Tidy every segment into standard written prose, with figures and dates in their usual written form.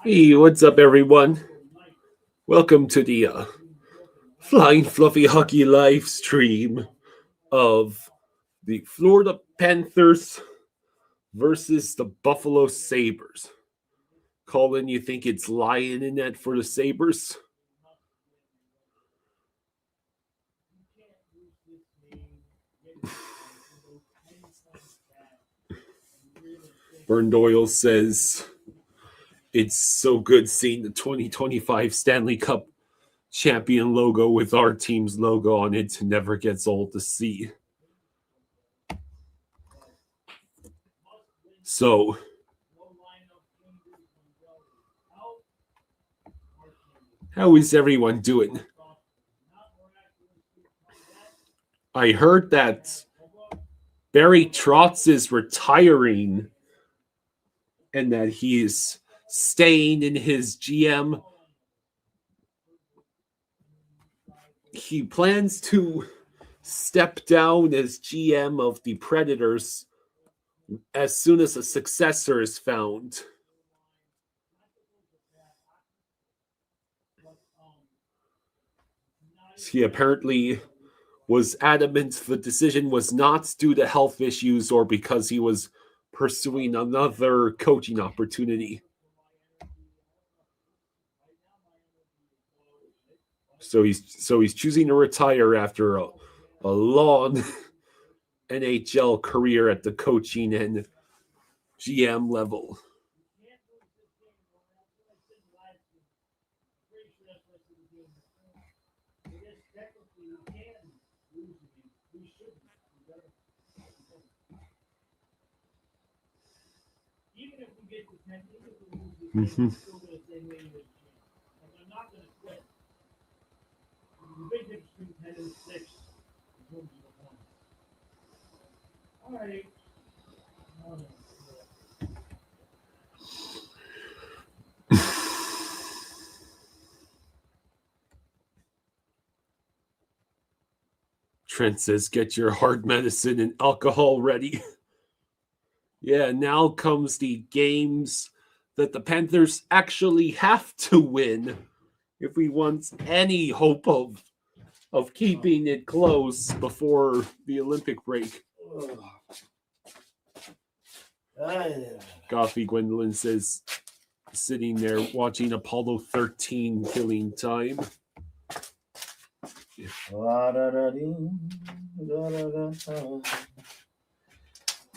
Hey, what's up, everyone? Welcome to the Flying Fluffy Hockey live stream of the Florida Panthers versus the Buffalo Sabres. Colin, you think it's lying in that for the Sabres? Burn Doyle says it's so good seeing the 2025 Stanley Cup champion logo with our team's logo on it. Never gets old to see. So, how is everyone doing? I heard that Barry Trotz is retiring and that he's staying in his GM. He plans to step down as GM of the Predators as soon as a successor is found. He apparently was adamant the decision was not due to health issues or because he was pursuing another coaching opportunity. So he's choosing to retire after a long NHL career at the coaching and GM level. Mm-hmm. Trent says, get your hard medicine and alcohol ready. Yeah, now comes the games that the Panthers actually have to win if we want any hope of keeping it close before the Olympic break. Coffee Gwendolyn says, sitting there watching Apollo 13 Killing Time.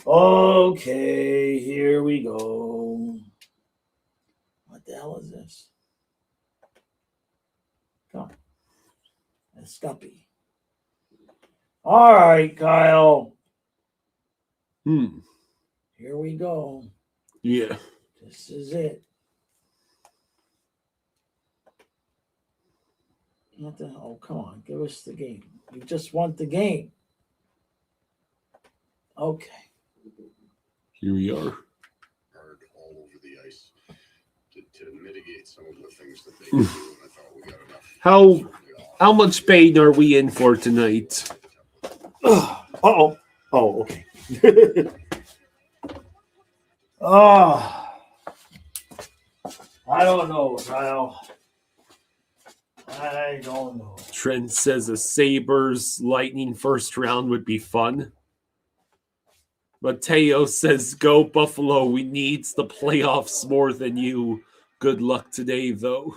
Okay, here we go. What the hell is this? Come on. That's Scuppy. All right, Kyle. Here we go. Yeah. This is it. What the hell? Oh, come on. Give us the game. You just want the game. Okay. Here we are. Hard all over the ice to mitigate some of the things that they can do. And I thought we got enough. How much pain are we in for tonight? Uh-oh. Oh, okay. I don't know, Kyle. I don't know. Trent says a Sabres Lightning first round would be fun. Mateo says, go Buffalo. We need the playoffs more than you. Good luck today, though.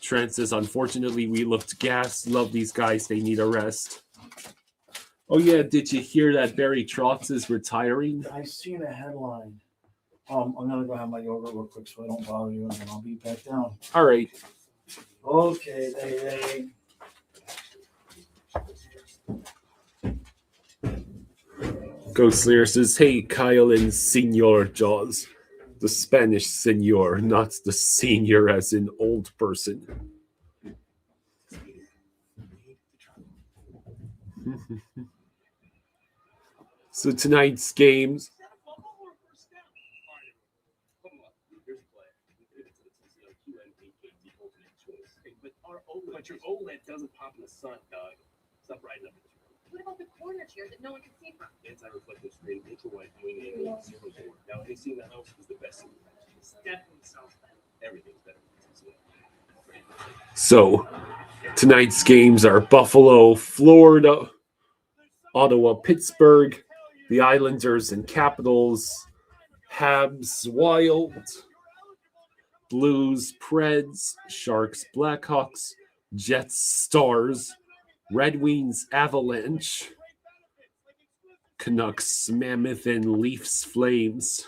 Trent says, unfortunately, we looked gassed. Love these guys. They need a rest. Oh, yeah. Did you hear that Barry Trotz is retiring? I seen a headline. I'm going to go have my yogurt real quick so I don't bother you, and then I'll be back down. All right. Okay, they. Ghost Slayer says, hey, Kyle and Senor Jaws. The Spanish senor, not the senior as in old person. So tonight's games. But your OLED doesn't pop in the sun, Doug. Stop riding up. What about the corner chair that no one can see from? Anti-reflective screen, ultra-wide viewing Now, they see the house was the best. It's definitely South. Everything's better. So tonight's games are Buffalo, Florida, Ottawa, Pittsburgh, the Islanders and Capitals, Habs, Wild, Blues, Preds, Sharks, Blackhawks, Jets, Stars, Red Wings, Avalanche, Canucks, Mammoth, and Leafs, Flames.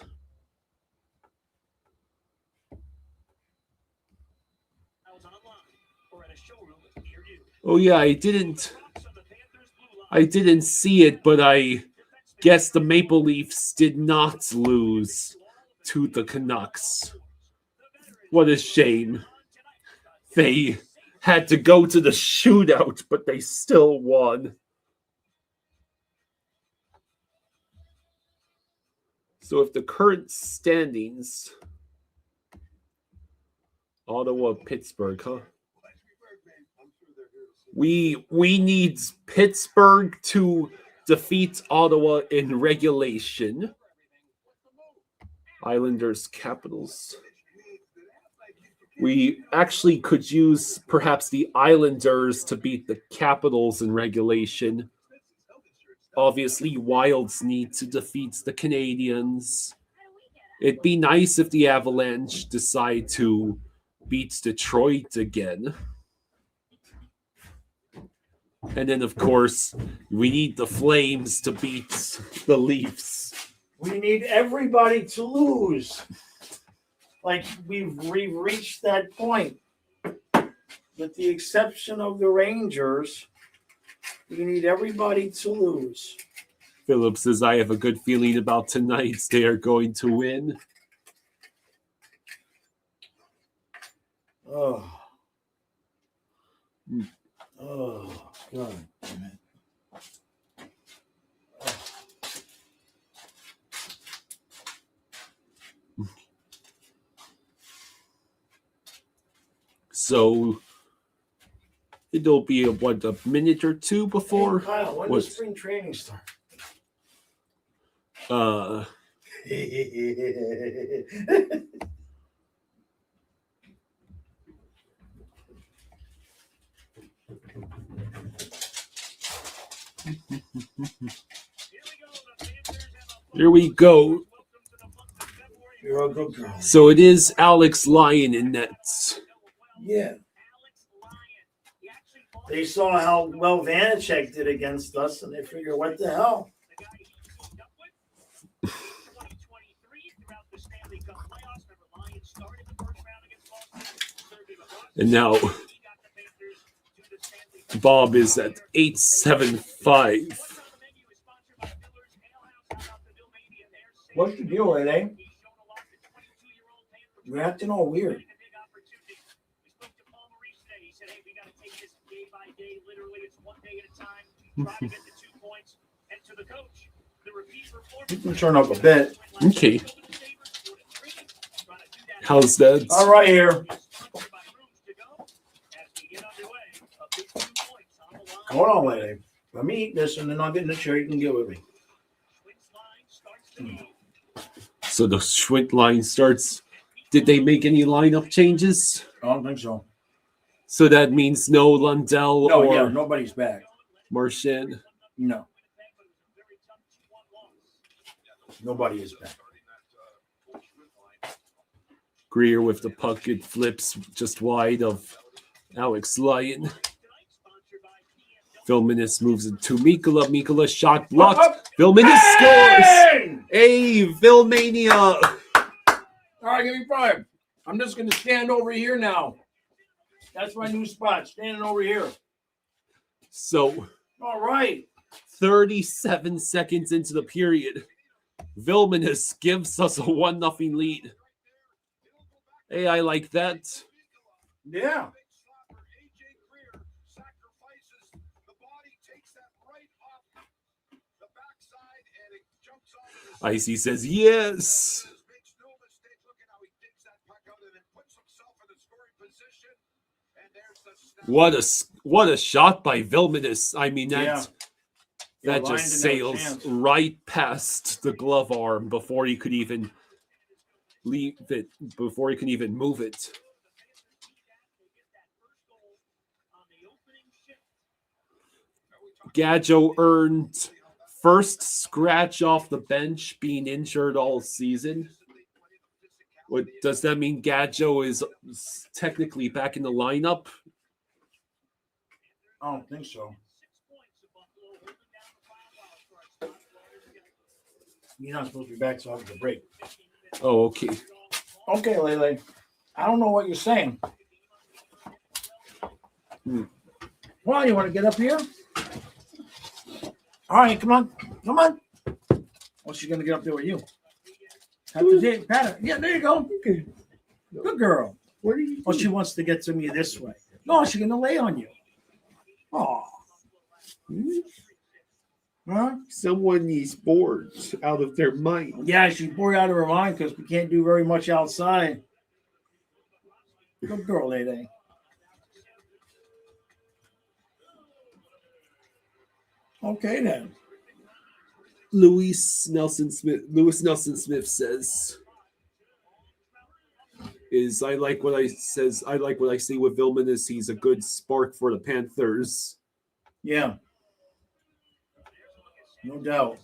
Oh yeah, I didn't see it, but I guess the Maple Leafs did not lose to the Canucks. What a shame. They had to go to the shootout, but they still won. So if the current standings, Ottawa, Pittsburgh, huh? We need Pittsburgh to defeat Ottawa in regulation. Islanders, Capitals. We actually could use perhaps the Islanders to beat the Capitals in regulation. Obviously, Wilds need to defeat the Canadiens. It'd be nice if the Avalanche decide to beat Detroit again. And then, of course, we need the Flames to beat the Leafs. We need everybody to lose. Like, we've reached that point. With the exception of the Rangers, we need everybody to lose. Philip says, I have a good feeling about tonight. They are going to win. Oh. Oh, God damn it. So it'll be a minute or two before. Hey, Kyle, when does spring training start? Here we go. You're a good girl. So it is Alex Lyon in nets. Yeah. They saw how well Vanacek did against us, and they figure, what the hell? And now Bob is at 875. What's the deal, eh? You're acting all weird. You can turn up a bit. Okay. How's that? All right, here. Hold on, lady. Let me eat this, and then I'll get in the chair. You can get with me. So the Schwint line starts. Did they make any lineup changes? I don't think so. So that means no Lundell or nobody's back. Marchand? No. Nobody is back. Greer with the puck. It flips just wide of Alex Lyon. Vilmanis moves it to Mikkola. Mikkola shot blocked. Vilmanis scores! Hey, Vilmania! All right, give me 5. I'm just going to stand over here now. That's my new spot, standing over here. So, all right. 37 seconds into the period, Vilmanis gives us a 1-0 lead. Hey, I like that. Yeah. Icy says yes. What a shot by Vilmanis. I mean, Yeah, That Ryan just didn't have a sails chance. right past the glove arm before he could even leave it, before he could even move it. Gadjo earned first scratch off the bench, being injured all season. What does that mean? Gadjo is technically back in the lineup? I don't think so. He's not supposed to be back, so after the break. Oh, okay. Okay, Lele. I don't know what you're saying. Well, you want to get up here? All right, come on. Come on. Well, she's going to get up there with you. Pat her. Yeah, there you go. Good girl. What are you? Oh, she wants to get to me this way. No, she's going to lay on you. Oh. Huh? Someone is bored out of their mind. Yeah, she's bored out of her mind because we can't do very much outside. Good girl, Lele. Okay, then. Louis Nelson Smith says is I like what I see with Vilman he's a good spark for the Panthers. Yeah. No doubt.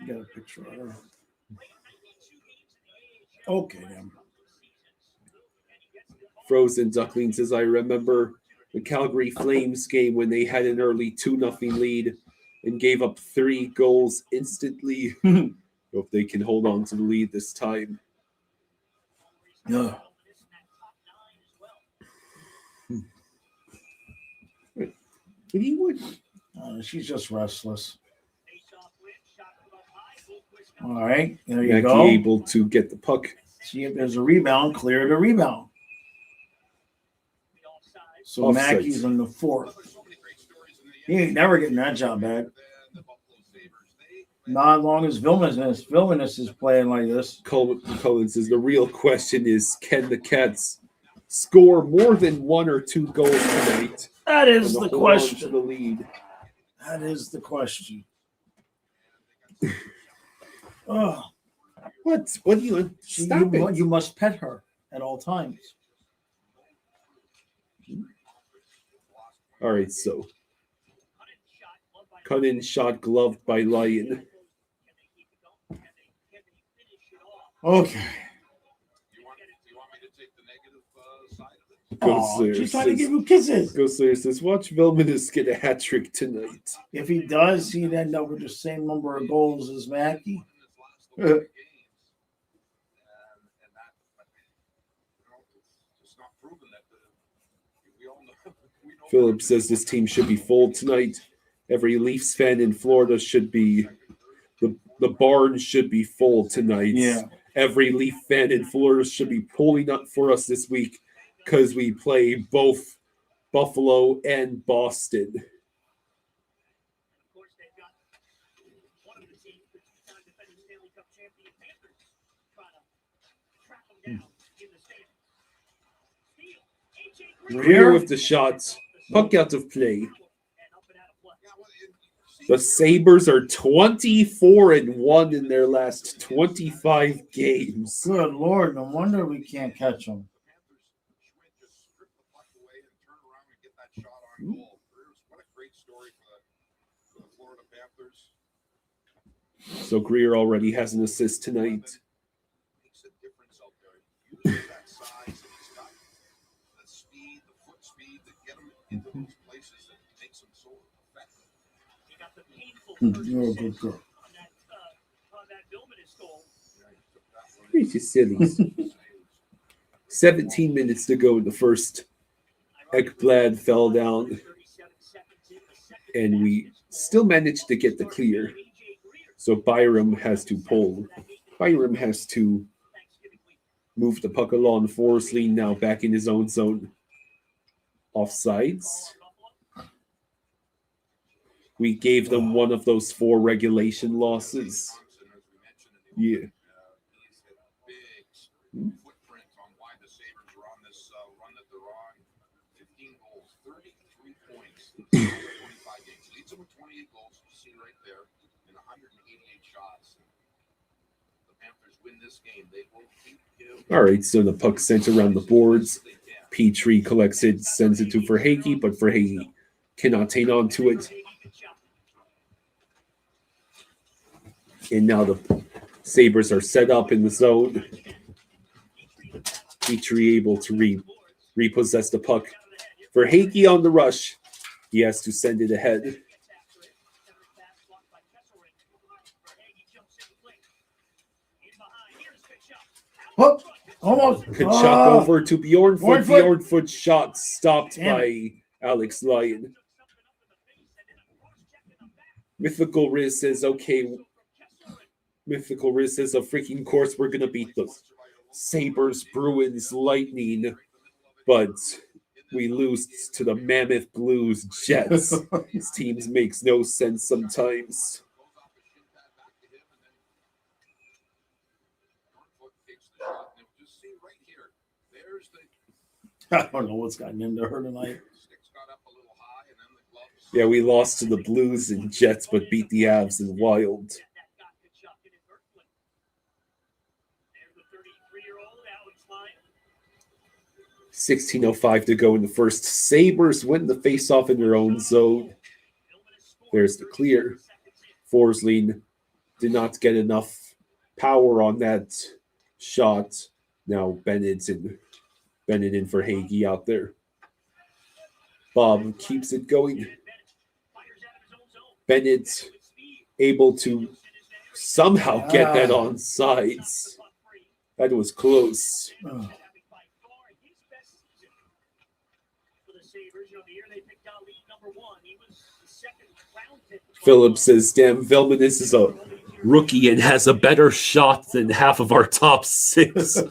You got a picture of her. Okay, then. Frozen Duckling says I remember the Calgary Flames game when they had an early 2-0 lead and gave up 3 goals instantly. Hope they can hold on to the lead this time. Yeah. What do you want? She's just restless. All right, there you Mackie go. able to get the puck. See if there's a rebound. Clear the rebound. So Offside. Mackey's in the 4th. He ain't never getting that job back. Not as long as Vilmanus is playing like this. Cullen says the real question is, can the Cats score more than 1 or 2 goals tonight? That is the hold on to question. the lead. That is the question. Oh, What? What do you stop it? You must pet her at all times. All right, so cut in shot gloved by Lyon. Okay. You want me to take the negative side of it? Oh, she's trying to give you kisses. Slayer says, watch Vilmanus get a hat trick tonight. If he does, he'd end up with the same number of goals as Mackey. Philip says this team should be full tonight. Every Leafs fan in Florida should be the barn should be full tonight. Yeah. Every Leaf fan in Florida should be pulling up for us this week because we play both Buffalo and Boston. Of course, they've got one of the teams, the two-time defending Stanley Cup champion Panthers, trying to track them down in the standings. Greer with the shots. Puck out of play. The Sabres are 24-1 in their last 25 games. Good Lord, no wonder we can't catch them. What a great story for the Florida Panthers. So Greer already has an assist tonight. Makes a difference out there. Use that size, and he's got the speed, the foot speed to get him into those places that makes him so effective. He got the painful You're a good girl. on that Vilmanus goal. He's just silly. 17 minutes to go in the first. Ekblad fell down, and we still managed to get the clear. So Byram has to pull. Byram has to move the puck along. Forsley now back in his own zone. Offsides. We gave them one of those 4 regulation losses. Yeah. Footprint on why the Sabres are on this run that they're on. 15 goals, 33 points, 25 games. Leads them with 28 goals. You see win this game. They will keep him. All right, so the puck sent around the boards. Petrie collects it, sends it to Verhaeghe, but Verhaeghe cannot hang on to it. And now the Sabres are set up in the zone. Petrie able to repossess the puck. Verhaeghe on the rush. He has to send it ahead. Oh, almost. Kachuk over to Bjornfoot. Bjornfoot. Bjornfoot shot stopped Damn by Alex Lyon. Mythical Riz says, okay. Mythical Riz says, of freaking course we're going to beat the Sabres, Bruins, Lightning, but we lose to the Mammoth Blues, Jets. These teams makes no sense sometimes. I don't know what's gotten into her tonight. Yeah, we lost to the Blues and Jets, but beat the Avs and Wild. 16:05 to go in the first. Sabres win the faceoff in their own zone. There's the clear. Forsling did not get enough power on that shot. Now Bennett in for Verhaeghe out there. Bob keeps it going. Bennett able to somehow get that on sides. That was close. Oh. Phillips says, damn, Velmanis is a rookie and has a better shot than half of our top six.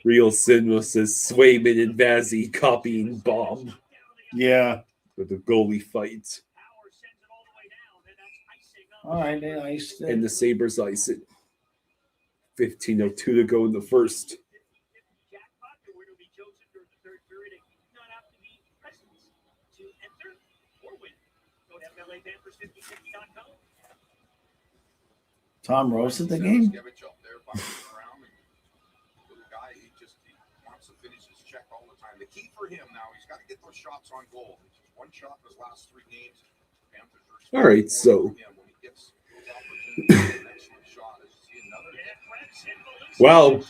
Real Cinema says, Swayman and Vazzy copying bomb Yeah. with the goalie fight. All right, they iced it. And the Sabres ice it. 15:02 to go in the first. Tom Rose at the game? The key for him now, he's got to get those shots on goal. Just one shot in his last 3 games. All right, so. Wow.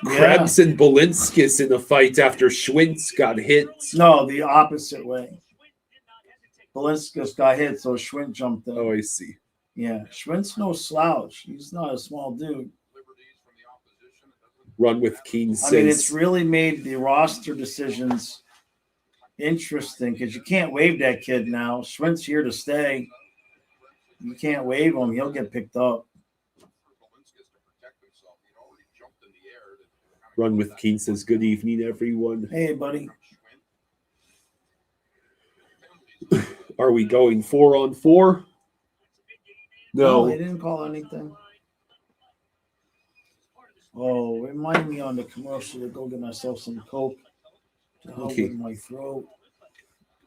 Krebs and Balinskis in the fight after Schwintz got hit. No, the opposite way. Balinskis got hit, so Schwint jumped in. Oh, I see. Yeah, Schwint's no slouch. He's not a small dude. Run with Keene says. I mean, it's really made the roster decisions interesting because you can't waive that kid now. Schwint's here to stay. You can't waive him. He'll get picked up. Run with Keene says, good evening, everyone. Hey, buddy. Are we going 4-on-4? No. They didn't call anything. Oh, remind me on the commercial to go get myself some Coke to help Okay. with my throat.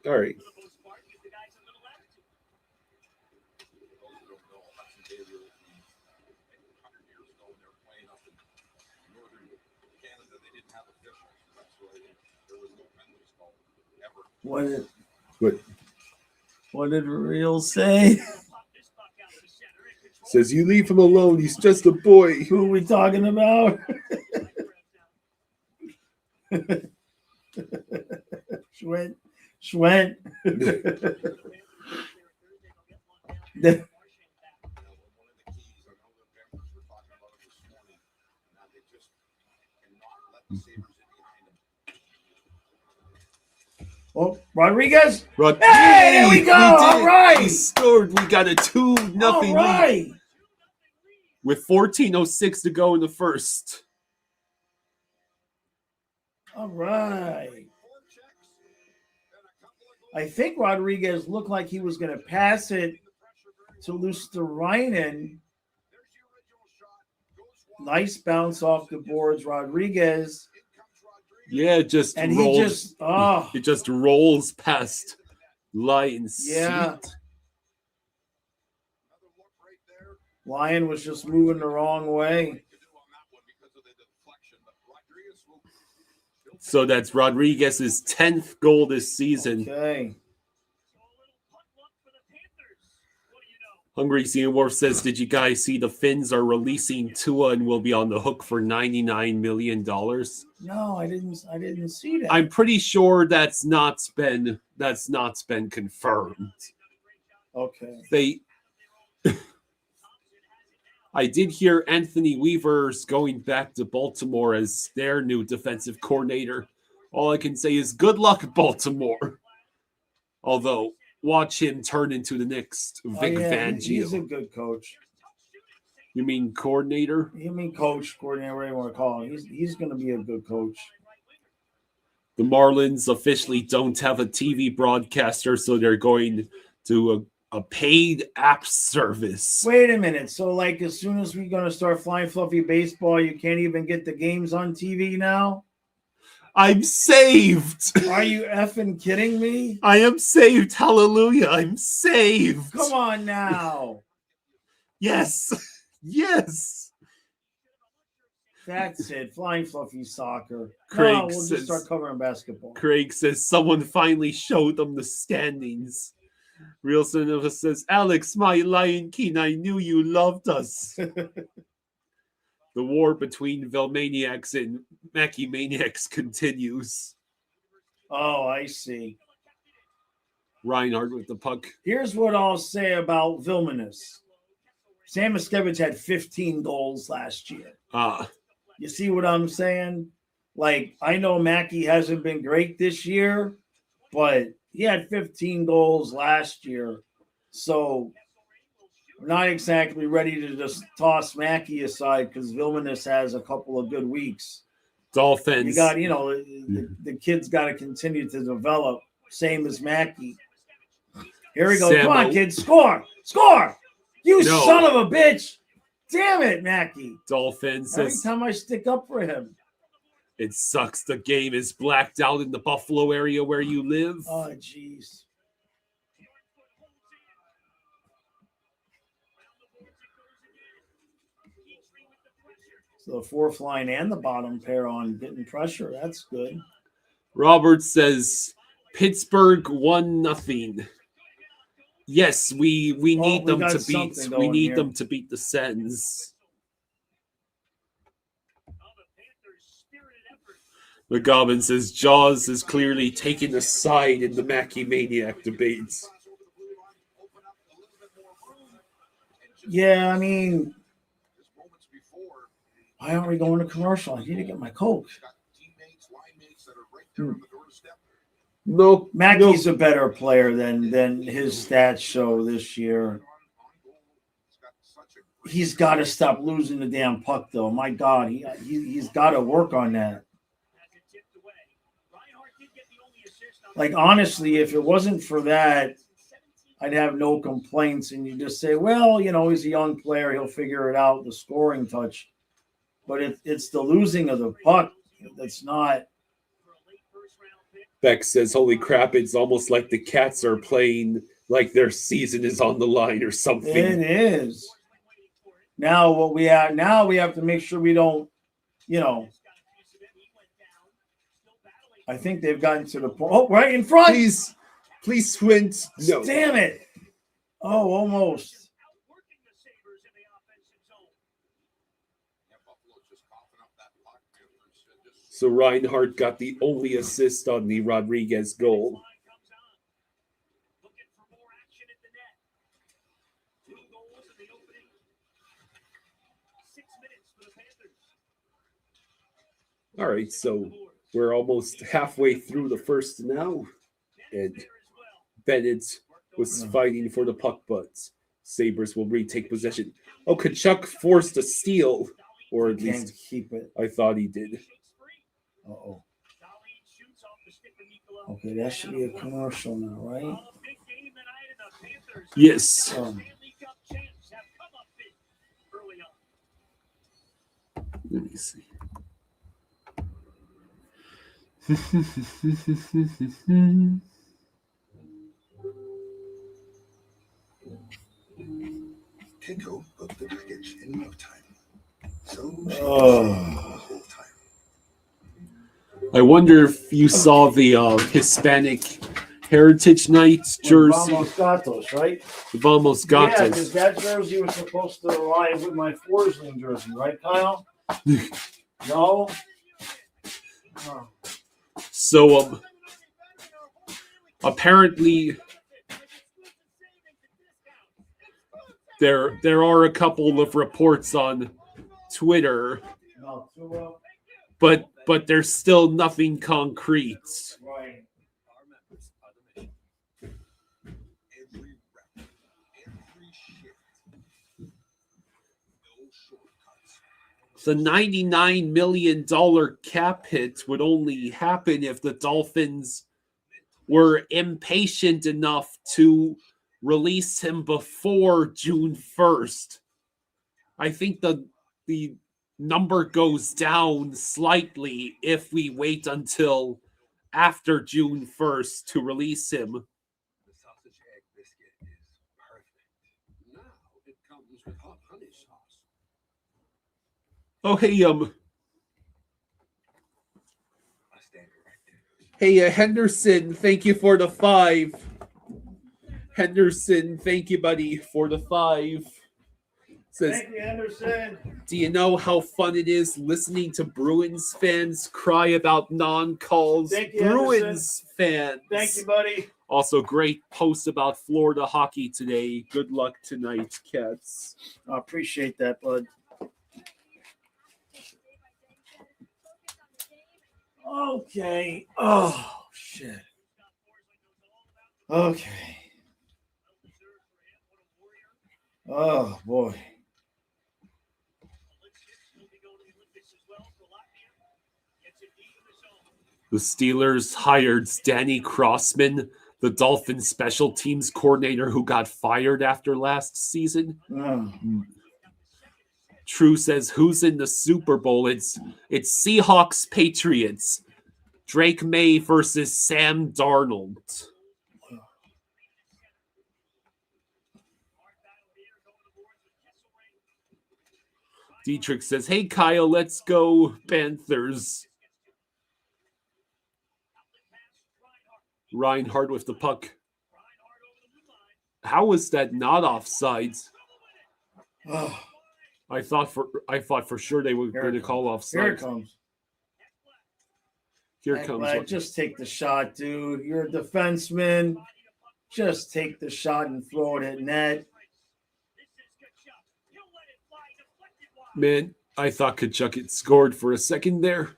All right. What did Real say? Says, you leave him alone. He's just a boy. Who are we talking about? Schwint. Oh, Rodriguez. Hey, there we go. All right. He scored. We got a 2-0 All lead right. with 14:06 to go in the first. All right. I think Rodriguez looked like he was going to pass it to Luosterainen. Nice bounce off the boards. Rodriguez Yeah, it just And rolls. he It just rolls past Lion's Yeah. seat. Another look right there. Lion was just moving the wrong way. To do on that one because of the deflection, but Rodriguez will So that's Rodriguez's 10th goal this season. Okay. So a little punt luck for the Panthers. What do you know? Hungry Xenomorph says, did you guys see the Finns are releasing Tua and will be on the hook for $99 million? No, I didn't see that. I'm pretty sure that's not been confirmed. Okay. I did hear Anthony Weaver's going back to Baltimore as their new defensive coordinator. All I can say is good luck, Baltimore. Although, watch him turn into the next Vic Fangio. He's a good coach. You mean coordinator? You mean coach, coordinator, whatever you want to call him. He's going to be a good coach. The Marlins officially don't have a TV broadcaster, so they're going to a paid app service. Wait a minute. So, like, as soon as we're going to start Flying Fluffy Baseball, you can't even get the games on TV now? I'm saved. Are you effing kidding me? I am saved. Hallelujah. I'm saved. Come on now. Yes. Yes. That's it. Flying Fluffy Soccer. Craig No, we'll says- just start covering basketball. Craig says someone finally showed them the standings. Real Cinema says, Alex, my Lion King, I knew you loved us. The war between Velmaniacs and Mackie Maniacs continues. Oh, I see. Reinhardt with the puck. Here's what I'll say about Vilmanus. Sam Miskevich had 15 goals last year. You see what I'm saying? Like, I know Mackey hasn't been great this year, but he had 15 goals last year. So I'm not exactly ready to just toss Mackey aside because Vilmanus has a couple of good weeks. Dolphins. You got, the kid's got to continue to develop, same as Mackey. Here we go. Come on, kid. Score. Score. You son of a bitch. Damn it, Mackey. Dolphins Every says, time I stick up for him. it sucks the game is blacked out in the Buffalo area where you live. Oh, jeez. So the fourth line and the bottom pair on getting pressure. That's good. Robert says, Pittsburgh 1-0. Yes, we need them got to beat. something We going need here. them to beat the Sens. McGobbin says Jaws is clearly taking a side in the Mackie Maniac debates. Yeah, I mean, why aren't we going to commercial? I need to get my Coke. No, Mackey's a better player than his stats show this year. He's got to stop losing the damn puck, though. My God, he's got to work on that. Like, honestly, if it wasn't for that, I'd have no complaints. And you just say, well, he's a young player. He'll figure it out, the scoring touch. But it's the losing of the puck that's not. Beck says, holy crap, it's almost like the Cats are playing like their season is on the line or something. It is. Now we have to make sure we don't, I think they've gotten to the point. Oh, right in front. Please, Swint. No. Damn it. Oh, almost. So Reinhardt got the only assist on the Rodriguez goal. All right, so we're almost halfway through the first now. And Bennett was fighting for the puck, but Sabres will retake possession. Oh, Kachuk forced a steal, or at least keep it. I thought he did. Uh-oh. Okay, that should be a commercial now, right? Yes. Let me see. Tinko booked the package in no time. So she Oh. the whole time. I wonder if you saw the Hispanic Heritage Nights jersey. Vamos Gatos, right? Vamos Yeah, Gatos. because that jersey was supposed to arrive with my Forsling jersey, right, Kyle? No? Oh. So apparently there are a couple of reports on Twitter, No, too but there's still nothing concrete. right. Our members are the mission. Every rep, every shift. No shortcuts. The $99 million cap hit would only happen if the Dolphins were impatient enough to release him before June 1st. I think the number goes down slightly if we wait until after June 1st to release him. The sausage egg biscuit is perfect. Now it comes with hot honey sauce. Oh, hey, I stand corrected. hey, Henderson, thank you for the 5. Henderson, thank you, buddy, for the 5. Says, Thank you, Anderson. do you know how fun it is listening to Bruins fans cry about non-calls? Thank you, Bruins fans. Thank you, buddy. Also, great post about Florida hockey today. Good luck tonight, Cats. I appreciate that, bud. Okay. Oh, shit. Okay. Oh, boy. The Steelers hired Danny Crossman, the Dolphins special teams coordinator who got fired after last season. Oh. True says, who's in the Super Bowl? It's Seahawks Patriots. Drake May versus Sam Darnold. Dietrich says, hey, Kyle, let's go Panthers. Reinhardt with the puck. How was that not offsides? Oh. I thought for sure they were going to call offsides. Here it comes. Here Hey, comes. Vlad, just take the shot, dude. You're a defenseman. Just take the shot and throw it at net. Man, I thought Kachuk had scored for a second there.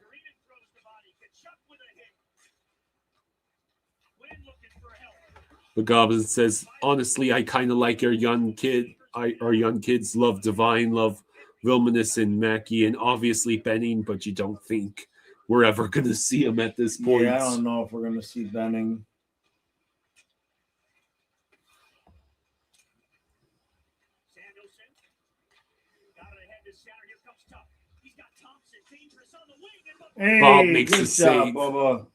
The Goblin says, honestly, I kind of like our young kid. Our young kids love Divine, love Vilmanus and Mackey, and obviously Benning, but you don't think we're ever going to see him at this point. Yeah, I don't know if we're going to see Benning. Hey, Bob makes good a job, save. Bubba.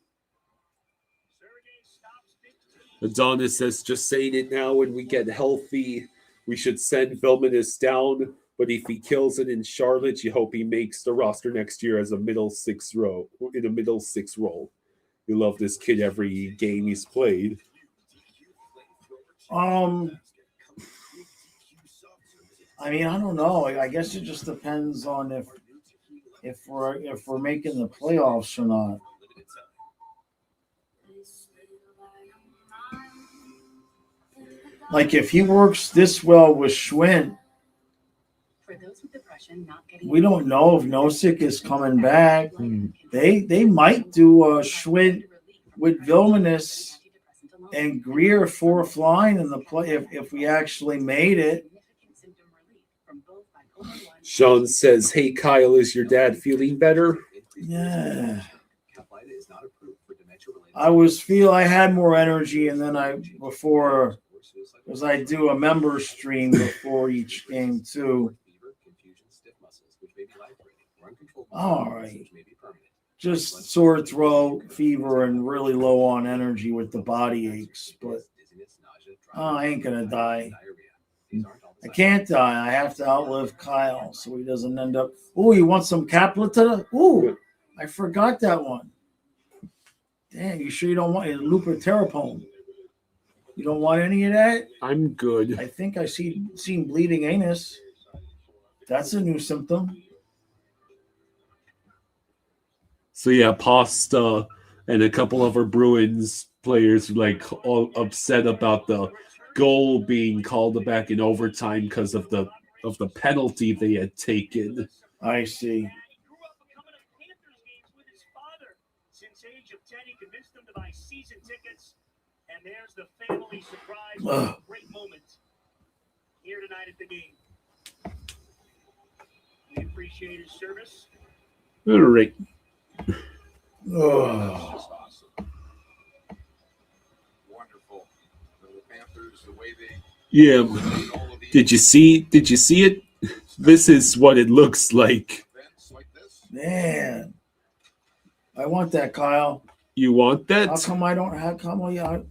Adonis says, just saying it now, when we get healthy, we should send Vilmanus down. But if he kills it in Charlotte, you hope he makes the roster next year as a middle six role. You love this kid every game he's played. I mean, I don't know. I guess it just depends on if we're making the playoffs or not. Like if he works this well with Schwinn, we don't know if Nosek is coming back. They might do a Schwinn with Vilmanus and Greer fourth line in the play if we actually made it. Sean says, hey, Kyle, is your dad feeling better? Yeah. I had more energy, and then because I do a member stream before each game too. All right. just sore throat, fever, and really low on energy with the body aches. But I ain't gonna die. I can't die. I have to outlive Kyle so he doesn't end up. Oh, you want some Caplita? Ooh, I forgot that one. Damn, you sure you don't want Luperterapone? You don't want any of that? I'm good. I think I seen bleeding anus. That's a new symptom. So yeah, Pasta and a couple of our Bruins players like all upset about the goal being called back in overtime because of the penalty they had taken. I see. He grew up coming to Panthers games with his father. Since age of 10, he convinced him to buy season tickets. And there's the family surprise. A great moment here tonight at the game. We appreciate his service. All right. Oh. Wonderful. The Panthers, the way they Yeah. all of these Did you see it? This is what it looks like. events like this. Man. I want that, Kyle. You want How that? come I don't have how Darlene shot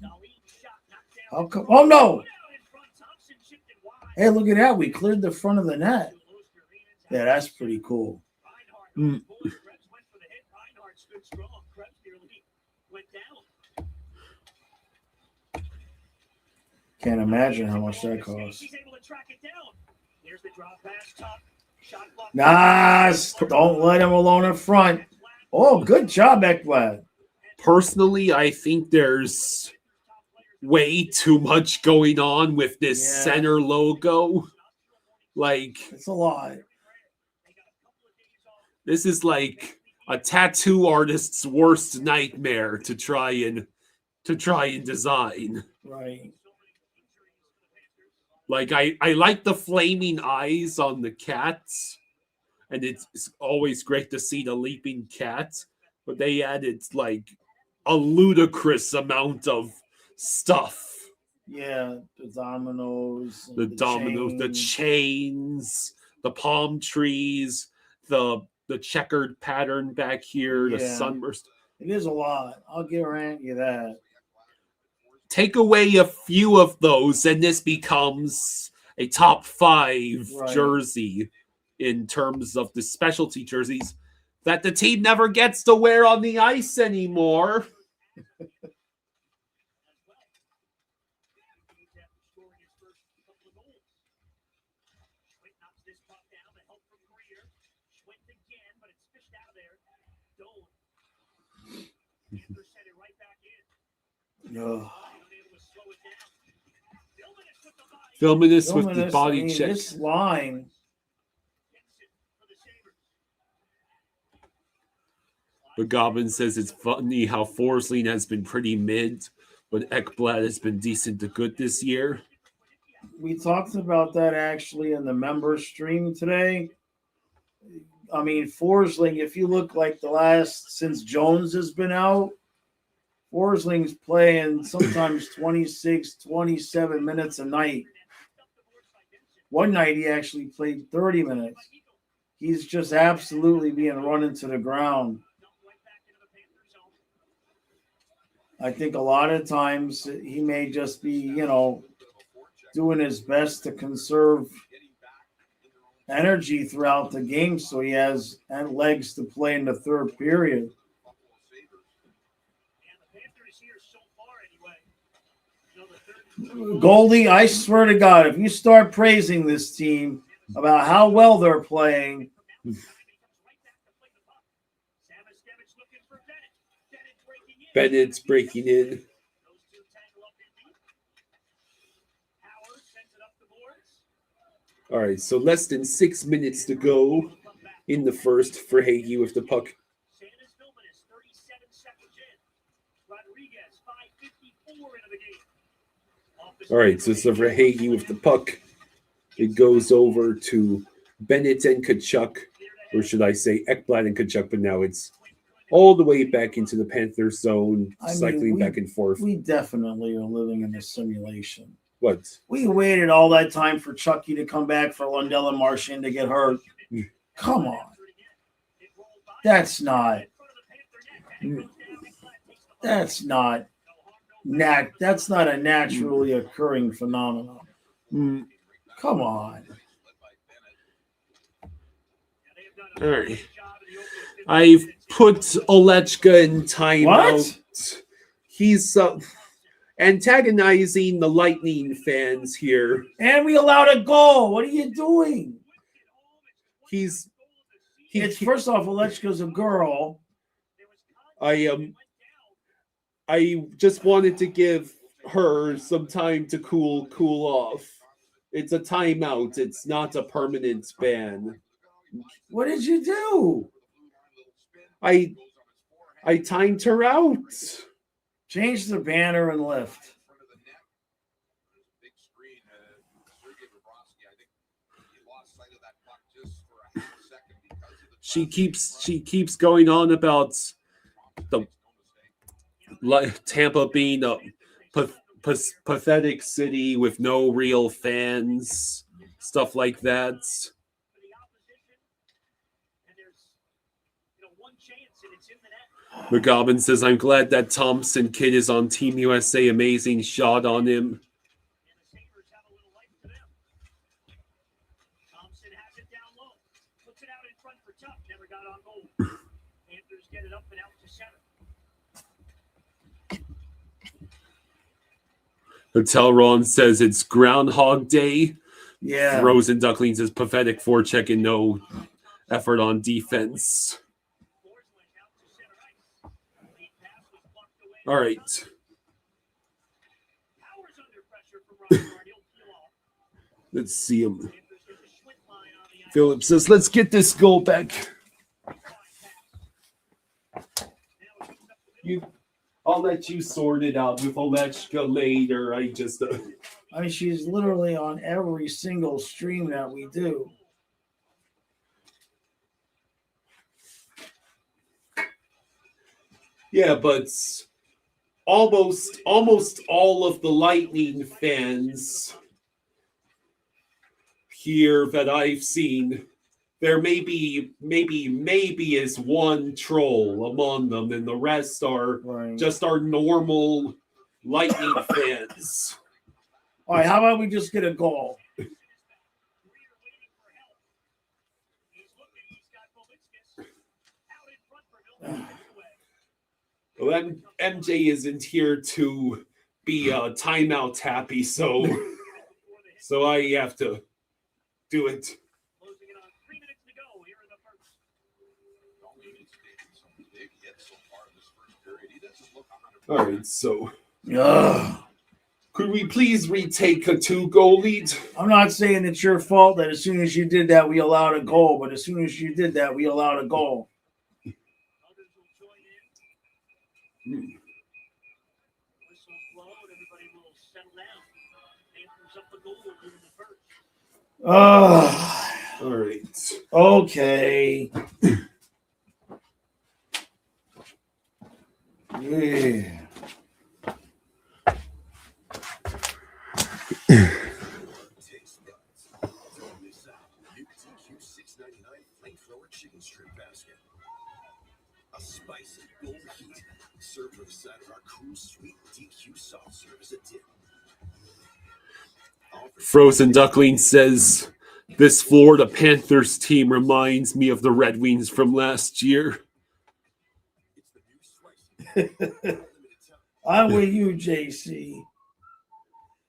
knocked down. how come oh no. In front, Thompson chipped it wide. Hey, look at that. We cleared the front of the net. Yeah, that's pretty cool. Reinhardt Krebs went for the hit. Reinhardt stood strong. Krebs nearly went down. Can't imagine how much that costs. He's able to track it down. Here's the drop pass, top shot block. Nice. Don't let him alone in front. Oh, good job, Ekblad. Personally, I think there's way too much going on with this Yeah. center logo. Like, It's a lot. this is like a tattoo artist's worst nightmare to try and design. Right. Like I like the flaming eyes on the cats, and it's always great to see the leaping cat, but they added like a ludicrous amount of stuff. Yeah, the dominoes. The dominoes, the chains, the palm trees, the checkered pattern back here, the Yeah. sunburst. It is a lot. I'll grant you that. Take away a few of those, and this becomes a top 5 Right. jersey in terms of the specialty jerseys that the team never gets to wear on the ice anymore. Ugh. Filming this with the Filming this, body I mean, check. This line. But Goblin says it's funny how Forsling has been pretty mid, but Ekblad has been decent to good this year. We talked about that actually in the member stream today. I mean, Forsling, if you look like the last since Jones has been out, Forsling's playing sometimes 26, 27 minutes a night. One night he actually played 30 minutes. He's just absolutely being run into the ground. I think a lot of times he may just be, doing his best to conserve energy throughout the game so he has legs to play in the third period. Goldie, I swear to God, if you start praising this team about how well they're playing, Bennett's breaking in. All right, so less than 6 minutes to go in the first for Hagee with the puck. All right, so it's for Hagee with the puck. It goes over to Bennett and Kachuk, or should I say Ekblad and Kachuk, but now it's all the way back into the Panthers zone, cycling back and forth. We definitely are living in a simulation. What? We waited all that time for Chucky to come back for Lundell and Marchand to get hurt. Come on. That's not. That's not that's not a naturally occurring phenomenon. Come on. All right. I've put Olechka in timeout. He's antagonizing the Lightning fans here. And we allowed a goal. What are you doing? It's first off, Olechka's a girl. I just wanted to give her some time to cool off. It's a timeout. It's not a permanent ban. What did you do? I timed her out. Change the banner and lift. She keeps going on about the Tampa being a pathetic city with no real fans, stuff like that. McGobbin says, I'm glad that Thompson kid is on Team USA. Amazing shot on him. Thompson has it down low. Puts it out in front for Tuck. Never got on goal. Panthers get it up and out to center. Hotel Ron says it's Groundhog Day. Yeah. Frozen Ducklings is pathetic forecheck and no effort on defense. All right. Let's see him. Philip says, let's get this goal back. I'll let you sort it out with Olechka later. I mean, she's literally on every single stream that we do. Yeah, but almost all of the Lightning fans here that I've seen, there maybe is one troll among them, and the rest are just our normal Lightning fans. All right, how about we just get a goal? Well, MJ isn't here to be timeout happy, so I have to do it. All right, so could we please retake a 2-goal lead? I'm not saying it's your fault that as soon as you did that, we allowed a goal, but as soon as you did that, we allowed a goal. All right. Okay. Yeah. A spicy golden heat served with a side of our cool sweet DQ soft serve as a dip. Frozen Duckling says, this Florida Panthers team reminds me of the Red Wings from last year. I'm with you, JC.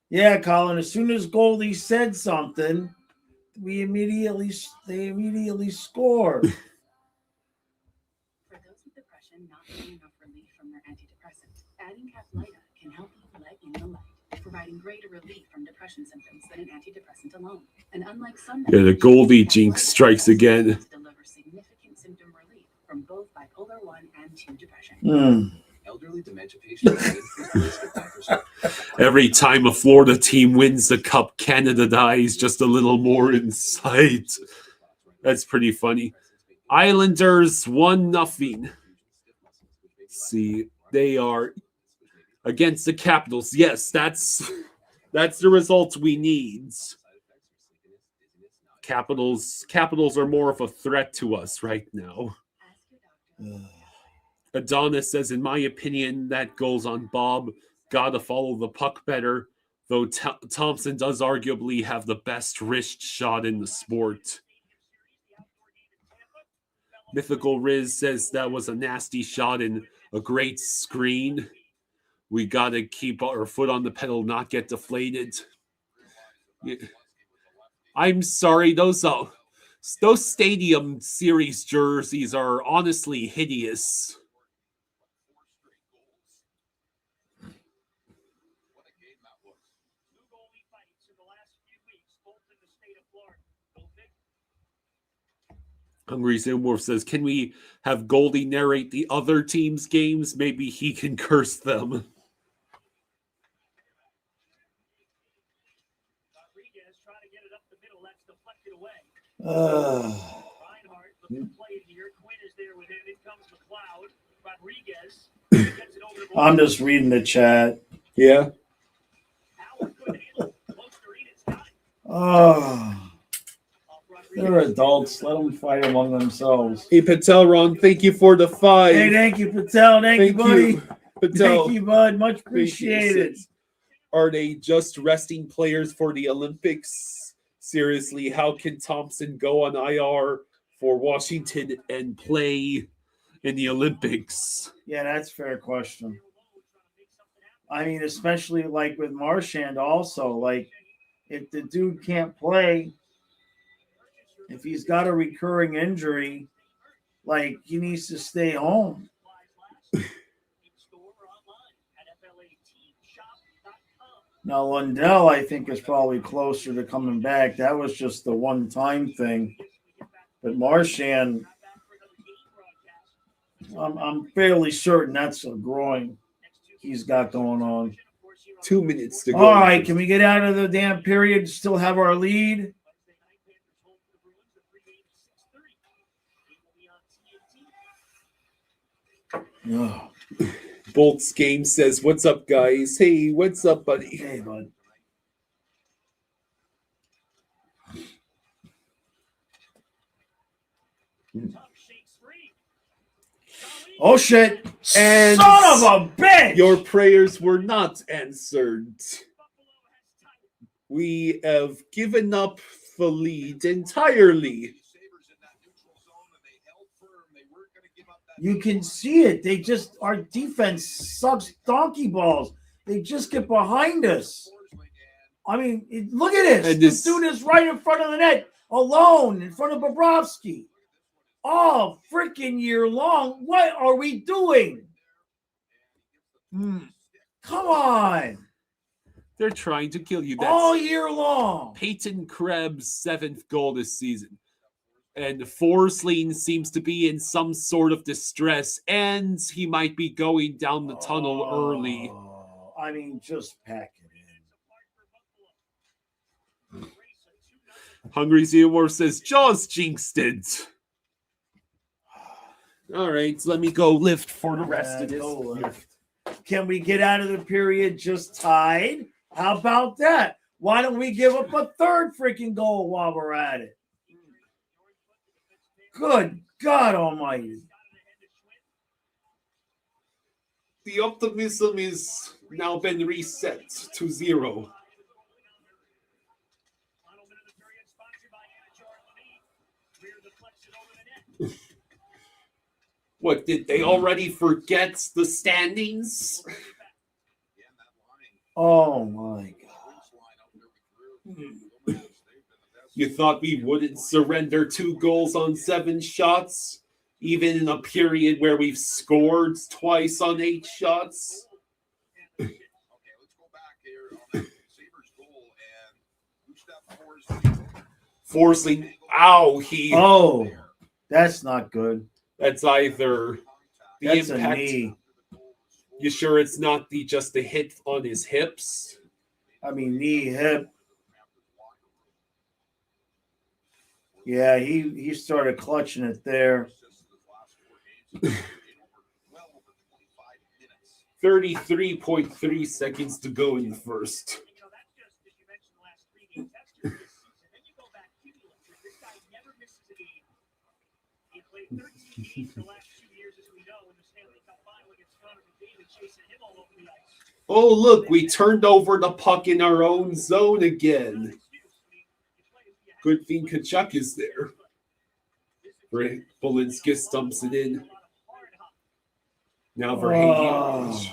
Yeah, Colin, as soon as Goldie said something, they immediately scored. For those with depression not getting enough relief from their antidepressant, adding Caplyta can help you let in the light, providing greater relief from depression symptoms than an antidepressant alone. And unlike some the Goldie jinx strikes again. Deliver significant symptom relief from both bipolar 1 and 2 depression. Elderly dementia patients Every time a Florida team wins the cup, Canada dies just a little more inside. That's pretty funny. Islanders 1-0. See, they are against the Capitals. Yes, that's the results we need. Capitals are more of a threat to us right now. Adonis says, in my opinion, that goal's on Bob. Gotta follow the puck better, though Thompson does arguably have the best wrist shot in the sport. Mythical Riz says that was a nasty shot and a great screen. We gotta keep our foot on the pedal, not get deflated. Yeah. I'm sorry, those Stadium Series jerseys are honestly hideous. Hungry Zimworth says, can we have Goldie narrate the other team's games? Maybe he can curse them. I'm just reading the chat. Yeah. Oh. They're adults. Let them fight among themselves. Hey, Patel, Ron, thank you for the 5. Hey, thank you, Patel. Thank you, buddy. Patel. Thank you, bud. Much appreciated. Are they just resting players for the Olympics? Seriously, how can Thompson go on IR for Washington and play in the Olympics? Yeah, that's a fair question. I mean, especially like with Marchand also, like if the dude can't play, if he's got a recurring injury, like he needs to stay home. Now, Lundell, I think, is probably closer to coming back. That was just the one-time thing. But Marchand, I'm fairly certain that's a groin he's got going on. 2 minutes to go. All right, can we get out of the damn period, still have our lead? Oh. Bolt's Game says, what's up, guys? Hey, what's up, buddy? Hey, bud. Oh, shit. And son of a bitch! Your prayers were not answered. We have given up the lead entirely. You can see it. They just, our defense sucks donkey balls. They just get behind us. I mean, look at this. This dude is right in front of the net, alone, in front of Bobrovsky. All freaking year long. What are we doing? Come on. They're trying to kill you. That's all year long. Peyton Krebs' 7th goal this season. And Forsling seems to be in some sort of distress, and he might be going down the tunnel early. I mean, just pack it in. Hungry Zeowar says, Jaws jinxed it. All right, let me go lift for the rest of this. Can we get out of the period just tied? How about that? Why don't we give up a third freaking goal while we're at it? Good God Almighty. The optimism is now been reset to 0. What, did they already forget the standings? Oh my God. You thought we wouldn't surrender 2 goals on 7 shots, even in a period where we've scored twice on 8 shots? Okay, let's go back here on that Sabres goal and Forsling, ow, Oh, that's not good. That's either the that's impact. A knee. You sure it's not just the hit on his hips? I mean, knee, hip. Yeah, he started clutching it there. 33.3 seconds to go in the first. The last 2 years, as we know, in the Stanley Oh, look, we turned over the puck in our own zone again. Good thing Kachuk is there. Bolinskis dumps it in. Now Verhaeghe.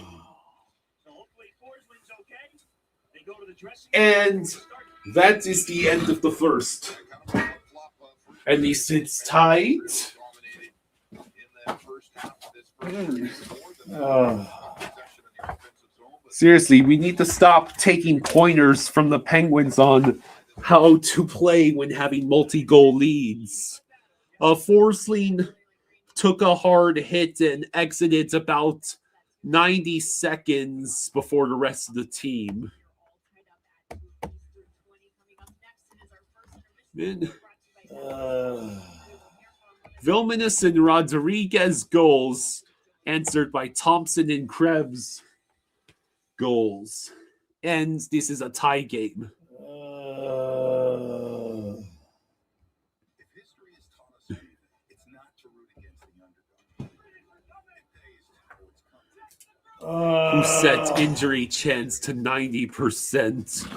And that is the end of the first. At least it's tight. Seriously, we need to stop taking pointers from the Penguins on how to play when having multi-goal leads. Forsling took a hard hit and exited about 90 seconds before the rest of the team. Vilmanis and Rodriguez goals answered by Thompson and Krebs goals. And this is a tie game. If history has taught us anything, it's not to root against the underdog. It pays to know it's coming. Who set injury chance to 90%.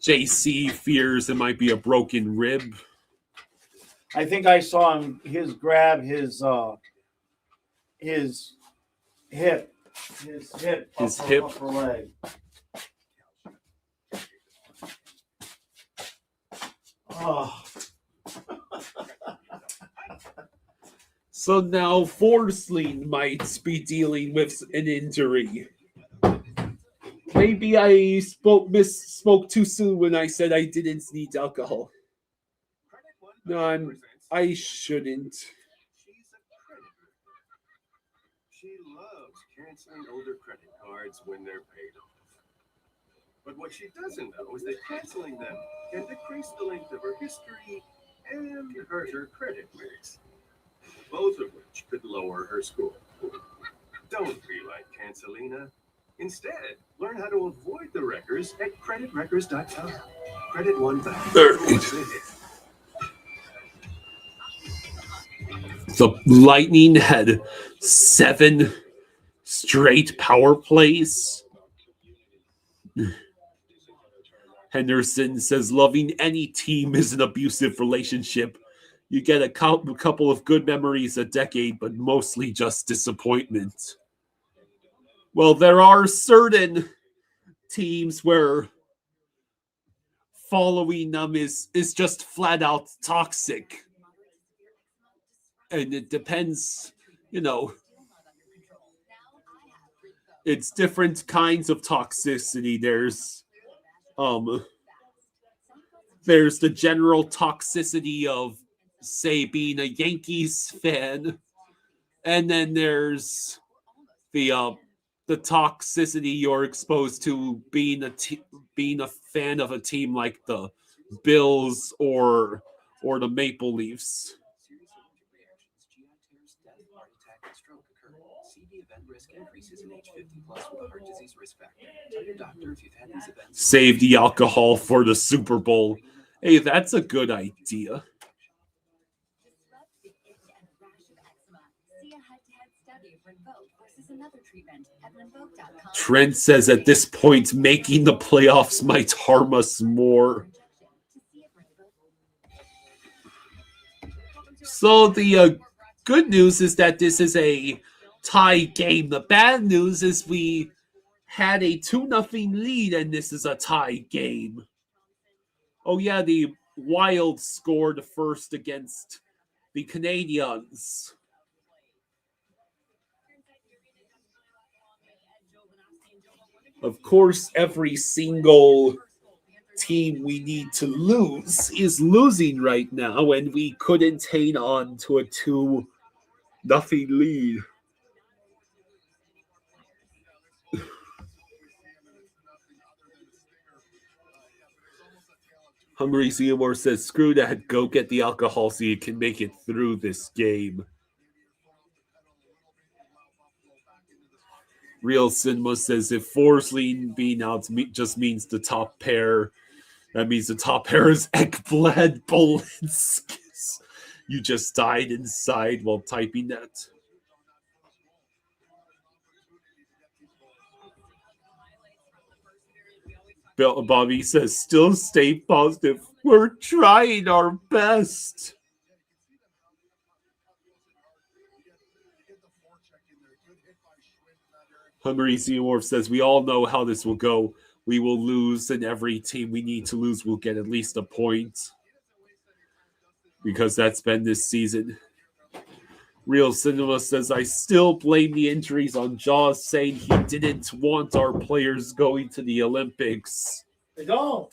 JC fears it might be a broken rib. I think I saw him grab his hip. His hip. Upper leg. Oh. So now Forsling might be dealing with an injury. Maybe I misspoke too soon when I said I didn't need alcohol. No, I shouldn't. She loves canceling older credit cards when they're paid off. But what she doesn't know is that canceling them can decrease the length of her history and hurt her credit rates, both of which could lower her score. Don't be like Cancelina. Instead, learn how to avoid the wreckers at creditwreckers.com. Credit one back. The Lightning had 7 straight power plays. Henderson says loving any team is an abusive relationship. You get a couple of good memories a decade, but mostly just disappointment. Well, there are certain teams where following them is just flat out toxic. And it depends, it's different kinds of toxicity. There's the general toxicity of, say, being a Yankees fan, and then there's the toxicity you're exposed to being a fan of a team like the Bills or the Maple Leafs. Save the alcohol for the Super Bowl. Hey, that's a good idea. Trent says at this point, making the playoffs might harm us more. So the good news is that this is a tie game. The bad news is we had a 2-0 lead, and this is a tie game. Oh yeah, the Wild scored first against the Canadiens. Of course, every single team we need to lose is losing right now, and we couldn't hang on to a 2-0 lead. Hungry Seymour says, screw that, go get the alcohol so you can make it through this game. Real Cinema says, if Forsling being out just means the top pair, that means the top pair is Ekblad Bolinskis. You just died inside while typing that. Bobby says, still stay positive. We're trying our best. Hungry Seymour says, we all know how this will go. We will lose, and every team we need to lose will get at least a point. Because that's been this season. Real Cinema says, I still blame the injuries on Jaws, saying he didn't want our players going to the Olympics. They don't.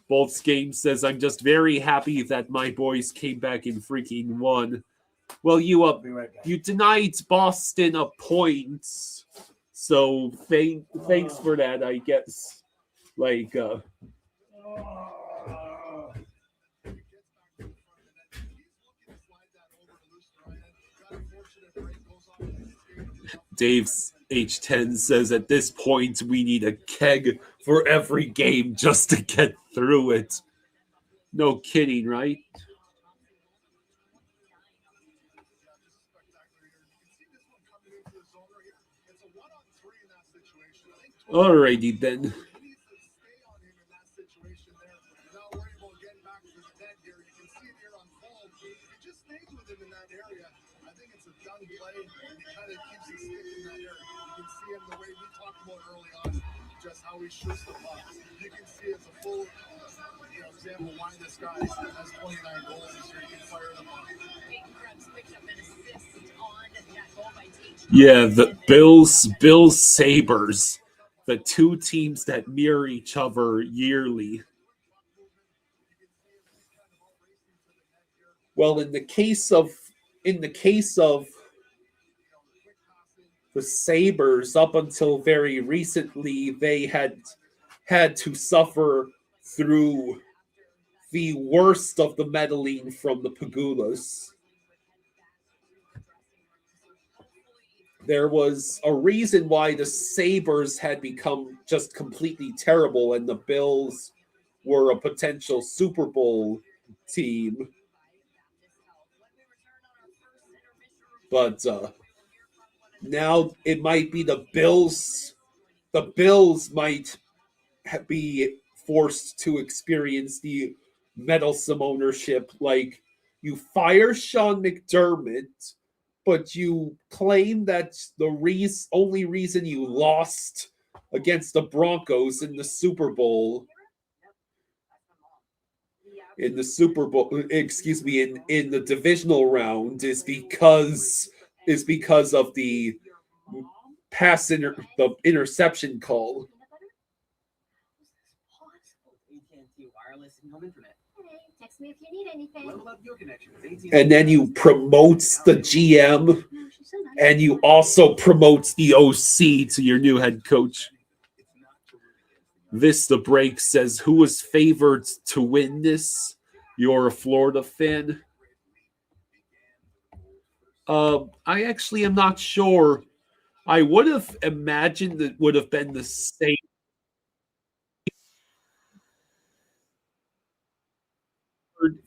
Bolt's Game says, I'm just very happy that my boys came back and freaking won. Well, I'll be right back. you denied Boston a point, so thanks for that, I guess. Dave H10 says, at this point, we need a keg for every game just to get through it. No kidding, right? Alrighty then. How he shoots the puck. You can see it's a full example why this guy has 29 goals this year. He can fire the puck. Yeah, the Bills Sabres, the two teams that mirror each other yearly. Well, in the case of the Sabres, up until very recently, they had to suffer through the worst of the meddling from the Pagulas. There was a reason why the Sabres had become just completely terrible and the Bills were a potential Super Bowl team. But now it might be the Bills. The Bills might be forced to experience the meddlesome ownership. Like, you fire Sean McDermott, but you claim that the only reason you lost against the Broncos in the Super Bowl, in the divisional round is because of the the interception call. Text me if you need anything. And then you promote the GM, and you also promote the OC to your new head coach. Vista Break says, who was favored to win this? You're a Florida fan? I actually am not sure. I would have imagined it would have been the same.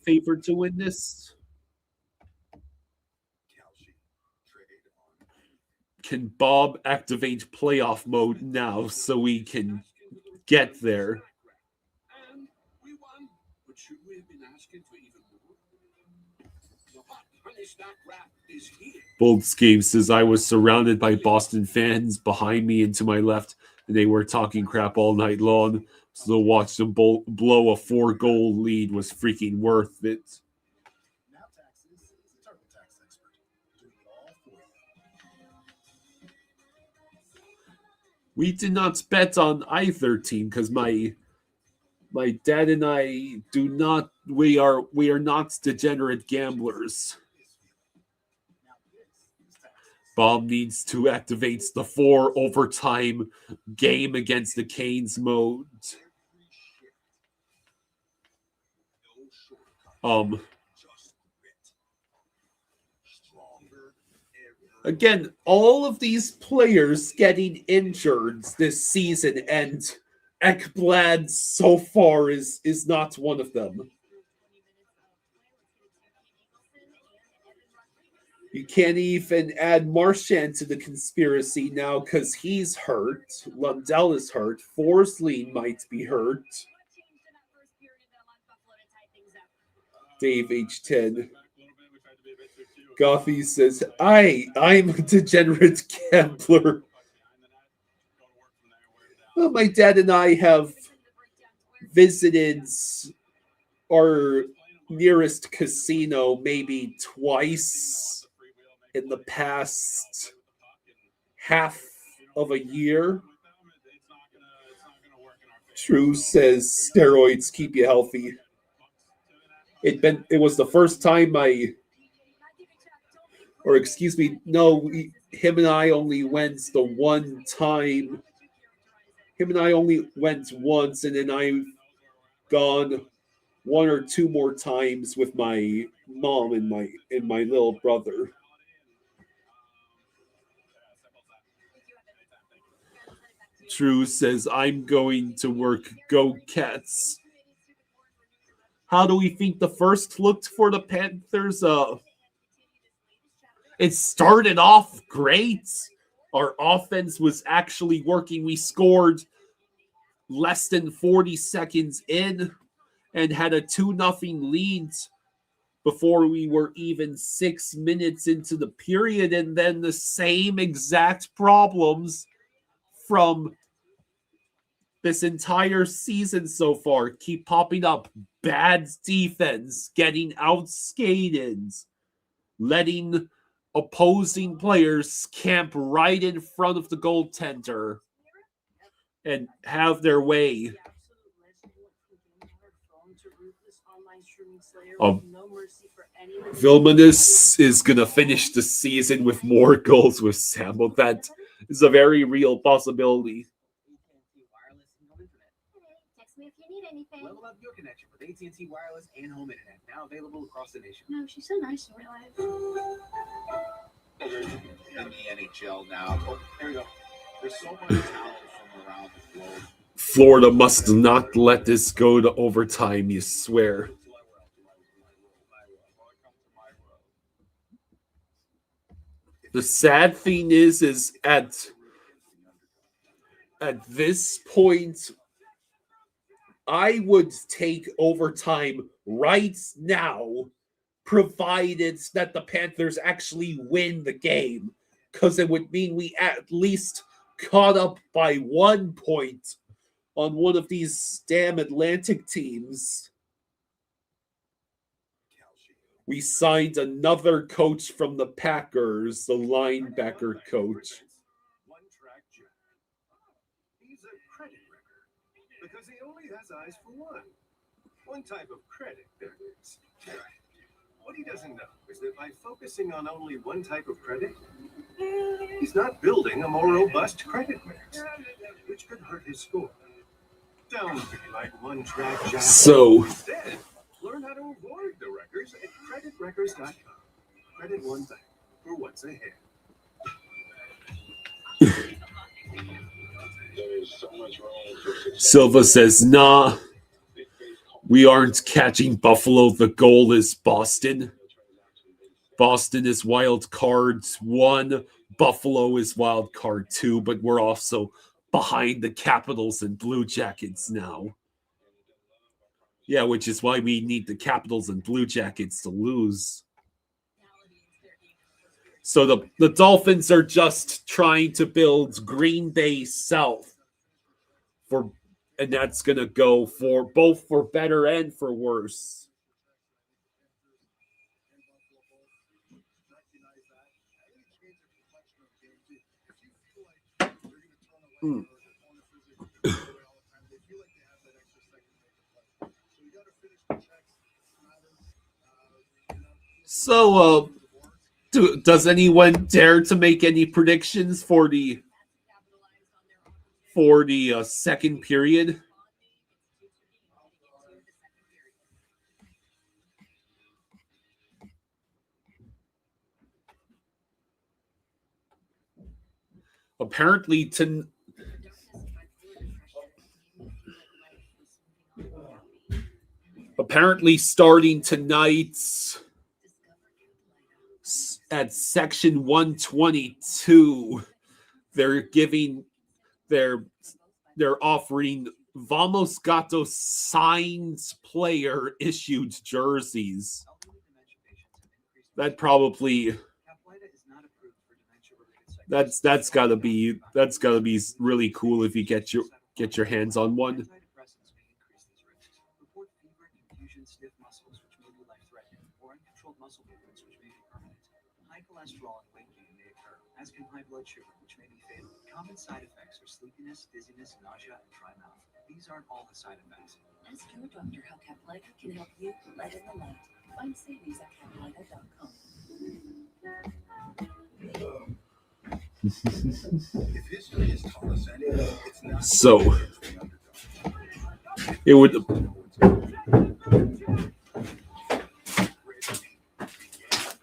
Favored to win this. Can Bob activate playoff mode now so we can get there? Boldscape says, I was surrounded by Boston fans behind me and to my left, and they were talking crap all night long. So to watch them blow a 4-goal lead was freaking worth it. We did not bet on either team because my dad and I do not. We are not degenerate gamblers. Bob needs to activate the 4 overtime game against the Canes mode. Again, all of these players getting injured this season, and Ekblad so far is not one of them. You can't even add Marchand to the conspiracy now because he's hurt. Lundell is hurt. Forsling might be hurt. Dave H10. Goffey says, I'm a degenerate gambler. Well, my dad and I have visited our nearest casino maybe twice in the past half of a year. True says steroids keep you healthy. It was the first time him and I only went the one time. Him and I only went once, and then I've gone one or two more times with my mom and my little brother. True says, I'm going to work. Go Cats. How do we think the first looked for the Panthers? It started off great. Our offense was actually working. We scored less than 40 seconds in and had a 2-0 lead before we were even 6 minutes into the period. And then the same exact problems from this entire season so far keep popping up. Bad defense, getting outskated, letting opposing players camp right in front of the goaltender and have their way. Vilmanis is going to finish the season with more goals with Sam. Well, that is a very real possibility. Text me if you need anything. Level up your connection with AT&T Wireless and Home Internet, now available across the nation. No, she's so nice in real life. In the NHL now. Oh, there we go. There's so much talent from around the globe. Florida must not let this go to overtime, you swear. The sad thing is at this point, I would take overtime right now, provided that the Panthers actually win the game, because it would mean we at least caught up by 1 point on one of these damn Atlantic teams. We signed another coach from the Packers, the linebacker coach. One-track Jack. He's a credit wrecker because he only has eyes for one type of credit, there is. What he doesn't know is that by focusing on only one type of credit, he's not building a more robust credit mix, which could hurt his score. Don't be like one-track Jack. So, Instead, learn how to avoid the wreckers at creditwreckers.com. Credit one thing for what's ahead. Silva says, nah, we aren't catching Buffalo. The goal is Boston. Boston is wild card 1. Buffalo is wild card 2, but we're also behind the Capitals and Blue Jackets now. Yeah, which is why we need the Capitals and Blue Jackets to lose. So the Dolphins are just trying to build Green Bay South, and that's going to go for both for better and for worse. So, does anyone dare to make any predictions for the second period? Apparently, starting tonight's at section 122, they're offering Vamos Gato signs player issued jerseys. That probably that's gotta be really cool if you get your hands on one. High cholesterol and weight gain may occur, as can high blood sugar, which may be fatal. Common side effects are sleepiness, dizziness, nausea, and dry mouth. These aren't all the side effects. Ask your doctor how Caplyta can help you let in the light. Find savings at caplyta.com. If history has taught us anything, it's not So it would.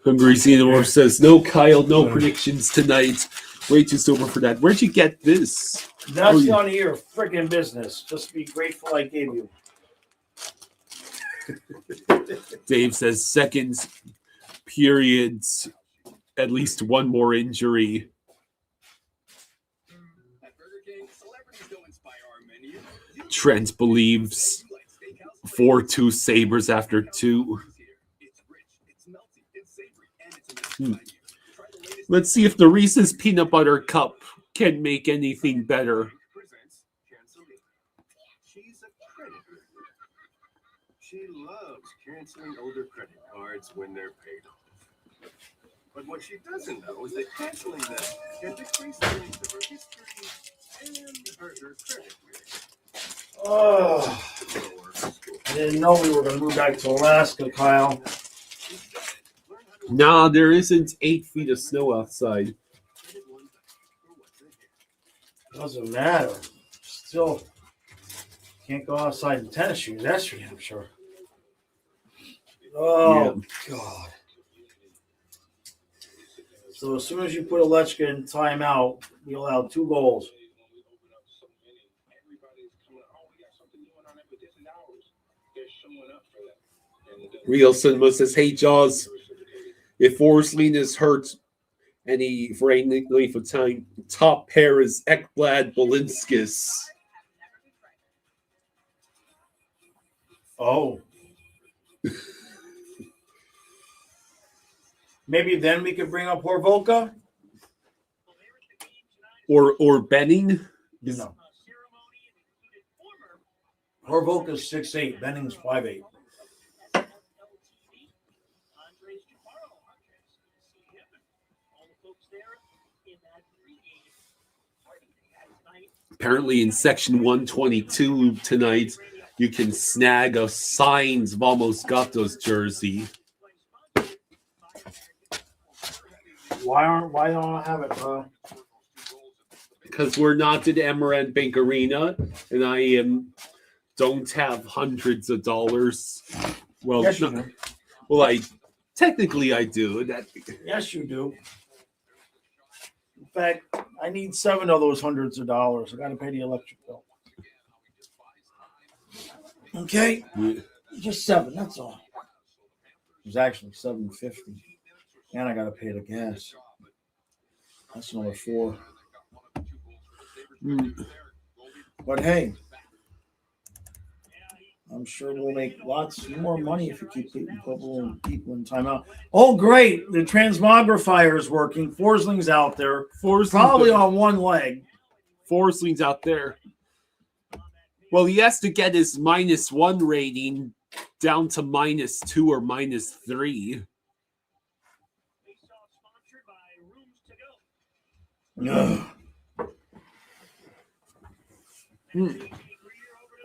Hungry Xenomorph says, "No, Kyle, no predictions tonight. Way too sober for that. Where'd you get this?" That's none of your freaking business. Just be grateful I gave you. Dave says, "Second periods, at least one more injury." At Burger King, celebrities don't inspire our menu. Trent believes 4-2 Sabres after 2. It's rich, it's melty, it's savory, and it's a Try the latest Let's see if the Reese's Peanut Butter Cup can make anything better. presents canceling. She's a credit builder. She loves canceling older credit cards when they're paid off. But what she doesn't know is that canceling them can decrease the length of her history and hurt her credit rating. Oh, I didn't know we were going to move back to Alaska, Kyle. Nah, there isn't 8 feet of snow outside. Doesn't matter. Still can't go outside in tennis shoes. That's for damn sure. Oh, God. So as soon as you put Alechka in timeout, we allow 2 goals. Real Cinema says, "Hey, Jaws, if Forsling is hurt for any length of time, top pair is Ekblad Balinskis." Oh. Maybe then we could bring up Horvolka? Or Benning. No. Horvolka's 6'8", Benning's 5'8". Apparently in section 122 tonight, you can snag a signed Vamos Gatos jersey. Why don't I have it, bro? Because we're not at Amarant Bank Arena, and I don't have hundreds of dollars. Well, Yes, you do. well, technically I do. Yes, you do. In fact, I need 7 of those hundreds of dollars. I got to pay the electric bill. Okay, just 7. That's all. It was actually $7.50, and I got to pay the gas. That's another 4. But hey, I'm sure we'll make lots more money if you keep people in timeout. Oh, great! The transmogrifier is working. Forsling's out there. Probably on one leg. Forsling's out there. Well, he has to get his -1 rating down to -2 or -3.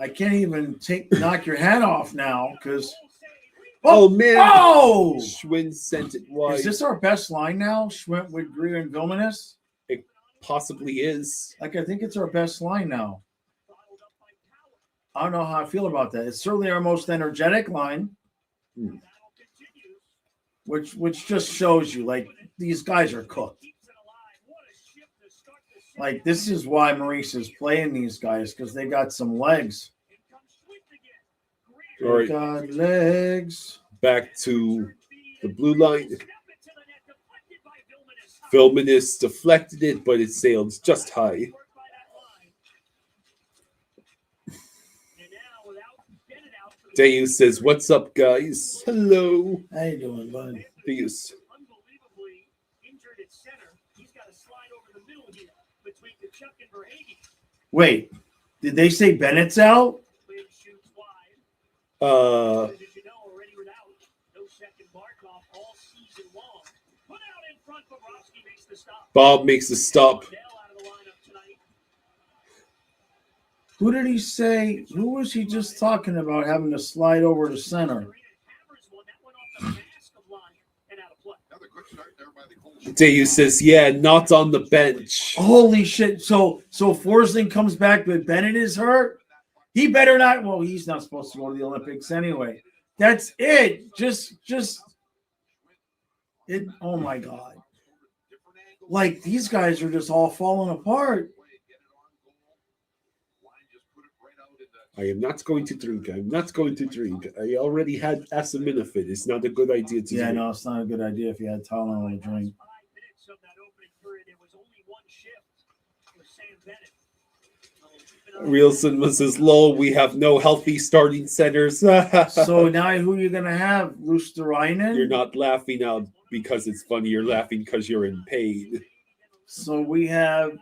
I can't even knock your hat off now because. Oh man! Oh! Schwinn sent it wide. Is this our best line now? Schwinn with Greer and Vilmanis? It possibly is. I think it's our best line now. I don't know how I feel about that. It's certainly our most energetic line, which just shows you these guys are cooked. This is why Maurice is playing these guys because they got some legs. All right. Got legs. Back to the blue line. Vilmanus deflected it, but it sailed just high. Deus says, "What's up, guys? Hello." How you doing, bud? Deus. Unbelievably injured at center. He's got to slide over the middle here between Kachuk and Verhaeghe. Wait, did they say Bennett's out? Quinn shoots wide. Uh, As you know, already without no second Markov all season long. Put out in front, Bobrovsky makes the stop. Bob makes a stop. Dell out of the lineup tonight. Who did he say? Who was he just talking about having to slide over to center? Hammers one. That went off the mask of line and out of play. Another quick start there by the goal. Deus says, "Yeah, not on the bench." Holy shit! So Forsling comes back, but Bennett is hurt. He better not. Well, he's not supposed to go to the Olympics anyway. That's it. Just it. Oh my god! Like these guys are just all falling apart. I am not going to drink. I'm not going to drink. I already had acetaminophen. It's not a good idea to Yeah, drink. no, it's not a good idea if you had Tylenol to drink. 5 minutes of that opening period, there was only one shift for Sam Bennett. Reelson says, "Lol, we have no healthy starting centers." So now who are you gonna have? Luosterainen? You're not laughing out because it's funny. You're laughing because you're in pain. So we have.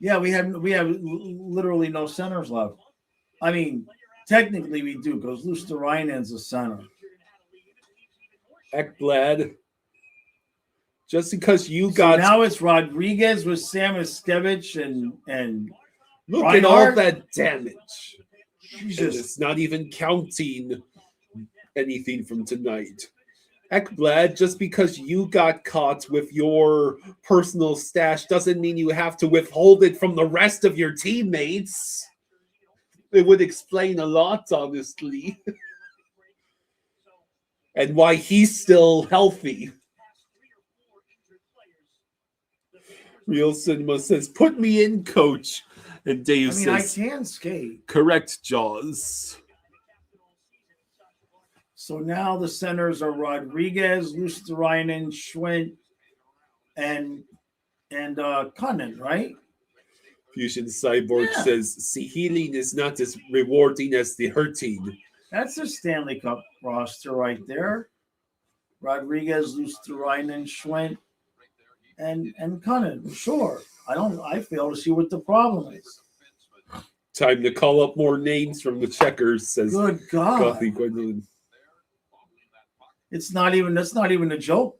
Yeah, we have literally no centers left. I mean, technically we do because Luosterainen's a center. Ekblad. Just because you So got now it's Rodriguez with Sam Iskevich and look at all Reinhardt. that damage. And Jesus. it's not even counting anything from tonight. Ekblad, just because you got caught with your personal stash doesn't mean you have to withhold it from the rest of your teammates. It would explain a lot, honestly. And why he's still healthy. Real Cinema says, "Put me in, coach." And Dave I mean, I says, can skate. "Correct, Jaws." So now the centers are Rodriguez, Luosterainen, Schwint, and Cunnin, right? Fusion Cyborg Yeah. says, "See, healing is not as rewarding as the hurting." That's a Stanley Cup roster right there. Rodriguez, Luosterainen, Schwint, and Cunnin. Sure. I fail to see what the problem is. Time to call up more names from the checkers, says Good God. Coffee Gwendolyn. That's not even a joke.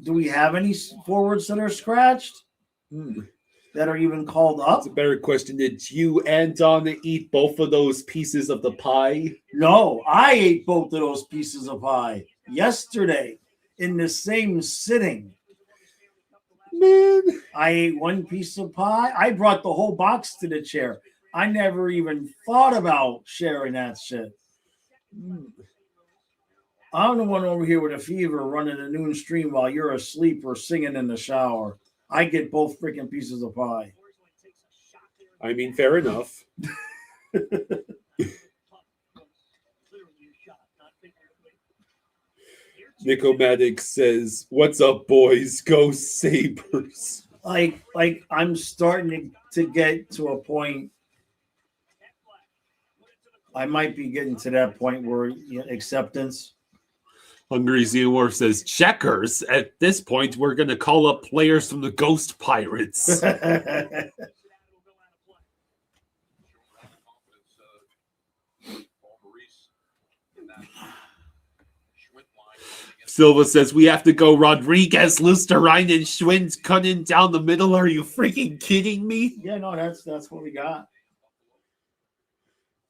Do we have any forwards that are scratched that are even called up? That's a better question. Did you and Donna eat both of those pieces of the pie? No, I ate both of those pieces of pie yesterday in the same sitting. Man, I ate one piece of pie. I brought the whole box to the chair. I never even thought about sharing that shit. I'm the one over here with a fever running a noon stream while you're asleep or singing in the shower. I get both freaking pieces of pie. I mean, fair enough. Nicomatic says, "What's up, boys? Go Sabres." Like I'm starting to get to a point. I might be getting to that point where acceptance. Hungry Xenomorph says, "Checkers. At this point, we're going to call up players from the Ghost Pirates." Silva says, "We have to go Rodriguez, Luosterainen, Schwinn, Cunnin down the middle. Are you freaking kidding me?" Yeah, no, that's what we got.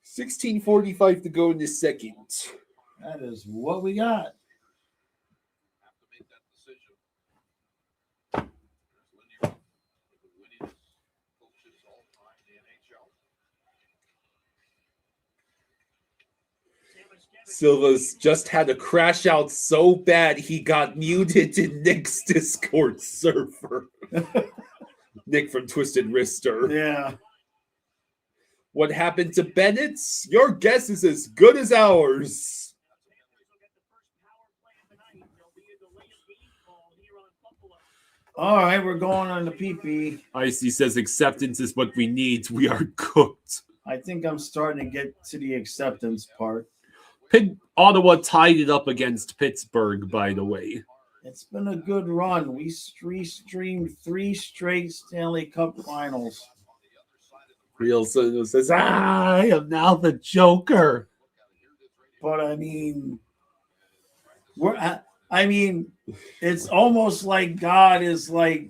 16:45 to go in the second. That is what we got. Silva's just had a crash out so bad he got muted in Nick's Discord server. Nick from Twisted Wrister. Yeah. What happened to Bennett's? Your guess is as good as ours. All right, we're going on the PP. Icy says acceptance is what we need. We are cooked. I think I'm starting to get to the acceptance part. Ottawa tied it up against Pittsburgh, by the way. It's been a good run. We streamed 3 straight Stanley Cup finals. Real Cinema says, I am now the Joker. But I mean, it's almost like God is like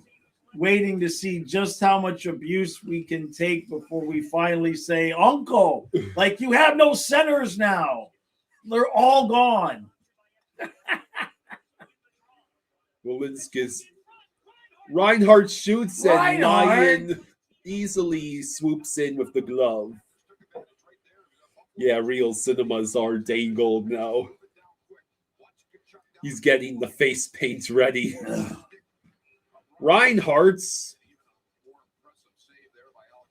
waiting to see just how much abuse we can take before we finally say, Uncle, like you have no centers now. They're all gone. Walensky's Reinhardt shoots and Reinhardt. Ryan easily swoops in with the glove. Yeah, Real Cinemas are dangled now. He's getting the face paint ready. Reinhardt's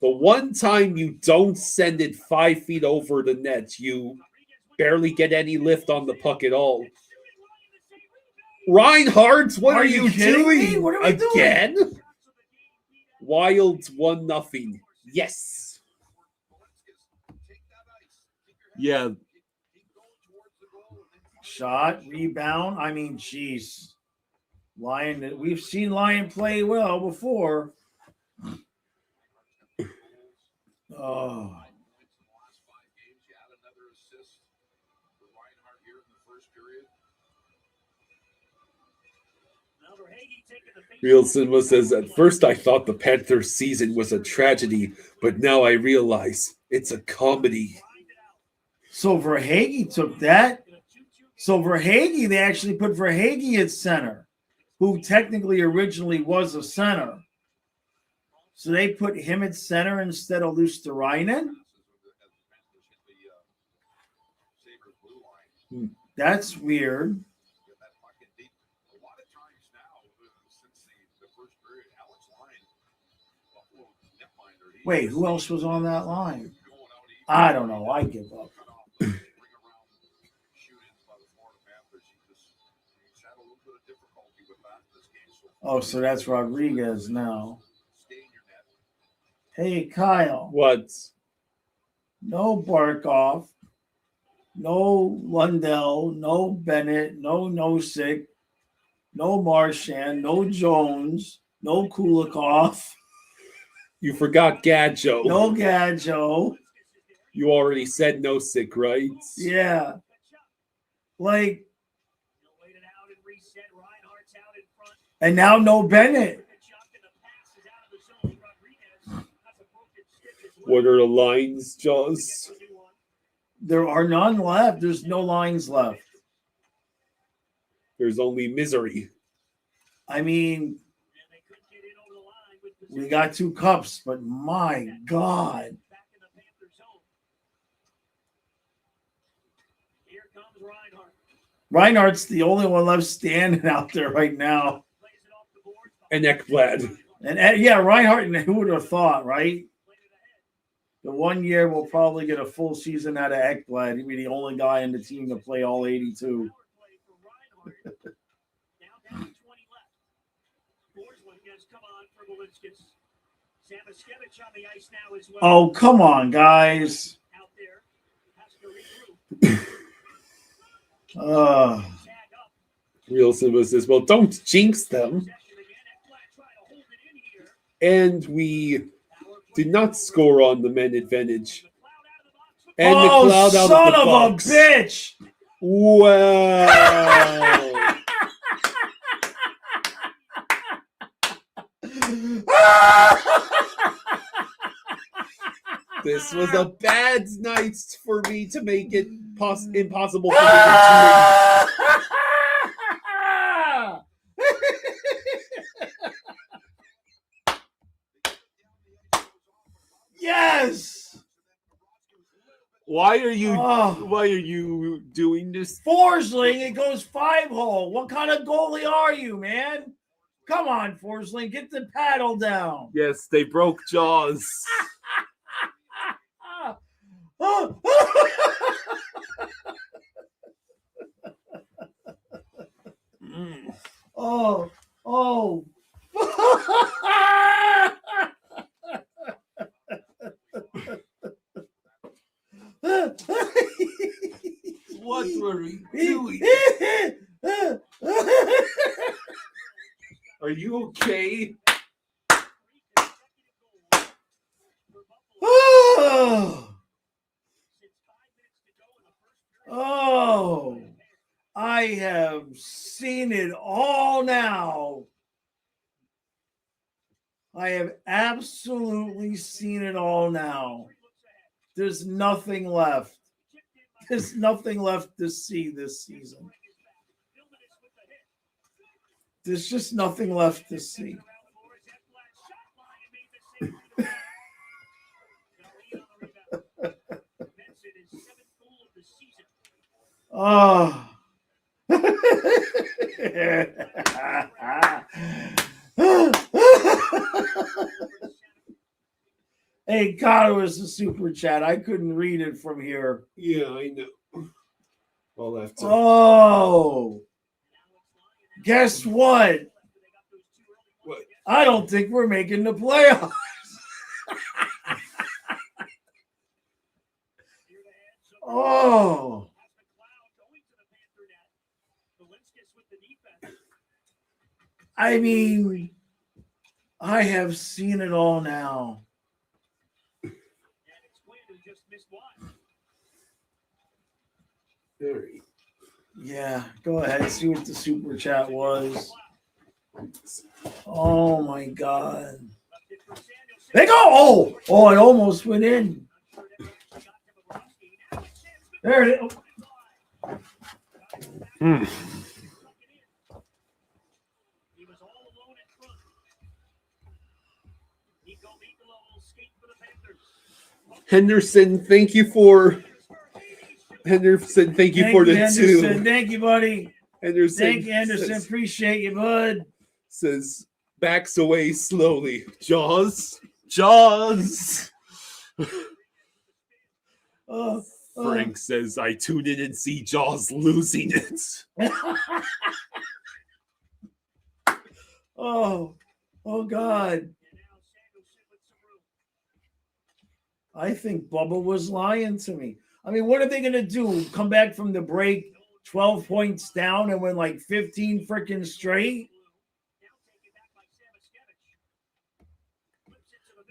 the one time you don't send it 5 feet over the net, you barely get any lift on the puck at all. Reinhardt, what are you kidding me? doing? What are we Again? Wild 1-0. Yes. Yeah. Shot, rebound. I mean, geez. Lion, we've seen Lion play well before. Oh. Real Cinema says, at first I thought the Panthers season was a tragedy, but now I realize it's a comedy. So Verhaeghe took that. So Verhaeghe, they actually put Verhaeghe at center, who technically originally was a center. So they put him at center instead of Luosterainen? That's weird. Wait, who else was on that line? I don't know. I give up. Oh, so that's Rodriguez now. Hey, Kyle. What? No Barkov. No Lundell. No Bennett. No Nosek. No Marchand. No Jones. No Kulikov. You forgot Gadjo. No Gadjo. You already said no sick, right? Yeah. Like, and now no Bennett. What are the lines, Jaws? There are none left. There's no lines left. There's only misery. I mean, we got 2 cups, but my God. Reinhardt's the only one left standing out there right now. And Ekblad. And yeah, Reinhardt, and who would have thought, right? The 1 year we'll probably get a full season out of Ekblad. He'd be the only guy in the team to play all 82. Oh, come on, guys. Real Simba says, well, don't jinx them. And we did not score on the men advantage. And McLeod out son of the of box. a bitch! Wow. This was a bad night for me to make it impossible for me to Yes! Why are you doing this? Forsling, it goes 5-hole. What kind of goalie are you, man? Come on, Forsling, get the paddle down. Yes, they broke Jaws. Oh. What were we doing? Are you okay? Oh, I have seen it all now. I have absolutely seen it all now. There's nothing left. There's nothing left to see this season. There's just nothing left to see. Oh. Hey, God, it was a super chat. I couldn't read it from here. Yeah, I know. I'll have to. Oh. Guess what? What? I don't think we're making the playoffs. Oh. I mean, I have seen it all now. Very. Yeah, go ahead. See what the super chat was. Oh my God. They go. Oh, it almost went in. There it is. Henderson, thank you for Henderson. Thank you for the Henderson. two. Thank you, buddy. Henderson. Thank you, Henderson. Appreciate you, bud. Says backs away slowly. Jaws. Jaws. Frank says I tune in and see Jaws losing it. Oh God. I think Bubba was lying to me. I mean, what are they going to do? Come back from the break 12 points down and win like 15 freaking straight?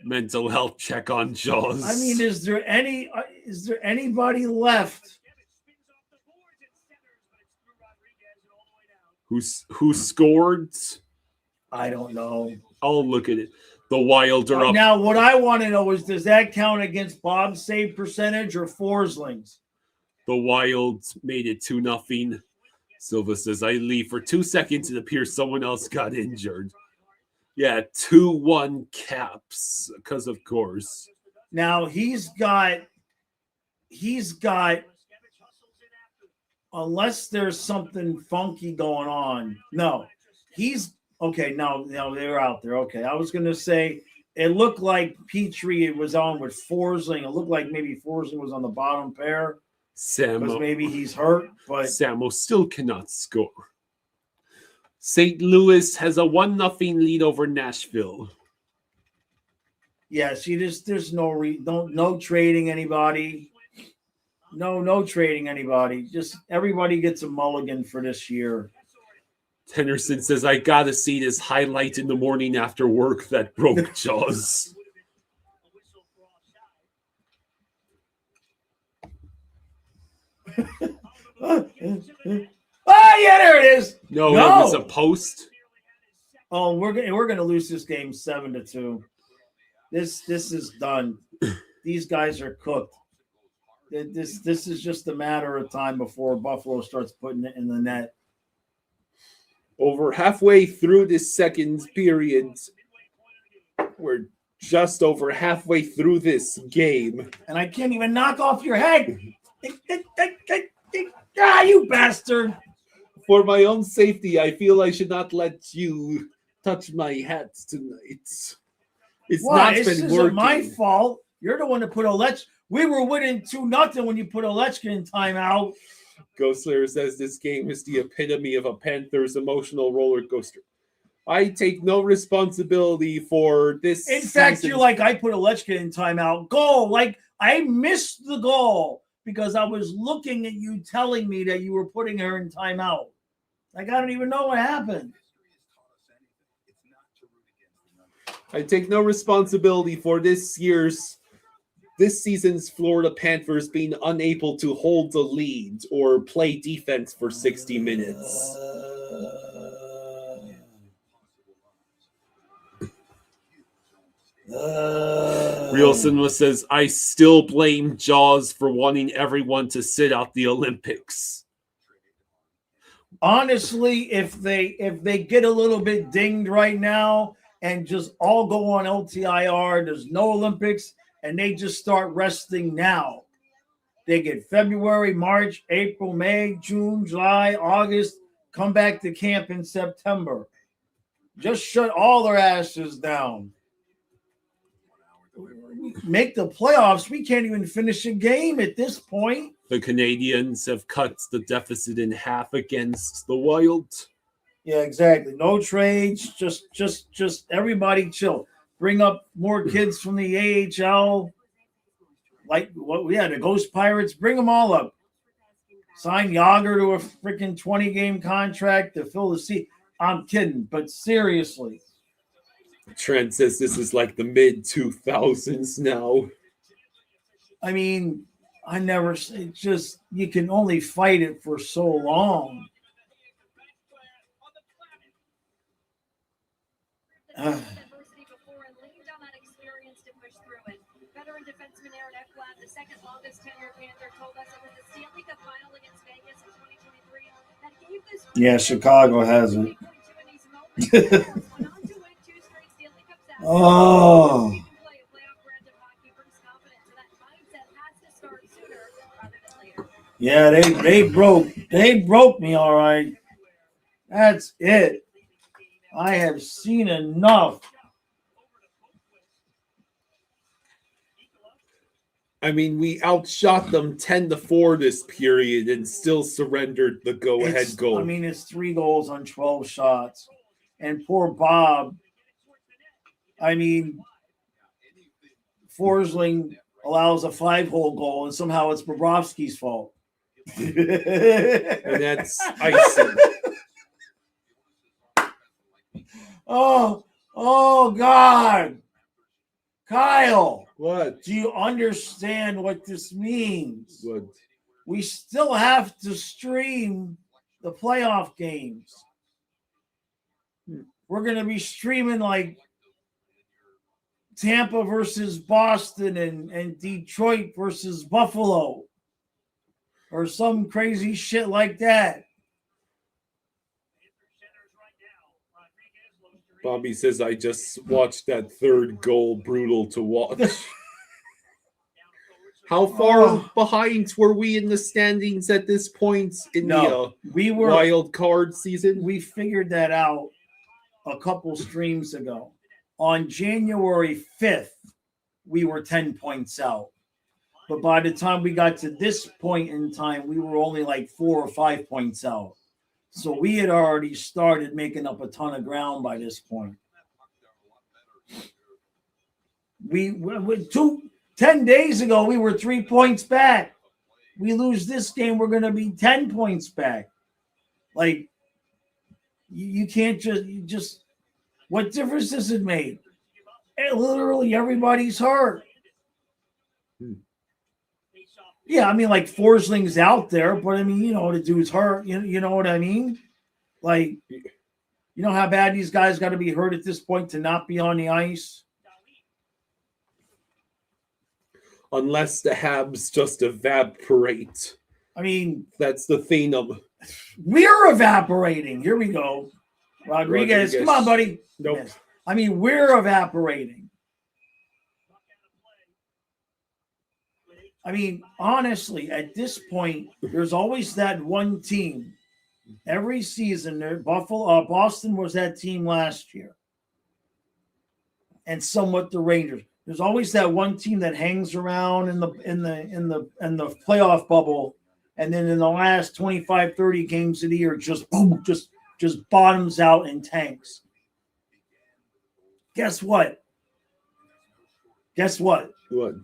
Mental health check on Jaws. I mean, is there anybody left? Who scored? I don't know. I'll look at it. The Wild are up. Now, what I want to know is, does that count against Bob's save percentage or Forsling's? The Wild made it 2-0. Silva says, I leave for 2 seconds. It appears someone else got injured. Yeah, 2-1 Caps, because of course. Now, he's got, unless there's something funky going on. No, okay, no, they're out there. Okay, I was going to say it looked like Petrie was on with Forsling. It looked like maybe Forsling was on the bottom pair. Because maybe he's hurt, but Samo still cannot score. St. Louis has a 1-0 lead over Nashville. Yeah, see, there's no trading anybody. No trading anybody. Just everybody gets a mulligan for this year. Henderson says, I gotta see this highlight in the morning after work that broke Jaws. Oh yeah, there it is. No, it was a post. Oh, we're gonna lose this game 7-2. This is done. These guys are cooked. This is just a matter of time before Buffalo starts putting it in the net. Over halfway through this second period, we're just over halfway through this game. And I can't even knock off your head. Ah, you bastard. For my own safety, I feel I should not let you touch my hat tonight. It's Why? not This been isn't working. my fault. You're the one that put we were winning 2-0 when you put Ovechkin in timeout. Ghostlayer says this game is the epitome of a Panthers emotional roller coaster. I take no responsibility for this. In fact, season's- you're like, I put Alechka in timeout. Goal. Like, I missed the goal because I was looking at you telling me that you were putting her in timeout. Like, I don't even know what happened. I take no responsibility for this season's Florida Panthers being unable to hold the lead or play defense for 60 minutes. Real Cinema says, I still blame Jaws for wanting everyone to sit out the Olympics. Honestly, if they get a little bit dinged right now and just all go on LTIR, there's no Olympics, and they just start resting now. They get February, March, April, May, June, July, August, come back to camp in September. Just shut all their asses down. Make the playoffs. We can't even finish a game at this point. The Canadians have cut the deficit in half against the Wild. Yeah, exactly. No trades. Just everybody chill. Bring up more kids from the AHL. Like what we had, the Ghost Pirates. Bring them all up. Sign Yager to a freaking 20-game contract to fill the seat. I'm kidding, but seriously. Trent says this is like the mid-2000s now. I mean, it just, you can only fight it for so long. Veteran defenseman Aaron Ekblad, the second longest tenured Panther, told us it was the Stanley Cup final against Vegas in 2023 that gave this. Yeah, Chicago hasn't. Oh. Yeah, they broke me, all right. That's it. I have seen enough. I mean, we outshot them 10-4 this period and still surrendered the go-ahead goal. I mean, it's 3 goals on 12 shots. And poor Bob. I mean, Forsling allows a 5-hole goal, and somehow it's Bobrovsky's fault. And that's icing. Oh, God. Kyle. What? Do you understand what this means? What? We still have to stream the playoff games. We're going to be streaming like Tampa versus Boston and Detroit versus Buffalo or some crazy shit like that. Bobby says, I just watched that third goal. Brutal to watch. How far behind were we in the standings at this point in the wild card season? We figured that out a couple streams ago. On January 5th, we were 10 points out. But by the time we got to this point in time, we were only like 4 or 5 points out. So we had already started making up a ton of ground by this point. 10 days ago, we were 3 points back. We lose this game, we're going to be 10 points back. Like, you can't just what difference does it make? Literally everybody's hurt. Yeah, I mean, like Forsling's out there, but I mean, the dude's hurt. You know what I mean? Like, you know how bad these guys got to be hurt at this point to not be on the ice? Unless the Habs just evaporate. I mean, that's the theme of. We're evaporating. Here we go. Rodriguez. Come on, buddy. Nope. Yes. I mean, we're evaporating. I mean, honestly, at this point, there's always that one team. Every season, Boston was that team last year, and somewhat the Rangers. There's always that one team that hangs around in the playoff bubble, and then in the last 25, 30 games of the year, just boom, just bottoms out and tanks. Guess what? What?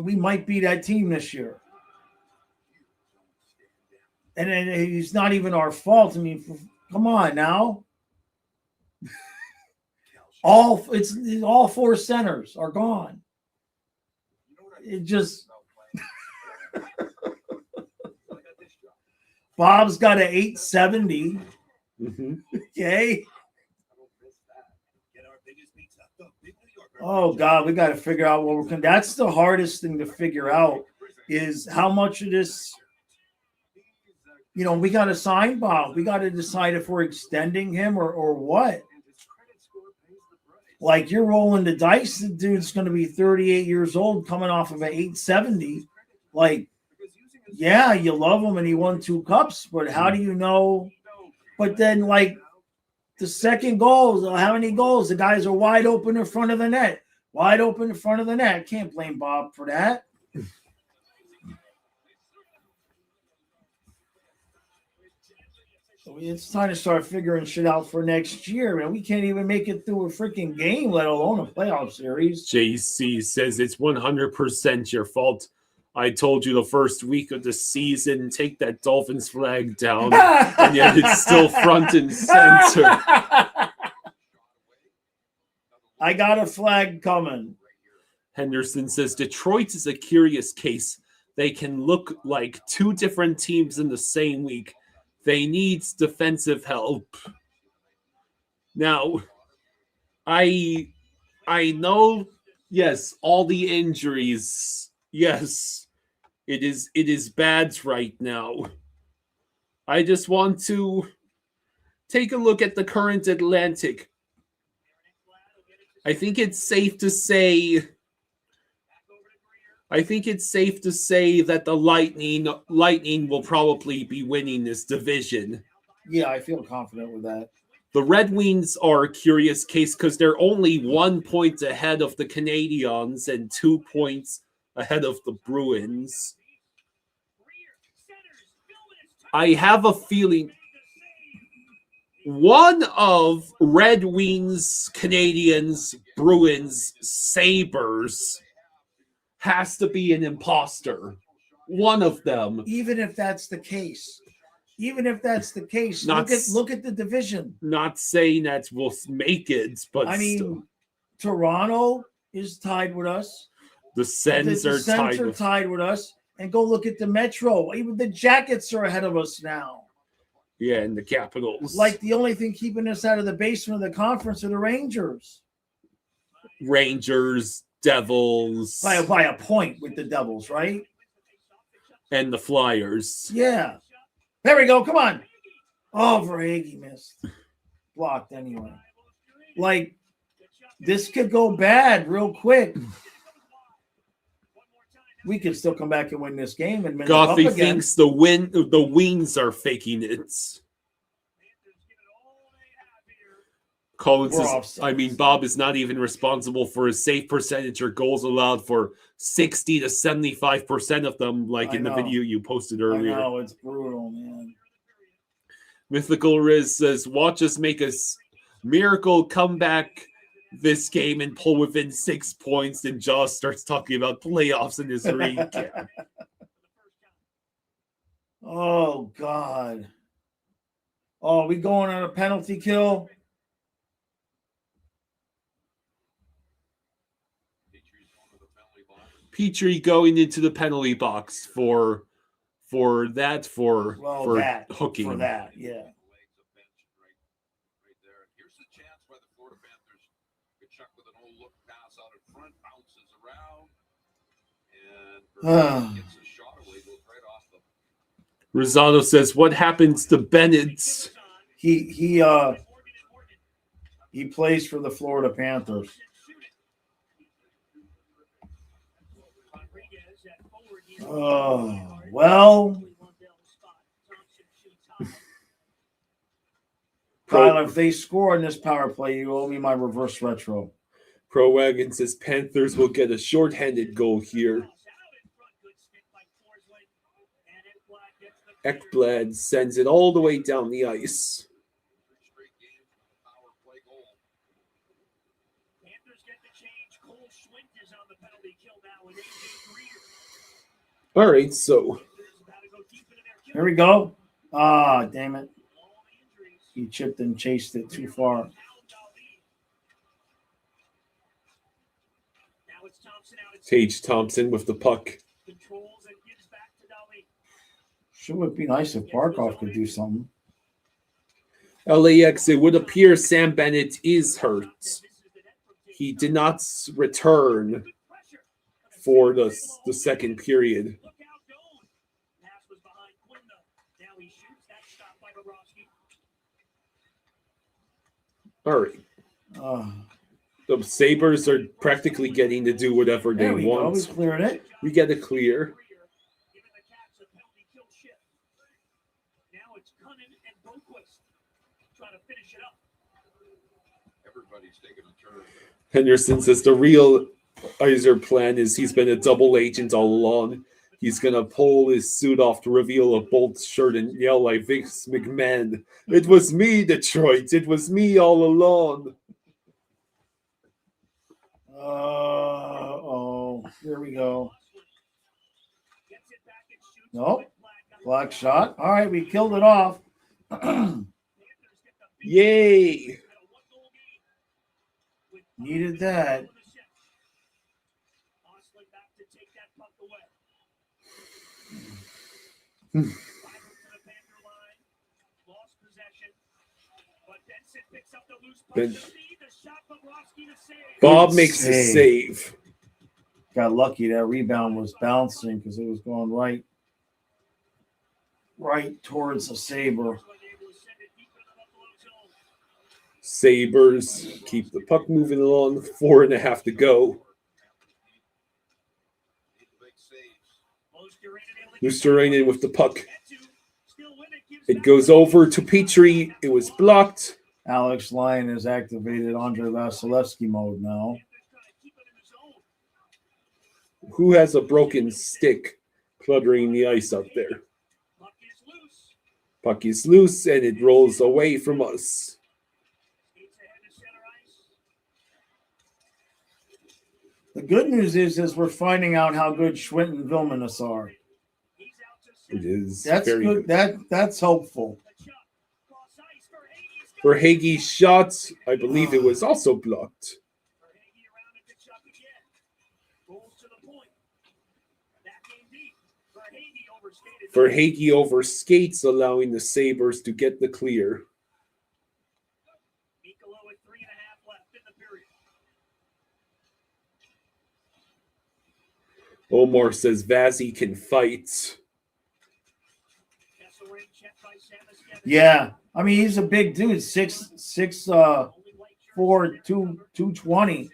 We might be that team this year. And it's not even our fault. I mean, come on now. All four centers are gone. It just Bob's got an 870. Mm-hmm. Okay. Oh God, we got to figure out what we're going. That's the hardest thing to figure out is how much of this. We got to sign Bob. We got to decide if we're extending him or what. Like you're rolling the dice. The dude's going to be 38 years old, coming off of an 870. Like, yeah, you love him and he won 2 cups, but how do you know? But then, like, the second goal, how many goals? The guys are wide open in front of the net. Can't blame Bob for that. So it's time to start figuring shit out for next year, man. We can't even make it through a freaking game, let alone a playoff series. JC says it's 100% your fault. I told you the first week of the season, take that Dolphins flag down, and yet it's still front and center. I got a flag coming. Henderson says Detroit is a curious case. They can look like 2 different teams in the same week. They need defensive help. Now, I know, yes, all the injuries. Yes, it is bad right now. I just want to take a look at the current Atlantic. I think it's safe to say that the Lightning will probably be winning this division. Yeah, I feel confident with that. The Red Wings are a curious case because they're only 1 point ahead of the Canadiens and 2 points ahead of the Bruins. I have a feeling one of Red Wings, Canadiens, Bruins, Sabres has to be an imposter. One of them. Even if that's the case, look at the division. Not saying that we'll make it, but I mean, still. Toronto is tied with us. The Sens are tied with us. And go look at the Metro. Even the Jackets are ahead of us now. Yeah, and the Capitals. Like the only thing keeping us out of the basement of the conference are the Rangers. Rangers, Devils. By a point with the Devils, right? And the Flyers. Yeah. There we go. Come on. Oh, Verhaeghe missed. Blocked anyway. Like, this could go bad real quick. We could still come back and win this game and win the cup again. Thinks the Wings are faking it. Collins says, Bob is not even responsible for his save percentage or goals allowed for 60 to 75% of them, like in the video you posted earlier. I know, it's brutal, man. Mythical Riz says, watch us make a miracle comeback this game and pull within 6 points. Then Josh starts talking about playoffs in his recap. Oh, God. Oh, we going on a penalty kill? Petrie going into the penalty box for hooking. For that, yeah. Right there. Here's the chance by the Florida Panthers. Good chuck with an old look pass out in front, bounces around, and gets a shot away, goes right off the. Rosado says, "What happens to Bennett?" He plays for the Florida Panthers. Oh, well. Kyle, if they score in this power play, you owe me my reverse retro. Pro Wagon says Panthers will get a shorthanded goal here. Ekblad sends it all the way down the ice. Panthers get the change. Cole Schwint is on the penalty kill now with AJ Greer. All right, so Panthers about to go deep into their kill. Here we go. Ah, damn it. All the injuries. He chipped and chased it too far. Now it's Thompson out at Tage Thompson with the puck. controls and gives back to Dali. Sure would be nice if Barkov could do something. LAX, it would appear Sam Bennett is hurt. He did not return for the second period. Look out, Doan. Pass was behind Quinda. Now he shoots. That's stopped by Bobrovsky. All right. The Sabres are practically getting to do whatever they There we go. want. We cleared it. We get a clear. Giving the Caps a penalty kill shift. Now it's Cunnin and Boquist trying to finish it up. Everybody's taking a turn. Henderson says the real Iser plan is he's been a double agent all along. He's going to pull his suit off to reveal a bolt shirt and yell like Vince McMahon. It was me, Detroit. It was me all along. Oh, here we go. Gets it back and shoots. Nope. Black shot. All right, we killed it off. Yay. Needed that. Osling back to take that puck away. Hmm. Back to the Panther line. Lost possession. But Benson picks up the loose puck. Ben- The shot Bobrovsky to save. Bob Good makes a save. save. Got lucky that rebound was bouncing because it was going right towards the Sabre. Was able to send it deep into the Buffalo zone. Sabres keep the puck moving along. 4.5 to go. Need to make saves. Luosterainen with the puck. Get to. Still with it. Gives It back goes to over to Petrie. It was blocked. Alex Lyon has activated Andre Vasilevsky mode now. Panthers trying to keep it in the zone. Who has a broken stick cluttering the ice out there? Puck is loose. Puck is loose and it rolls away from us. Skates ahead to center ice. The good news is we're finding out how good Schwint and Vilmanis are. He's out to It center. is That's very good. That's helpful. The shot. Cross ice for Hagee. For Hagee's shot, I believe it was also blocked. For Hagee around it to Chuck again. Rolls to the point. Back in deep. For Hagee overskated. For Hagee over skates, allowing the Sabres to get the clear. Mikolo with 3.5 left in the period. Omar says Vazzy can fight. Kesselring checked by Samuskevich. Yeah, I mean he's a big dude, 6'4", Only white shirt. 220.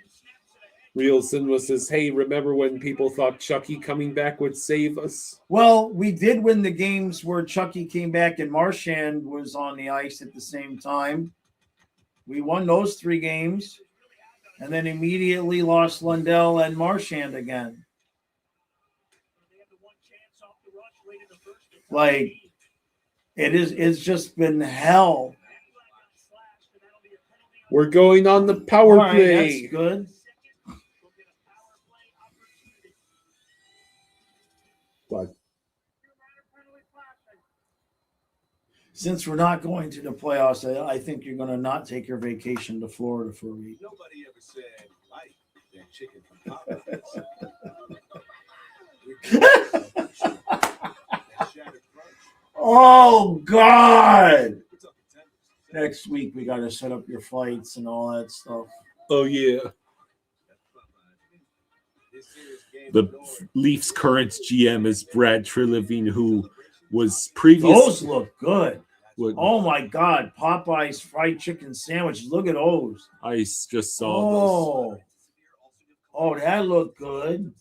Real Cinema says, hey, remember when people thought Chucky coming back would save us? Well, we did win the games where Chucky came back and Marchand was on the ice at the same time. We won those 3 games, and then immediately lost Lundell and Marchand again. They had the one chance off the rush late in the first. Like, it's just been hell. We're going on the power All right, play. that's good. But Since we're not going to the playoffs, I think you're going to not take your vacation to Florida for a week. Nobody ever said like that chicken from Popeyes. That shattered crunch. Oh, God. We're talking tenders. Next week, we got to set up your flights and all that stuff. oh yeah, That's Popeyes. This series game the ignored. Leafs' current GM is Brad Treliving, who was previous. Those look good. What Oh, my God. Popeye's fried chicken sandwich. Look at those. I just saw this. Oh, that looked good.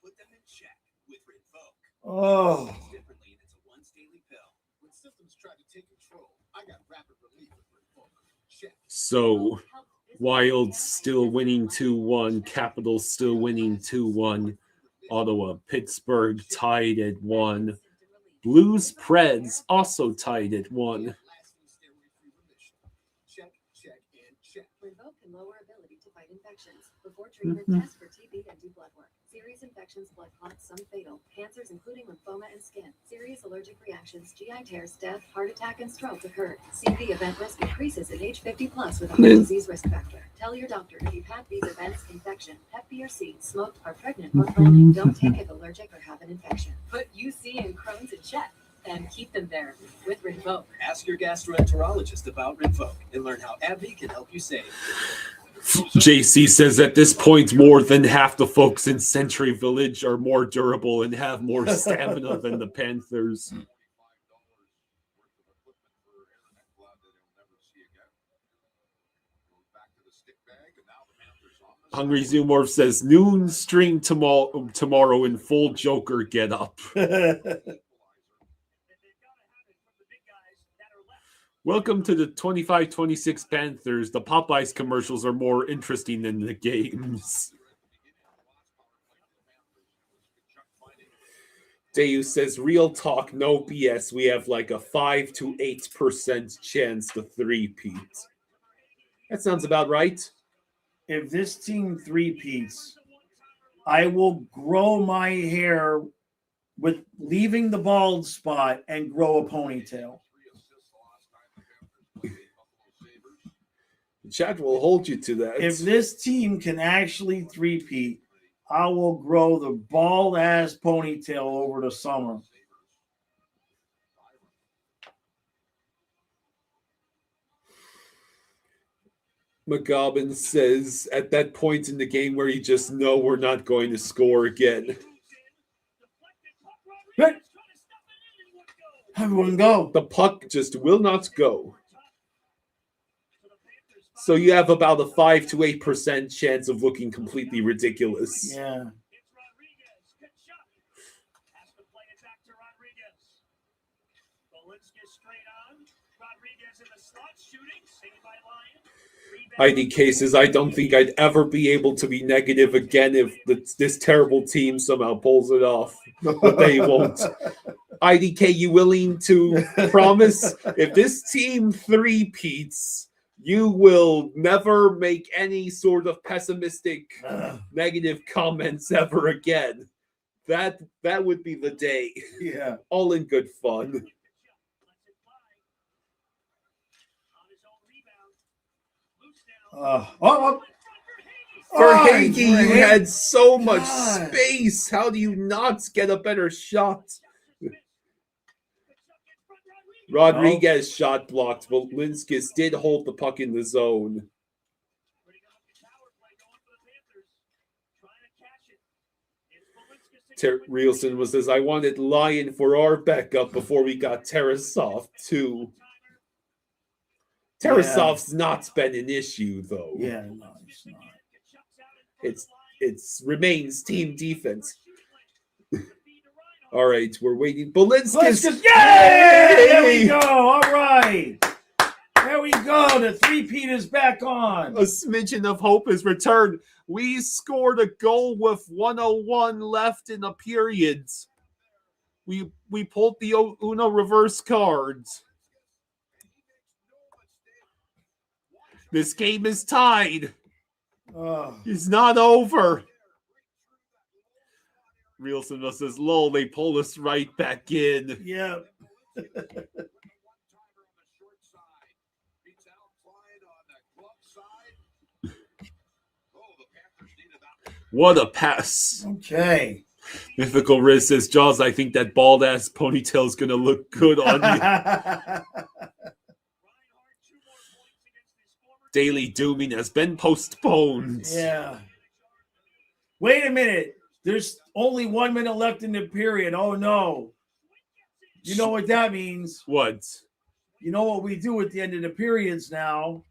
Put them in check with Rinvoq. Oh, Differently, and it's a once daily pill. When symptoms try to take control, I got rapid relief with Rinvoq. Check. So Wild still winning 2-1. Capitals still winning 2-1. Ottawa, Pittsburgh tied at 1. Blues, Preds also tied at 1. Lasting steroid-free remission. Check, check and check. Rinvoq can lower ability to fight infections. Before treatment, test for TB and do blood work. Serious infections, blood clots, some fatal. Cancers, including lymphoma and skin. Serious allergic reactions, GI tears, death, heart attack, and stroke occurred. CV event risk increases at age 50 plus with a heart disease risk factor. Tell your doctor if you've had these events: infection, Hep B or C, smoked, are pregnant, or planning. Don't take if allergic or have an infection. Put UC and Crohn's in check and keep them there with Rinvoq. Ask your gastroenterologist about Rinvoq and learn how AbbVie can help you save. JC says at this point, more than half the folks in Century Village are more durable and have more stamina than the Panthers. $25 worth of equipment for Aaron Ekblad that he'll never see again. Goes back to the stick bag, and now the Panthers on the Hungry Zoomorph says noon stream tomorrow in full Joker get up. Welcome to the 25-26 Panthers. The Popeyes commercials are more interesting than the games. Deus says, real talk, no BS. We have like a 5 to 8% chance to three-peat. That sounds about right. If this team three-peats, I will grow my hair with leaving the bald spot and grow a ponytail. The chat will hold you to that. If this team can actually three-peat, I will grow the bald-ass ponytail over the summer. McGobbin says, at that point in the game where you just know we're not going to score again. Everyone go. The puck just will not go. So you have about a 5 to 8% chance of looking completely ridiculous. Yeah. IDK says, I don't think I'd ever be able to be negative again if this terrible team somehow pulls it off. But they won't. IDK, you willing to promise if this team three-peats, you will never make any sort of pessimistic, negative comments ever again? That would be the day. Yeah. All in good fun. For Hagee, you Hagee. had so much God. space. How do you not get a better shot? Rodriguez shot blocked, but Linskis did hold the puck in the zone. Rielson says, I wanted Lyon for our backup before we got Tarasov, too. Tarasov's not been an issue, though. Yeah, no, it's not. It's remains team defense. All right, we're waiting. Bolinskis. Yay! There we go. All right. There we go. The three-peat is back on. A smidgen of hope is returned. We scored a goal with 1:01 left in the periods. We pulled the Uno reverse cards. This game is tied. It's not over. Rielson says, lol, they pull us right back in. Yeah. What a pass. Okay. Mythical Riz says, Jaws, I think that bald-ass ponytail is going to look good on you. Daily Dooming has been postponed. Yeah. Wait a minute. There's only 1 minute left in the period. Oh, no. You know what that means? What? You know what we do at the end of the periods now.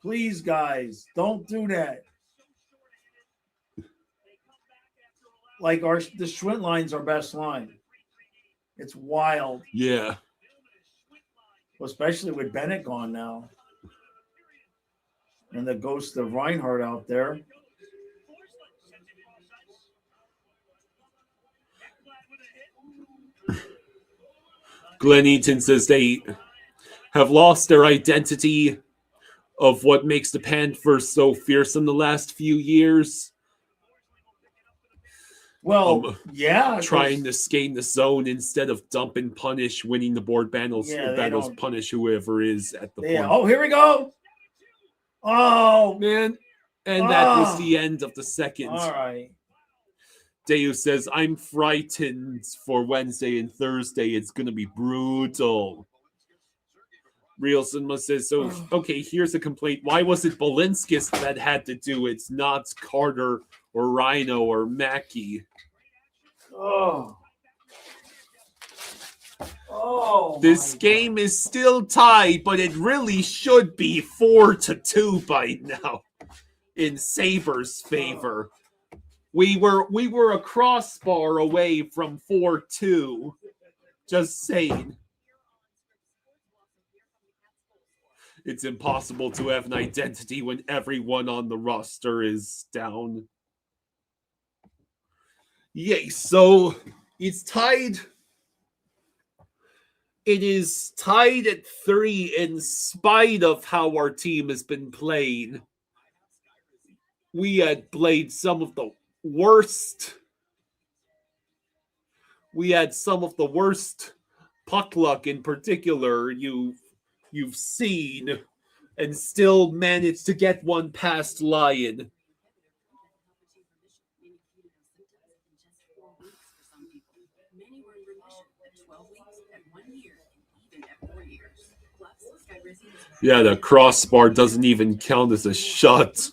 Please, guys, don't do that. Like the Schwint line's our best line. It's wild. Yeah. Especially with Bennett gone now. And the ghost of Reinhardt out there. Glenn Eaton says they have lost their identity. of what makes the Panthers so fearsome the last few years. Well, yeah. Trying to skate the zone instead of dump and punish, winning the board battles, Yeah, they don't- punish whoever is at the point. Oh, here we go. Oh, Man. And that was the end of the second. all right. Deus says, I'm frightened for Wednesday and Thursday. It's going to be brutal. Real Cinema says, so, okay, here's a complaint. Why was it Balinskis that had to do it, not Carter or Rhino or Mackey? Oh. Oh. This game is still tied, but it really should be 4-2 by now in Sabres' favor. We were a crossbar away from 4-2. Just saying. It's impossible to have an identity when everyone on the roster is down. Yay, so it's tied. It is tied at 3 in spite of how our team has been playing. We had played some of the worst. We had some of the worst puck luck in particular you've seen, and still managed to get one past Lyon. Yeah, the crossbar doesn't even count as a shot.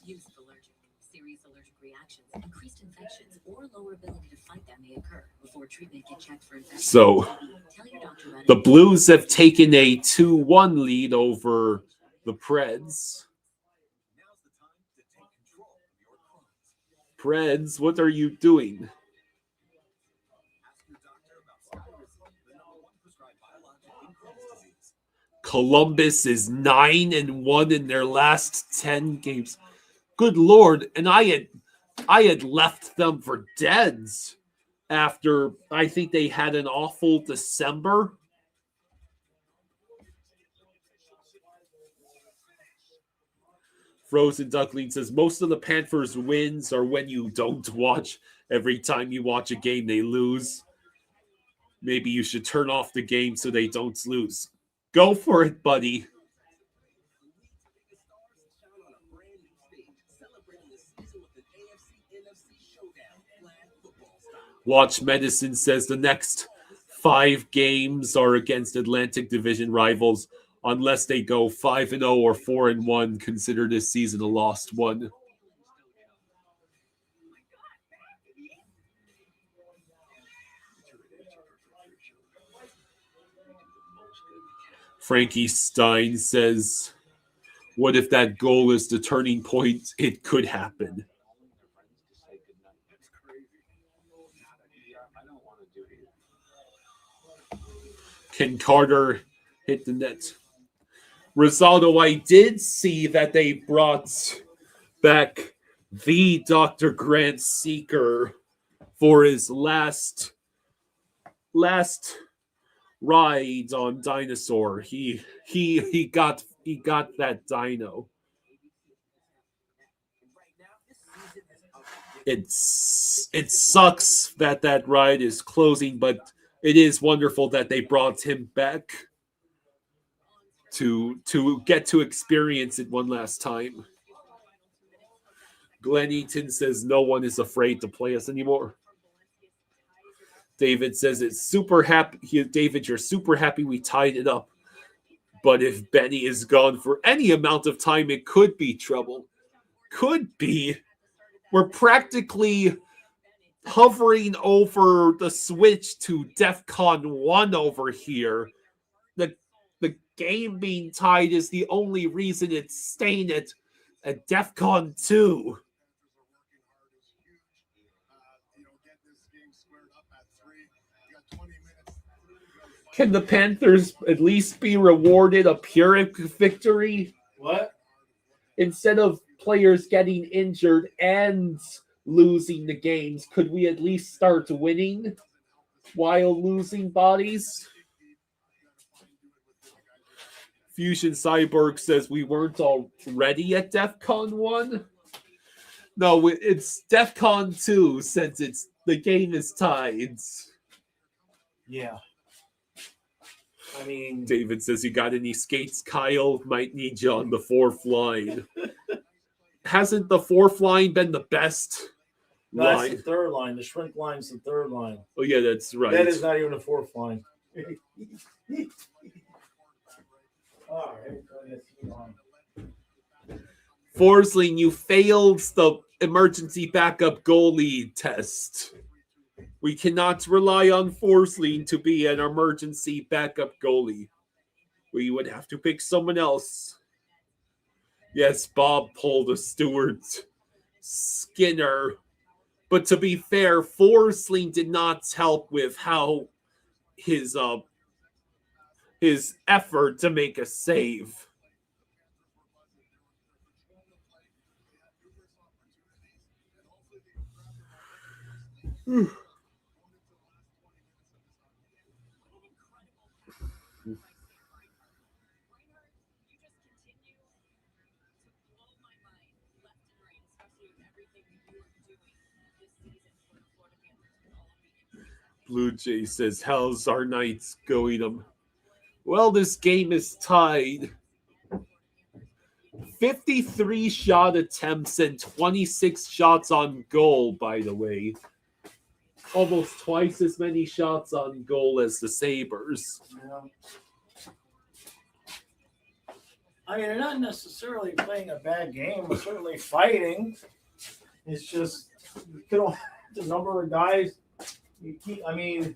So, the Blues have taken a 2-1 lead over the Preds. Preds, what are you doing? Columbus is 9-1 in their last 10 games. Good Lord, and I had left them for deads after I think they had an awful December. Frozen Duckling says most of the Panthers wins are when you don't watch. Every time you watch a game, they lose. Maybe you should turn off the game so they don't lose. Go for it, buddy. Watch Medicine says the next 5 games are against Atlantic Division rivals. Unless they go 5-0 or 4-1, consider this season a lost one. Frankie Stein says, what if that goal is the turning point? It could happen. Can Carter hit the net? Rosaldo, I did see that they brought back the Dr. Grant Seeker for his last ride on Dinosaur. He got that dino. It sucks that ride is closing, but it is wonderful that they brought him back to get to experience it one last time. Glenn Eaton says no one is afraid to play us anymore. David says it's super happy. David, you're super happy we tied it up. But if Benny is gone for any amount of time, it could be trouble. Could be. We're practically hovering over the switch to DEFCON 1 over here. The game being tied is the only reason it's staying at DEFCON 2. Can the Panthers at least be rewarded a Pyrrhic victory? What? Instead of players getting injured and losing the games, could we at least start winning while losing bodies? Fusion Cyborg says we weren't already at DEF CON 1. No, it's DEF CON 2 since the game is tied. Yeah. I mean, David says, you got any skates, Kyle? Might need you on the fourth line. Hasn't the fourth line been the best no, that's line? the third line. The shrink line's the third line. Oh, yeah, that's right. That is not even the fourth line. All right. Forsling, you failed the emergency backup goalie test. We cannot rely on Forsling to be an emergency backup goalie. We would have to pick someone else. Yes, Bob pulled a Stuart Skinner. But to be fair, Forsling did not help with how his effort to make a save. Blue Jay says, how's our Knights going? Well, this game is tied. 53 shot attempts and 26 shots on goal, by the way. Almost twice as many shots on goal as the Sabres. Yeah. I mean, they're not necessarily playing a bad game. We're certainly fighting. It's just you can the number of guys you keep. I mean,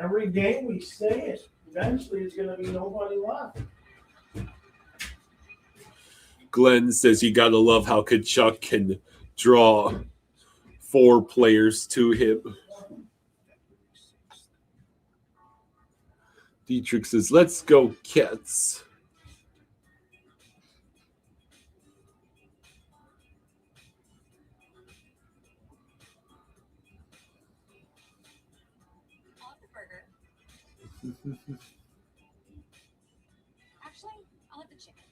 every game we say it. Eventually, it's going to be nobody left. Glenn says you gotta love how Kachuk can draw 4 players to him. Dietrich says, let's go, Cats. Actually, I'll have the chicken.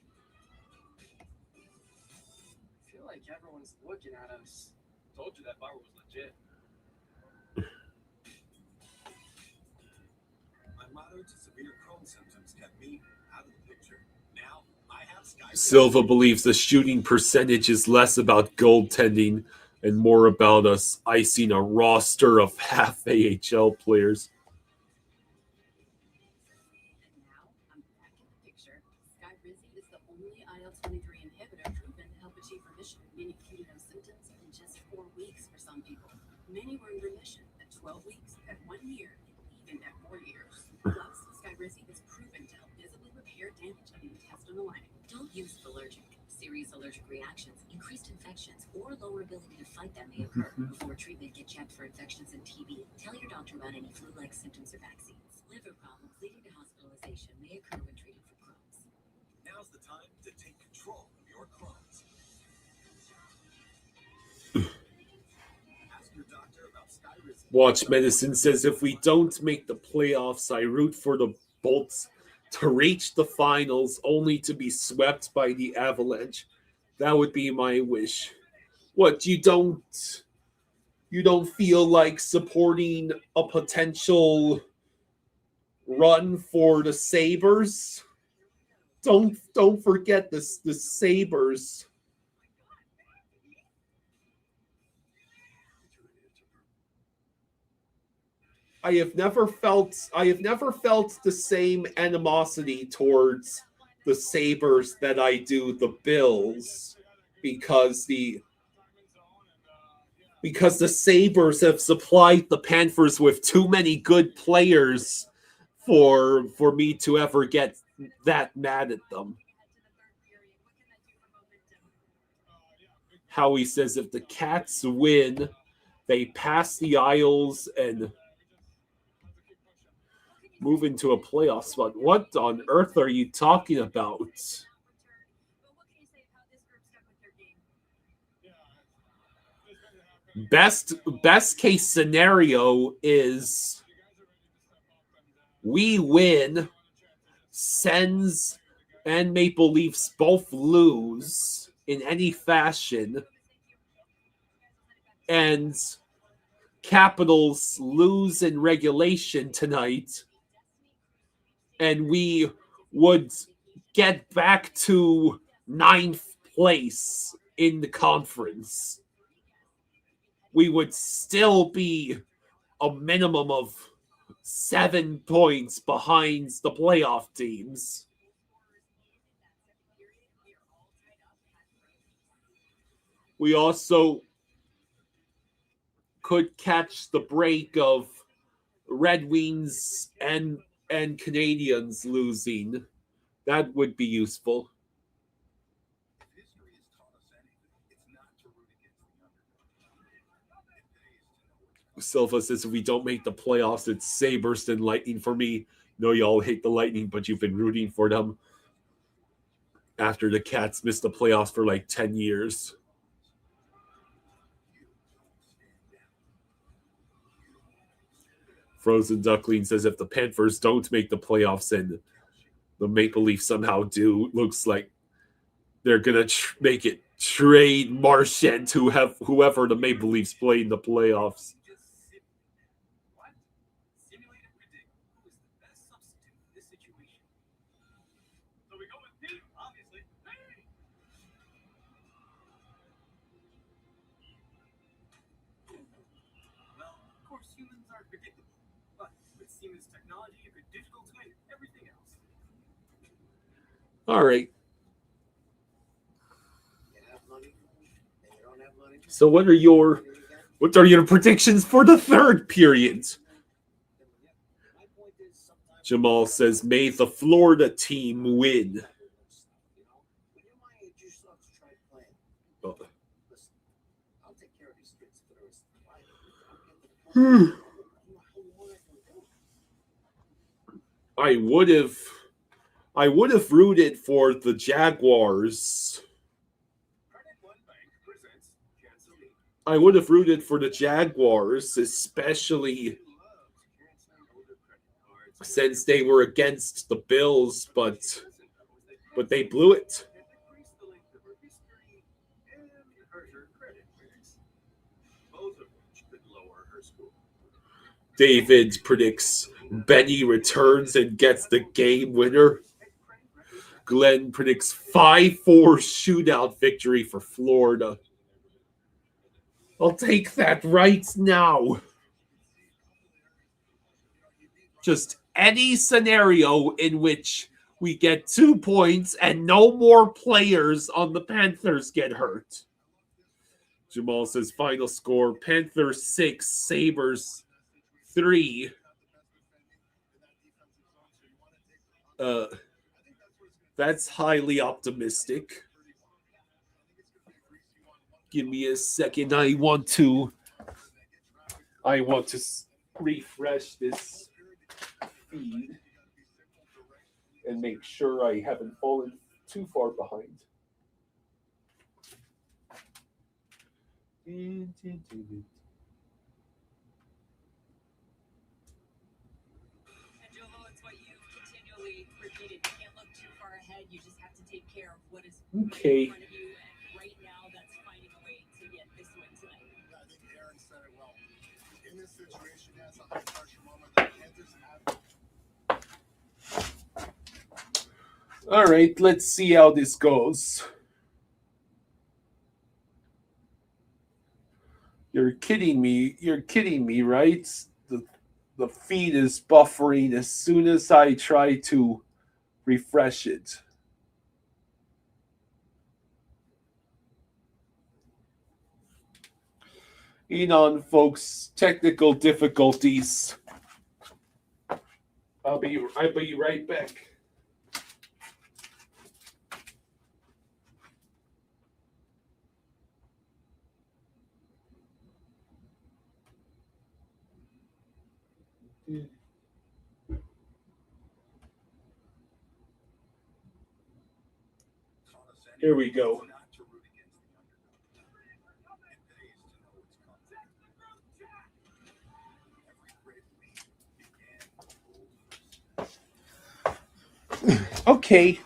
I feel like everyone's looking at us. Told you that bar was legit. My moderate to severe Crohn's symptoms kept me out of the picture. Now I have Sky. Silva believes the shooting percentage is less about goaltending and more about us icing a roster of half AHL players. Now, I'm back in the picture. Skyrizi is the only IL-23 inhibitor proven to help achieve remission, meaning fewer symptoms in just 4 weeks for some people. Many were in remission at 12 weeks, at 1 year, and even at 4 years. Plus, Skyrizi is proven to help visibly repair damage of the intestinal lining. Don't use allergic. Serious allergic reactions, increased infections, or lower ability to fight them may occur. Before treatment, get checked for infections and TB. Tell your doctor about any flu-like symptoms or vaccines. Liver problems leading to hospitalization may occur when treated for Crohn's. Now's the time to take control of your Crohn's. Ask your doctor about Skyrizi. Watch Medicine says if we don't make the playoffs, I root for the Bolts to reach the finals only to be swept by the Avalanche. That would be my wish. What, you don't feel like supporting a potential run for the Sabres? Don't forget the Sabres. I have never felt the same animosity towards the Sabres that I do the Bills, because the Sabres have supplied the Panthers with too many good players for me to ever get that mad at them. Howie says if the Cats win, they pass the Isles and move into a playoff spot. What on earth are you talking about? Best case scenario is we win, Sens and Maple Leafs both lose in any fashion, and Capitals lose in regulation tonight, and we would get back to 9th place in the conference, we would still be a minimum of 7 points behind the playoff teams. We also could catch the break of Red Wings and Canadians losing. That would be useful. If history has taught us anything, it's not to root against the underdog. It pays to know what's Silva says if we don't make the playoffs, it's Sabres and Lightning for me. No, y'all hate the Lightning, but you've been rooting for them after the Cats missed the playoffs for like 10 years. Frozen Duckling says if the Panthers don't make the playoffs and the Maple Leafs somehow do, looks like they're going to make it trade Marchand to have whoever the Maple Leafs play in the playoffs. Simulated predict who is the best substitute in this situation. So we go with Pete, obviously. Well, of course, humans aren't predictable. But with Siemens technology, you could digital twin everything else. All right. You have money, and you don't have money. So what are your predictions for the third period? Jamal says, may the Florida team win. Oh. I would have rooted for the Jaguars. I would have rooted for the Jaguars, especially since they were against the Bills, but they blew it. David predicts Benny returns and gets the game winner. Glenn predicts 5-4 shootout victory for Florida. I'll take that right now. Just any scenario in which we get 2 points and no more players on the Panthers get hurt. Jamal says final score, Panthers 6, Sabres 3. That's highly optimistic. Give me a second. I want to refresh this feed and make sure I haven't fallen too far behind. Repeated. You can't look too far ahead. You just have to take care of what is okay in front of you. And right now, that's finding a way to get this win tonight. I think Aaron said it well. In this situation, that's a high pressure moment that Panthers have. All right, let's see how this goes. You're kidding me. You're kidding me, right? The feed is buffering as soon as I try to refresh it. On, folks, technical difficulties. I'll be right back. Here we go. Okay.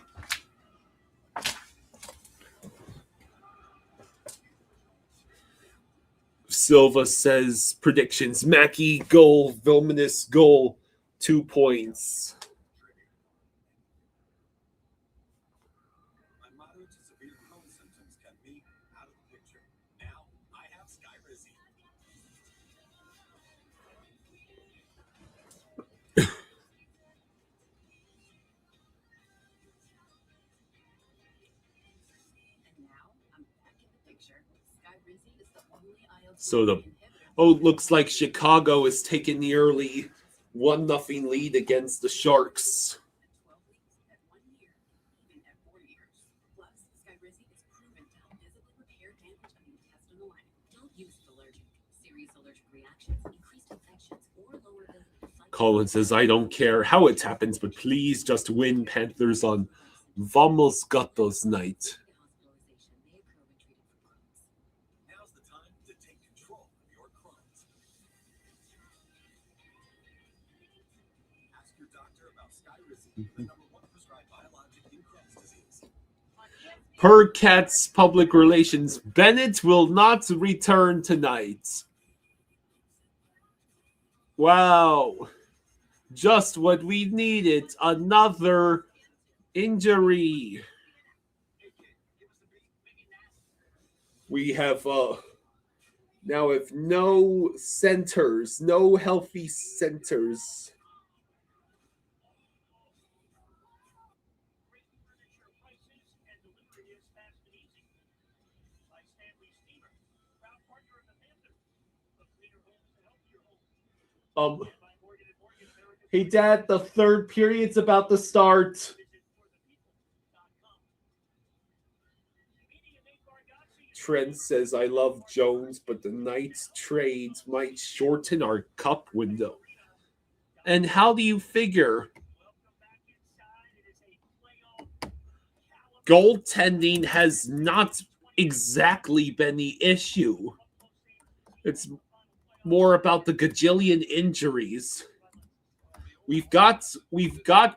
Silva says predictions. Mackey goal, Vilmanis goal, 2 points. My moderate to severe Crohn symptoms kept me out of the picture. Now I have Skyrizi. So looks like Chicago is taking the early 1-0 lead against the Sharks. Collins says, I don't care how it happens, but please just win, Panthers, on Vamos Gatos night. Now's the time to take control of your Crohn's. Ask your doctor about Skyrizi, the #1 prescribed biologic in Crohn's disease. Per Cat's public relations, Bennett will not return tonight. Wow. Just what we needed. Another injury. We have now have no centers, no healthy centers. Hey, Dad, the third period's about to start. Trent says, I love Jones, but the Knights trades might shorten our cup window. And how do you figure? Goaltending has not exactly been the issue. It's more about the gajillion injuries. We've got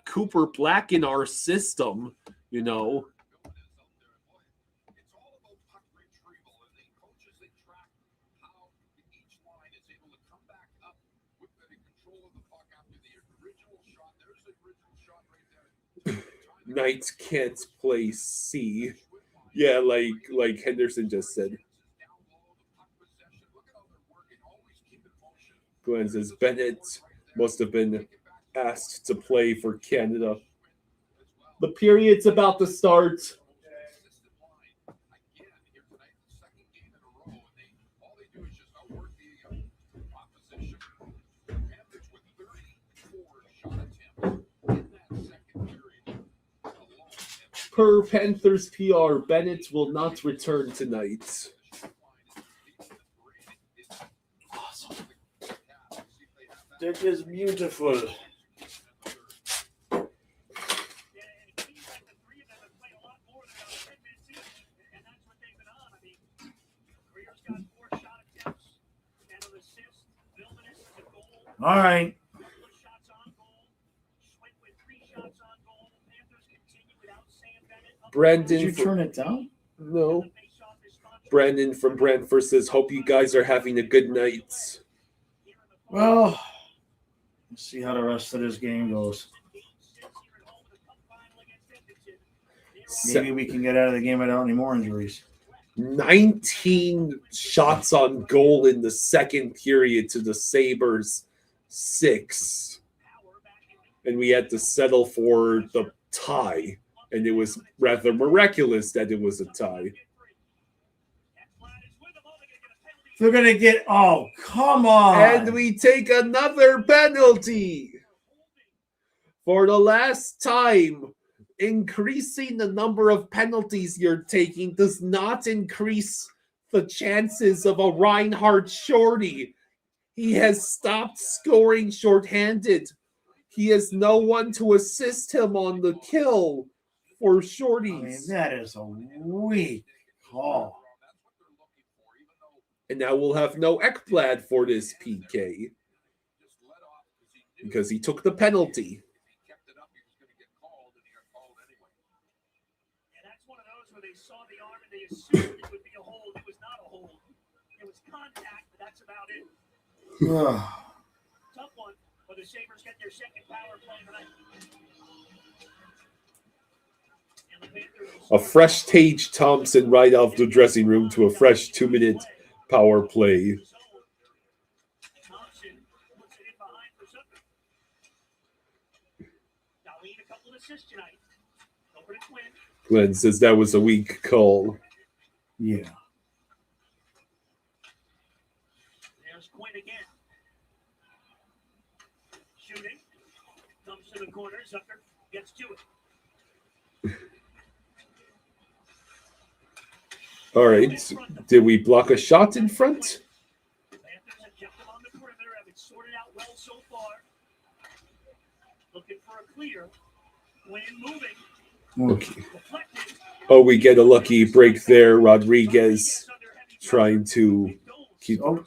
Cooper Black in our system, you know. It's all about puck retrieval, and the coaches, they track how each line is able to come back up with the control of the puck after the original shot. There's the original shot right there. Knights can't play C. Yeah, like Henderson just said. Glenn says Bennett must have been asked to play for Canada. The period's about to start. Per Panthers PR, Bennett will not return tonight. Awesome. That is beautiful. All right. Brandon, did you turn it down? No. Brandon from Brantford says, hope you guys are having a good night. Well, let's see how the rest of this game goes. Maybe we can get out of the game without any more injuries. 19 shots on goal in the second period to the Sabres 6. And we had to settle for the tie. And it was rather miraculous that it was a tie. They're going to get, oh, come on. And we take another penalty. For the last time, increasing the number of penalties you're taking does not increase the chances of a Reinhardt shorty. He has stopped scoring shorthanded. He has no one to assist him on the kill for shorties. I mean, that is a weak call. And now we'll have no Ekblad for this PK because he took the penalty. throws where they saw the arm and they assumed it would be a hold. It was not a hold. It was contact, but that's about it. Tough one, but the Sabres get their second power play tonight. And the Panthers A fresh Tage Thompson right off the dressing room to a fresh 2-minute power play. Thompson puts it in behind for Zucker. Darlene, a couple of assists tonight. Over to Quinn. Glenn says that was a weak call. Yeah. There's Quinn again. Shooting. Comes to the corner. Zucker gets to it. All right. Did we block a shot in front? Panthers have kept him on the perimeter. Have it sorted out well so far. Looking for a clear. Quinn moving. Okay. Deflected. Oh, we get a lucky break there. Rodriguez trying to keep. Oh,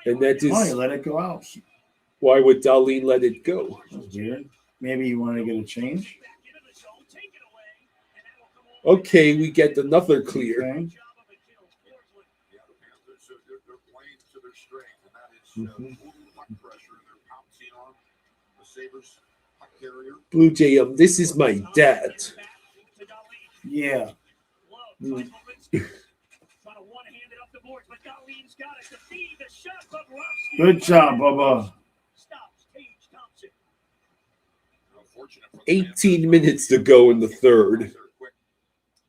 And that why is let it go out? why would Darlene let it go? That's weird. Maybe you want to get a change. Okay, we get another clear. Okay. Yeah, the Panthers, they're playing to their strength, and that is moving puck pressure. They're pouncing on the Sabres puck carrier. Blue Jay, this is my dad. Yeah. Good job, Bubba. 18 minutes to go in the third.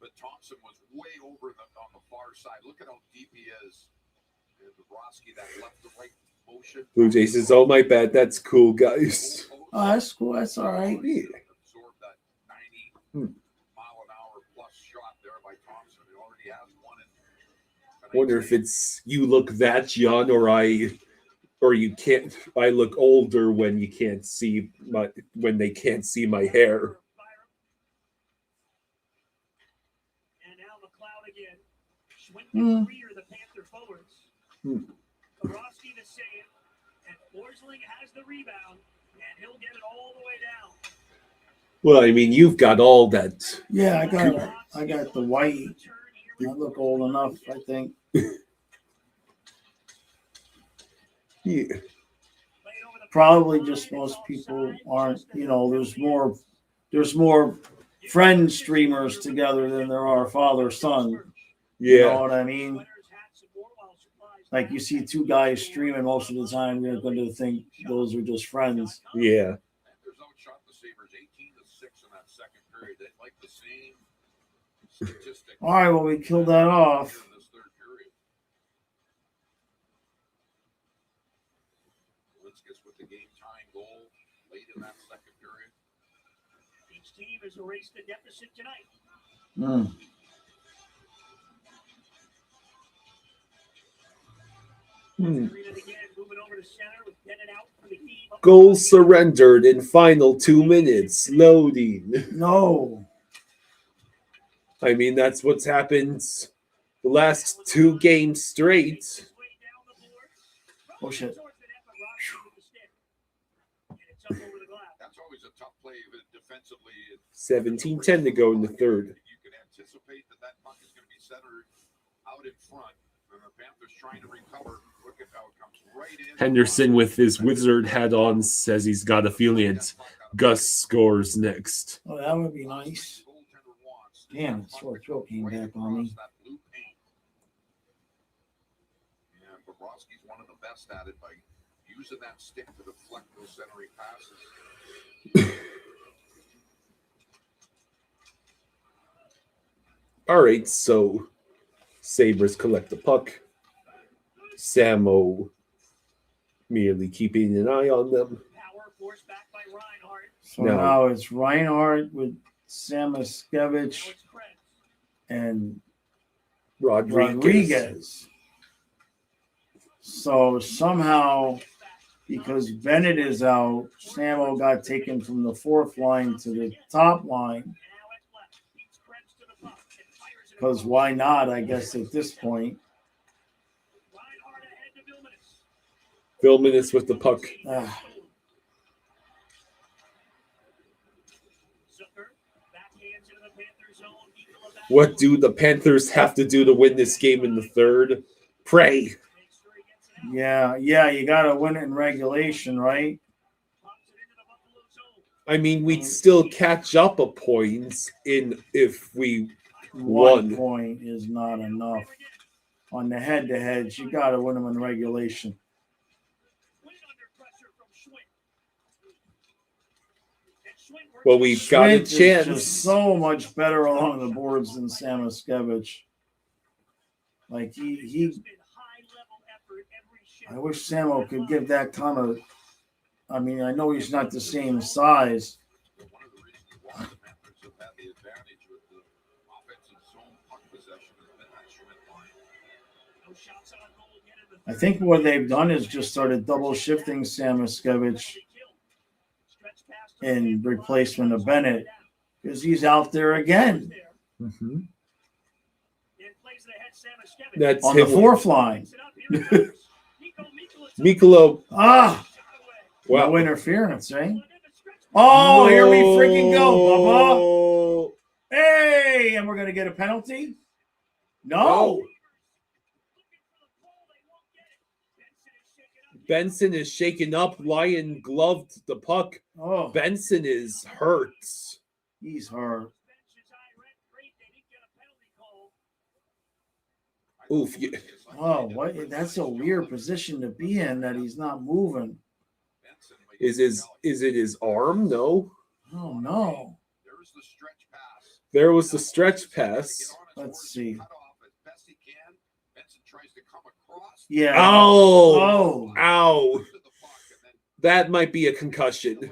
But Thompson was way over on the far side. Look at how deep he is. And Bobrovsky, that left to right motion. Blue Jay says, "Oh, my bad. That's cool, guys." Oh, that's cool. That's all right. Yeah. Absorbed that 90-mile-an-hour plus shot there by Thompson. He already has one. Wonder if it's you look that young, or you can't. I look older when you can't see when they can't see my hair. And now McLeod again. Schwindt rear the Panther forwards. Bobrovsky the save. And Forsling has the rebound. And he'll get it all the way down. Well, I mean, you've got all that. Yeah, I got the white. I look old enough, I think. Yeah. Probably just most people aren't, there's more friend streamers together than there are father-son. You know Yeah. what I mean? Like you see two guys streaming most of the time, you're going to think those are just friends. Yeah. Panthers outshot the Sabres 18-6 in that second period. They like the same statistic. All right, well, we killed that off. In this third period. Linskus with the game-tying goal late in that second period. Each team has erased the deficit tonight. Goal surrendered in final 2 minutes. Loading. No. I mean, that's what's happened the last 2 games straight. Oh, shit. That's always a tough play defensively. 17-10 to go in the third. You can anticipate that puck is going to be centered out in front. And the Panthers trying to recover. Look at how it comes right in. Henderson with his wizard hat on says he's got a feeling it's Gus scores next. Oh, that would be nice. Damn, the sore throat came back on me. Yeah, Bobrovsky's one of the best at it by using that stick to deflect those centering passes. All right, so Sabres collect the puck. Samo merely keeping an eye on them. So now it's Reinhardt with Samoskevich and Rodriguez. So somehow, because Bennett is out, Samo got taken from the fourth line to the top line. Because why not, I guess, at this point. Vilmanis with the puck. What do the Panthers have to do to win this game in the third? Pray. Yeah, you got to win it in regulation, right? I mean, we'd still catch up a points if we One won. point is not enough. On the head-to-heads, you got to win them in regulation. Well, we've got a Schwint is chance. just so much better along the boards than Samoskevich. Like he I wish Samo could give that kind of. I mean, I know he's not the same size. One of the reasons why the Panthers have had the advantage with the offensive zone puck possession has been that Schmidt line. I think what they've done is just started double shifting Samoskevich in replacement of Bennett because he's out there again. Mm-hmm. That's on the fourth line. Mikolo. Wow. No interference, right? Oh, no. Here we freaking go, Bubba. Hey, and we're going to get a penalty? No. Benson is shaken up. Lyon gloved the puck. Oh. Benson is hurt. He's hurt. Oof. Yeah. Oh, what? That's a weird position to be in that he's not moving. Is it his arm? No. Oh, no. There was the stretch pass. Let's see. Yeah. Ow. That might be a concussion.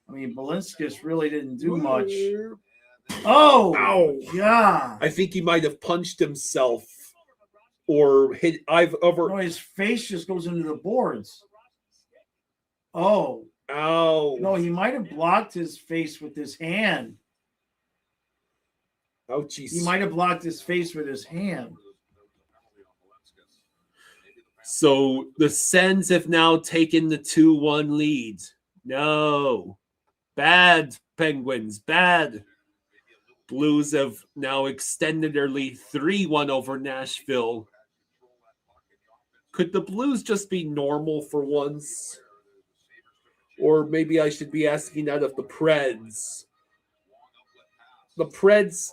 I mean, Balinskis really didn't do much. Oh, ow. Yeah. I think he might have punched himself or hit. No, his face just goes into the boards. Oh. Ow. No, he might have blocked his face with his hand. Oh, jeez. He might have blocked his face with his hand. So the Sens have now taken the 2-1 lead. No. Bad, Penguins. Bad. Blues have now extended their lead 3-1 over Nashville. Could the Blues just be normal for once? Or maybe I should be asking that of the Preds. The Preds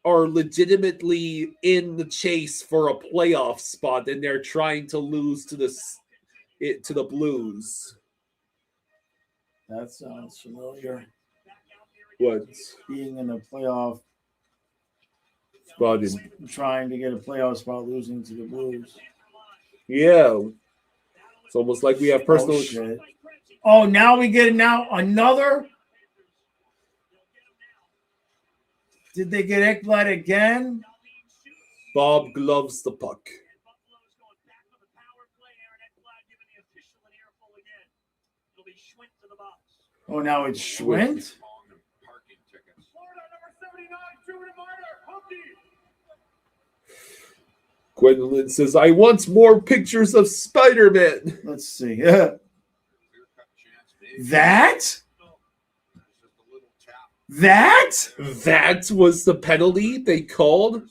are legitimately in the chase for a playoff spot, and they're trying to lose to the Blues. That sounds familiar. What? Being in a playoff spot, trying to get a playoff spot, losing to the Blues. Yeah, it's almost like we have personal. Oh, shit. Oh, now we get another. Did they get Ekblad again? Bob gloves the puck. Oh, now it's Schwint? Gwendolyn says, I want more pictures of Spider-Man. Let's see. Yeah. That was the penalty they called?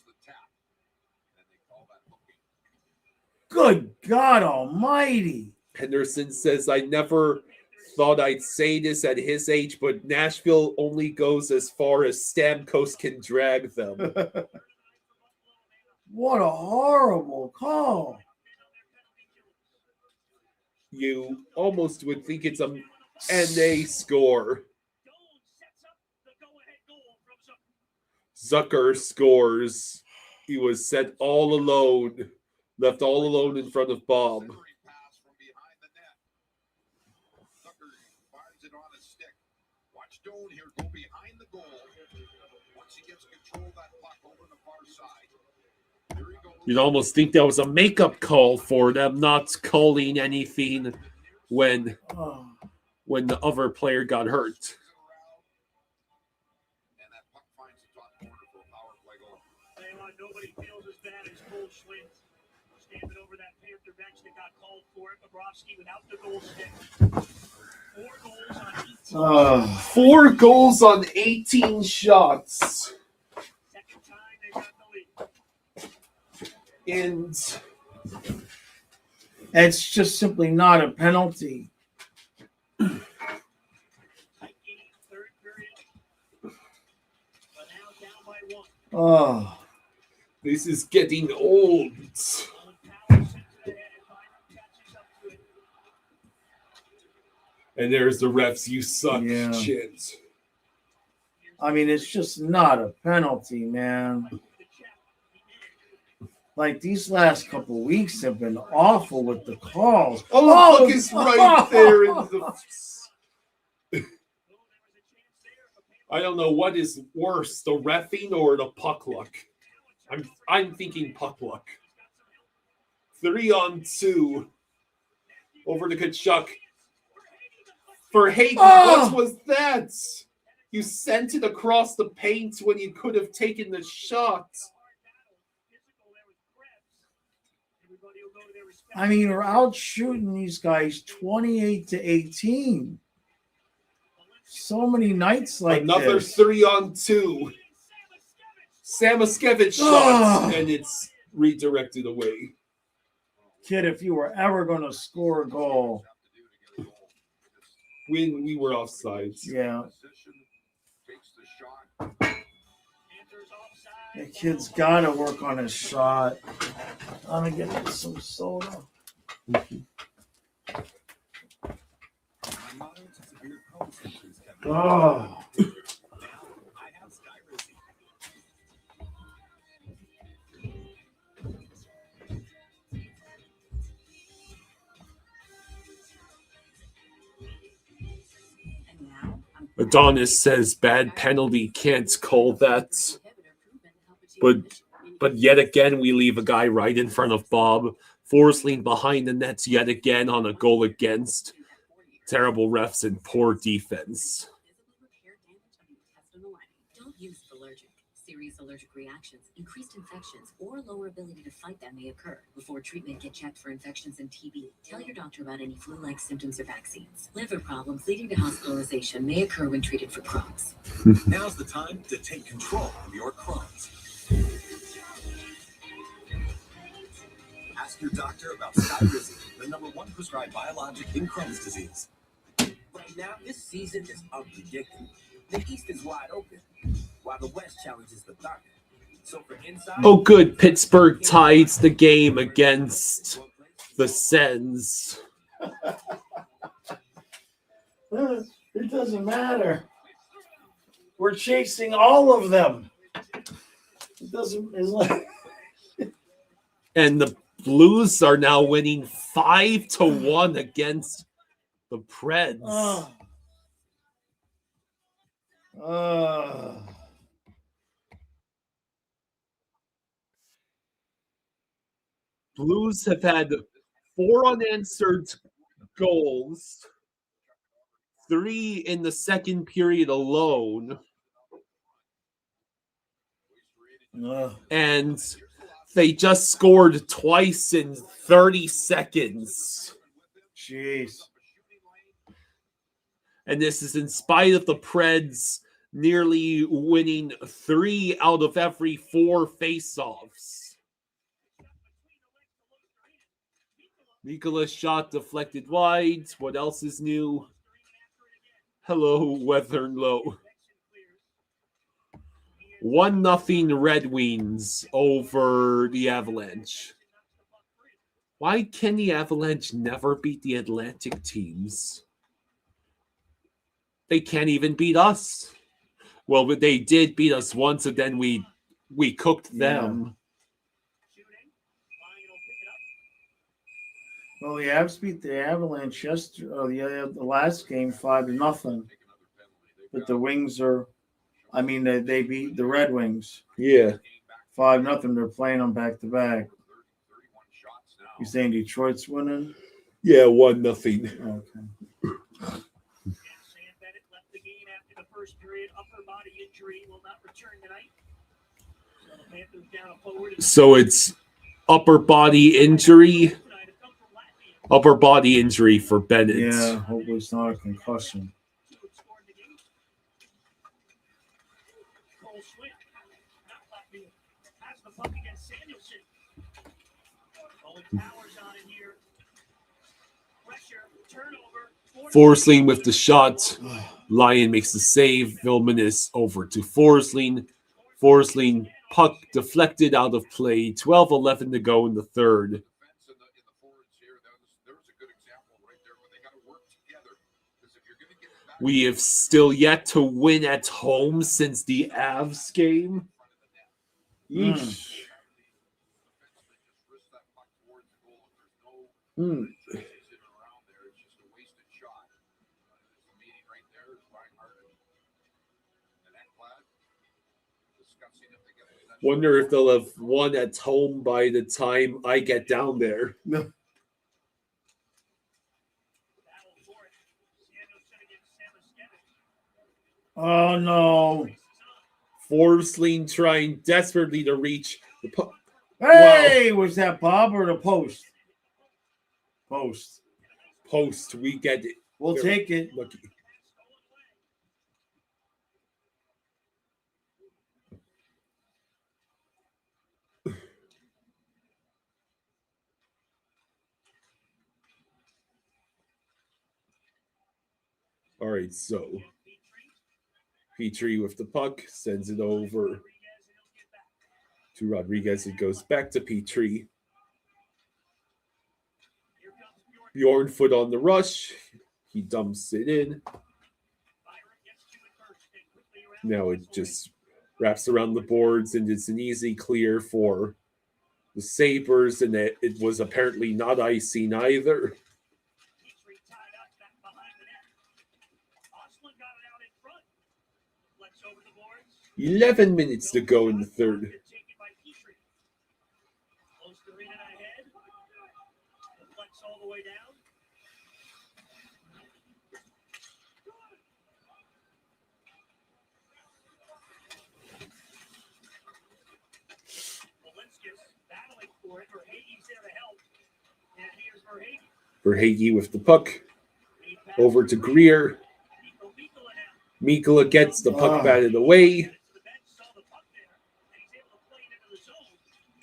Good God almighty. Henderson says, I never thought I'd say this at his age, but Nashville only goes as far as Stamkos can drag them. What a horrible call. You almost would think it's a NA score. Zucker scores. He was set all alone, left all alone in front of Bob. You'd almost think that was a makeup call for them not calling anything when the other player got hurt. Nobody feels as bad as Cole Schwint standing over that Panther bench that got called for it. Bobrovsky without the goal stick. 4 goals on 18 shots. Second time they got the lead. And It's just simply not a penalty. Tight game, third period. But now down by 1. Oh, this is getting old. Owen Powell sent to the head, and Byron catches up to it. And there's the refs, you suck Yeah. shit. I mean, it's just not a penalty, man. Like, these last couple weeks have been awful with the calls. Oh, the puck is right there in the. I don't know what is worse, the reffing or the puck luck. I'm thinking puck luck. 3-on-2 over to Kachuk. For Hayden, what was that? You sent it across the paint when you could have taken the shot. I mean, we're out shooting these guys 28-18. So many nights like Another this. 3-on-2. Samoskevich shot, and it's redirected away. Kid, if you were ever going to score a goal, When we were offsides. yeah, Takes the shot. the kid's got to work on his shot. I'm going to get him some soda. Oh. Adonis says bad penalty, can't call that. But yet again, we leave a guy right in front of Bob. Forsling behind the nets yet again on a goal against. Terrible refs and poor defense. Don't use allergic. Serious allergic reactions, increased infections, or lower ability to fight them may occur. Before treatment, get checked for infections and TB. Tell your doctor about any flu-like symptoms or vaccines. Liver problems leading to hospitalization may occur when treated for Crohn's. Now's the time to take control of your Crohn's. Ask your doctor about Skyrizi, the #1 prescribed biologic in Crohn's disease. Right now, this season is unpredictable. The East is wide open, while the West challenges the Thunder. So for inside, Oh, good. Pittsburgh ties the game against the Sens. It doesn't matter. We're chasing all of them. It doesn't. It's like And the Blues are now winning 5-1 against the Preds. Blues have had 4 unanswered goals, 3 in the second period alone, and they just scored twice in 30 seconds. Jeez. And this is in spite of the Preds nearly winning 3 out of every 4 faceoffs. Nikola's shot deflected wide. What else is new? Hello, Weatherlow. 1-0 Red Wings over the Avalanche. Why can the Avalanche never beat the Atlantic teams? They can't even beat us. Well, but they did beat us once, and then we cooked them. Well, the Avs beat the Avalanche yesterday. The last game 5-0. But the Wings are. I mean, they beat the Red Wings. Yeah. 5-0. They're playing them back to back. You saying Detroit's winning? Yeah, 1-0. Okay. Sam Bennett left the game after the first period. Upper body injury, will not return tonight. So the Panthers down a forward. So it's upper body injury. Tonight have come from Latvia. upper body injury for Bennett. Yeah, hopefully it's not a concussion. Cole Swint, not Blackbeard, has the puck against Samuelson. Owen Powers on it here. Pressure, turnover. Forsling with the shot. Lyon makes the save. Vilmanis over to Forsling. Forsling, puck deflected out of play. 12-11 to go in the third. We have still yet to win at home since the Avs game. Yeesh. Wonder if they'll have won at home by the time I get down there. Oh no. Forsling trying desperately to reach the puck. Hey, was that Bob or the post? Post. Post, we get it. We'll take it. Lucky. All right, so Petrie with the puck sends it over to Rodriguez. It goes back to Petrie. Bjornfoot on the rush. He dumps it in. Now it just wraps around the boards, and it's an easy clear for the Sabres, and it was apparently not icing either. 11 minutes to go in the third. Verhage with the puck. Over to Greer. Mikkola gets the puck batted away.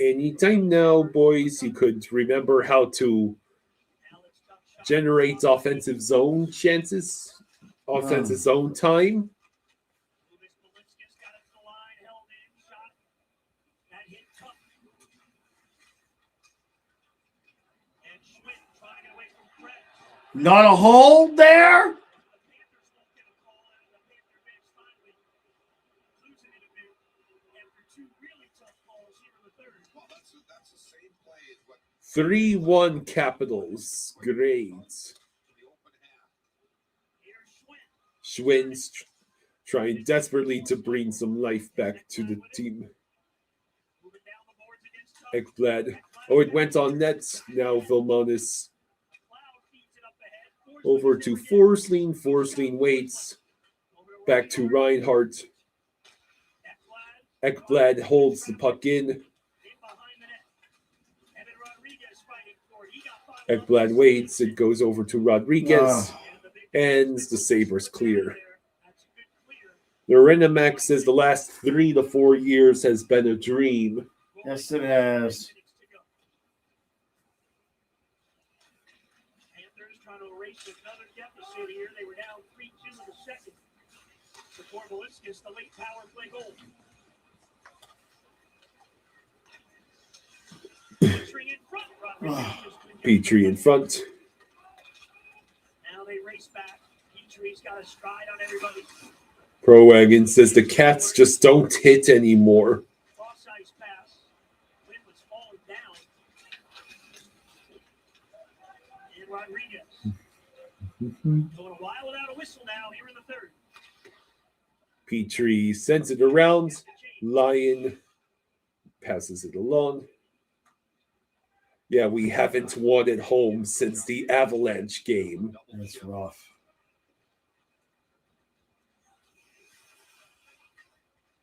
Anytime now, boys, you could remember how to generate offensive zone chances, offensive zone time. Not a hold there? That's the same play as what 3-1 Capitals. Great. Schwinn's trying desperately to bring some life back to the team. Ekblad. Oh, it went on net. Now Vilmanis. Over to Forsling. Forsling waits. Back to Reinhardt. Ekblad holds the puck in. Ekblad waits. It goes over to Rodriguez. And the Sabres clear. Lorena says the last 3 to 4 years has been a dream. Yes, it has. Panthers trying to erase another deficit here. They were down 3-2 in the second. Before Veliscus, the late power play goal. Petrie in front. Petrie in front. Now they race back. Petrie's got a stride on everybody. Pro Wagon says the Cats just don't hit anymore. Cross-ice pass. Wind was falling down. And Rodriguez. Going a while without a whistle now here in the third. Petrie sends it around. Lyon passes it along. Yeah, we haven't won at home since the Avalanche game. That's rough.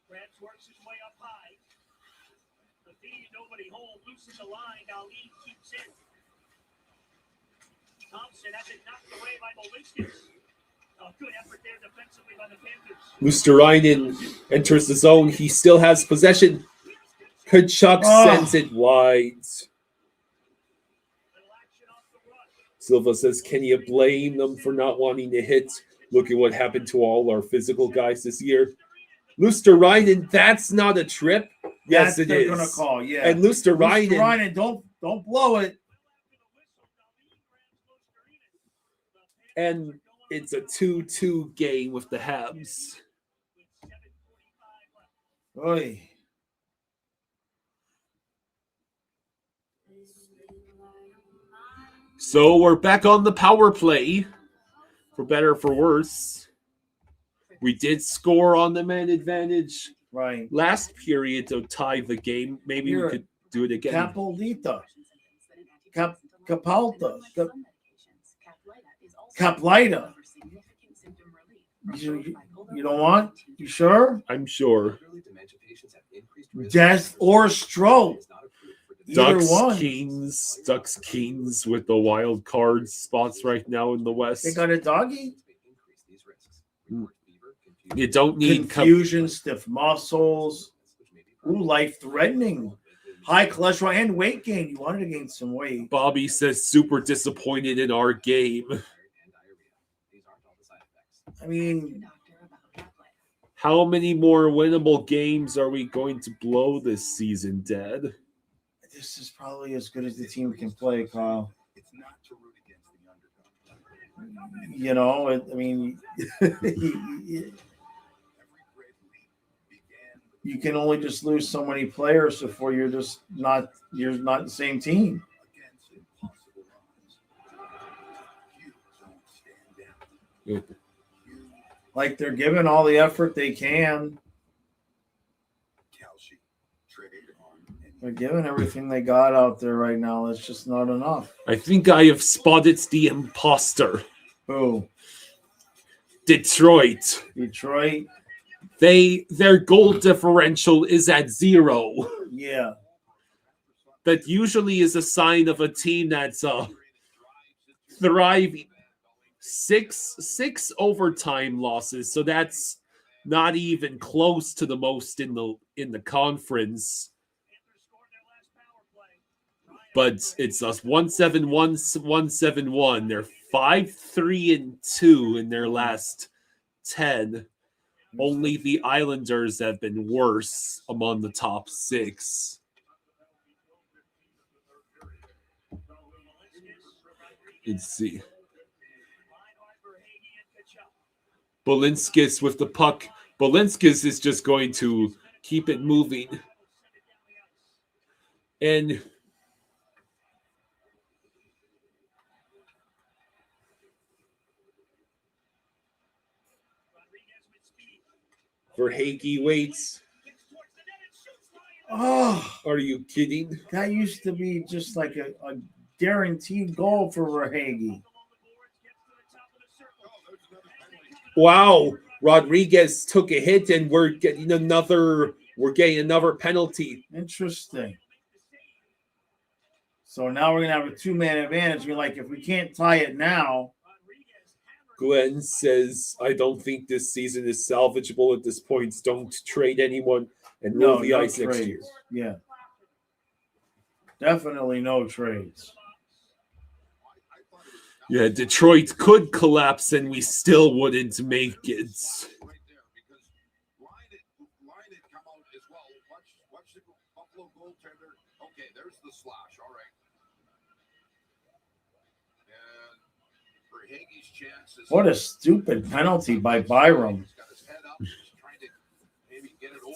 Krebs works his way up high. The feed, nobody home, loses a line. Now Lee keeps in. Thompson has it knocked away by Molinskis. A good effort there defensively by the Panthers. Lusterainen enters the zone. He still has possession. Kachuk sends it wide. Silva says, can you blame them for not wanting to hit? Look at what happened to all our physical guys this year. Lusterainen, that's not a trip. Yes, it is. They're going to call, yeah. And Lusterainen, don't blow it. And it's a 2-2 game with the Habs. Oy. So we're back on the power play, for better or for worse. We did score on the man advantage last period to tie the game. Maybe we could do it again. Capolita. Capalta. Caplita. You don't want? You sure? I'm sure. Death or stroke. Ducks Kings with the wild card spots right now in the West. They got a doggy. You don't need confusion, stiff muscles, life-threatening, high cholesterol, and weight gain. You wanted to gain some weight. Bobby says super disappointed in our game. I mean, how many more winnable games are we going to blow this season, Dad? This is probably as good as the team can play, Kyle. It's not to root against the underdog. You know, I mean, you can only just lose so many players before you're not the same team. Like they're giving all the effort they can. They're giving everything they got out there right now. It's just not enough. I think I have spotted the imposter. Who? Detroit. Their goal differential is at 0. Yeah. That usually is a sign of a team that's thriving. Six overtime losses, so that's not even close to the most in the conference. But it's us 1-7-1, 1-7-1. They're 5-3-2 in their last 10. Only the Islanders have been worse among the top 6. Let's see. Bolinskis with the puck. Bolinskis is just going to keep it moving. And Verhaeghe waits. Oh, are you kidding? That used to be just like a guaranteed goal for Verhaeghe. Wow, Rodriguez took a hit, and we're getting another penalty. Interesting. So now we're gonna have a 2-man advantage. We're like, if we can't tie it now. Glenn says, I don't think this season is salvageable at this point. Don't trade anyone and roll the ice next year. Yeah. Definitely no trades. Yeah, Detroit could collapse and we still wouldn't make it. Okay, there's the slash. All right. And Verhaeghe's chances. What a stupid penalty by Byram.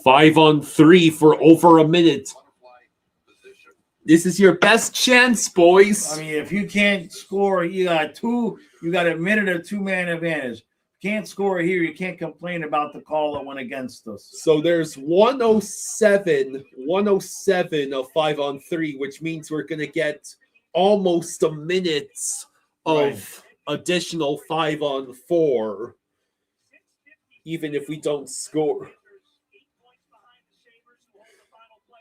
5-on-3 for over a minute. This is your best chance, boys. I mean, if you can't score, you got a minute or 2-man advantage. Can't score here, you can't complain about the call that went against us. So there's 107 of 5-on-3, which means we're going to get almost a minute of additional 5-on-4, even if we don't score.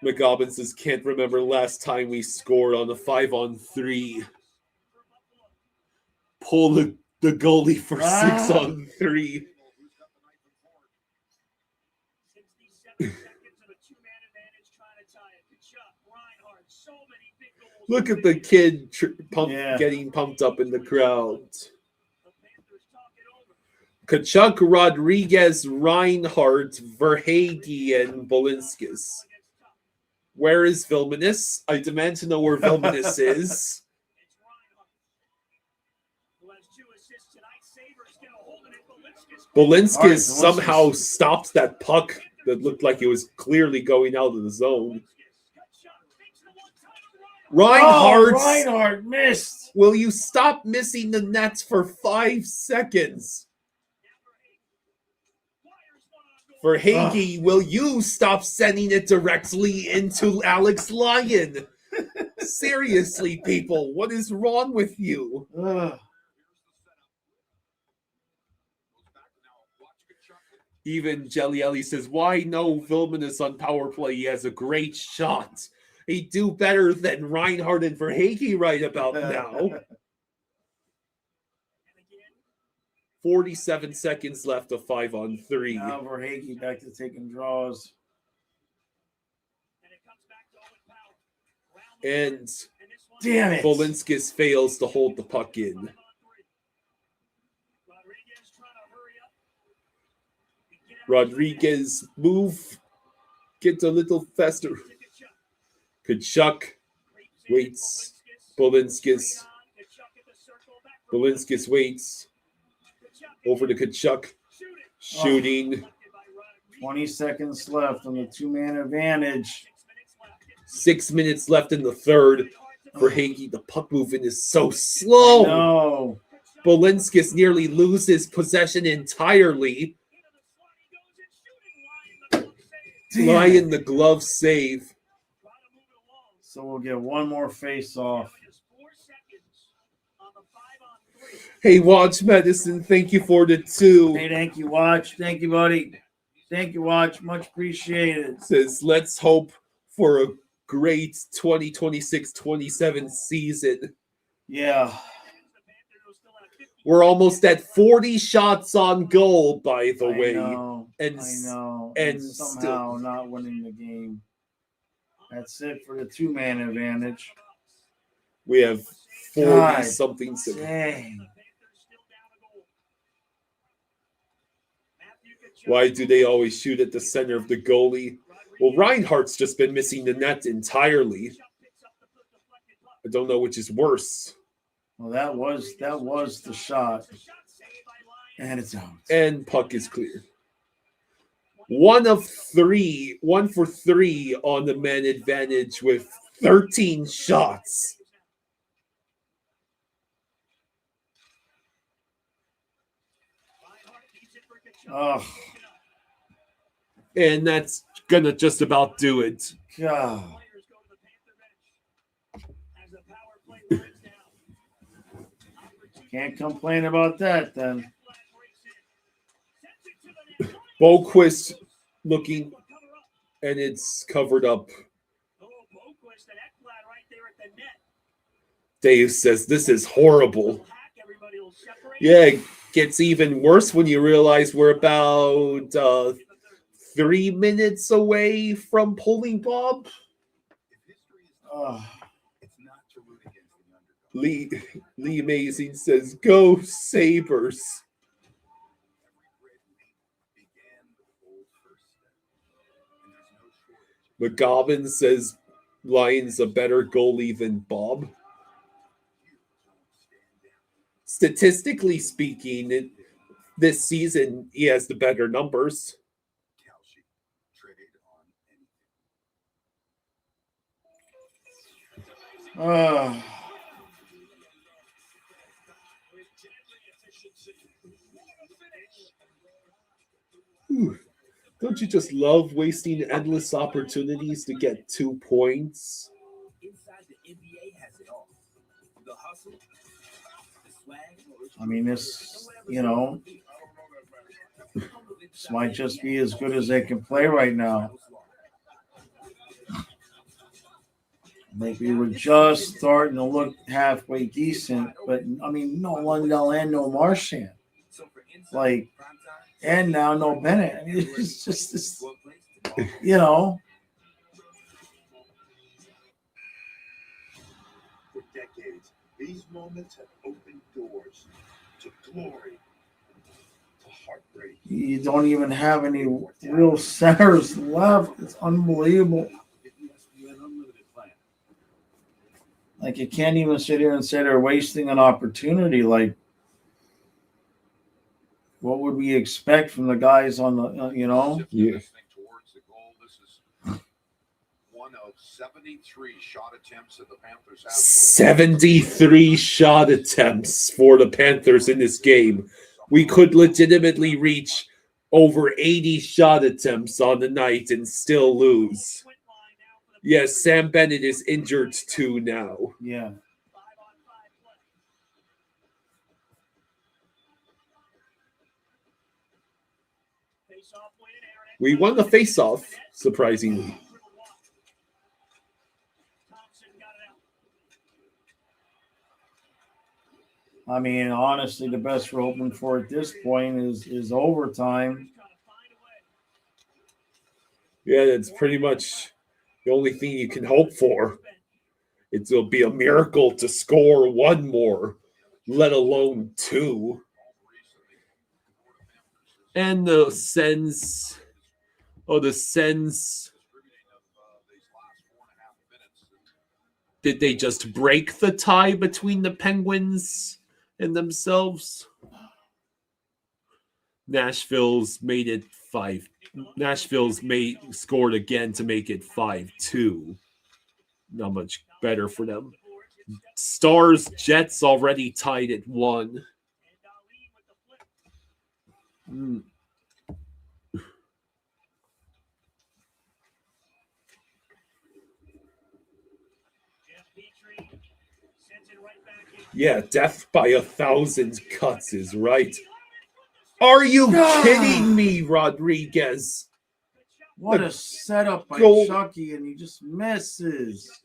McGobbin says, can't remember last time we scored on a 5-on-3. pull the goalie for 6 Ah. on 3. 67 seconds of a two-man advantage trying to tie it. Kachuk, Reinhardt, so many big goals. Look at the kid Yeah. getting pumped up in the crowd. The Panthers talk it over. Kachuk, Rodriguez, Reinhardt, Verhaeghe, and Bolinskis. Where is Vilmanis? I demand to know where Vilmanis is. It's Reinhardt, who has 2 assists tonight. Sabres get a hold of it. Bolinskis All right, somehow Bolinskis. stops that puck that looked like it was clearly going out of the zone. Reinhardt, Reinhardt missed. will you stop missing the nets for 5 seconds? Verhaeghe, will you stop sending it directly into Alex Lyon? Seriously, people, what is wrong with you? Ugh. Even Jellielli says, why no Vilmanis on power play? He has a great shot. He'd do better than Reinhardt and Verhaeghe right about now. 47 seconds left of 5 on 3. Now Verhaeghe back to taking draws. And Damn it. Bolinskis fails to hold the puck in. Rodriguez move. Get a little faster. Kachuk waits. Bolinskis. Bolinskis waits. Over to Kachuk. Shooting. 20 seconds left on the two-man advantage. 6 minutes left in the third. Verhaeghe, the puck movement is so slow. No. Bolinskis nearly loses possession entirely. Lyon, the glove save. So we'll get one more face-off. Hey, Watch Medicine, thank you for the 2. Hey, thank you, Watch. Thank you, buddy. Thank you, Watch. Much appreciated. Says, let's hope for a great 2026-27 season. Yeah. We're almost at 40 shots on goal, by the way. And I know. and somehow not winning the game. That's it for the two-man advantage. We have 40-something seconds. Dang. Why do they always shoot at the center of the goalie? Well, Reinhardt's just been missing the net entirely. I don't know which is worse. Well, that was the shot. And it's out. And puck is clear. 1 for 3 on the man advantage with 13 shots. Oh, And that's gonna just about do it. God. Can't complain about that then. Boquist looking, and it's covered up. Dave says, this is horrible. Yeah, it gets even worse when you realize we're about 3 minutes away from pulling Bob. Oh. Lee Amazing says, go Sabres. McGowan says, Lyon's a better goalie than Bob. Statistically speaking, this season, he has the better numbers. Don't you just love wasting endless opportunities to get 2 points? Inside the NBA has it all. The hustle, the swag. I mean, this might just be as good as they can play right now. Like we were just starting to look halfway decent, but I mean, no Lundell and no Marchand. Like, and now no Bennett. I mean, it's just this, you know. For decades, these moments have opened doors to glory, to heartbreak. You don't even have any real centers left. It's unbelievable. Like, you can't even sit here and say they're wasting an opportunity. Like, what would we expect from the guys on the, you know? Yeah. Towards the goal. This is one of 73 shot attempts that the Panthers have. 73 shot attempts for the Panthers in this game. We could legitimately reach over 80 shot attempts on the night and still lose. Yes, Sam Bennett is injured too now. Yeah. We won the face-off, surprisingly. I mean, honestly, the best we're hoping for at this point is overtime. Yeah, that's pretty much the only thing you can hope for. It'll be a miracle to score one more, let alone two. And the Sens. Oh, the Sens. Did they just break the tie between the Penguins and themselves? Nashville's made it 5. Nashville's scored again to make it 5-2. Not much better for them. Stars Jets already tied at 1. Yeah, death by 1,000 cuts is right. Are you kidding me, Rodriguez? What a setup by Chucky, and he just misses.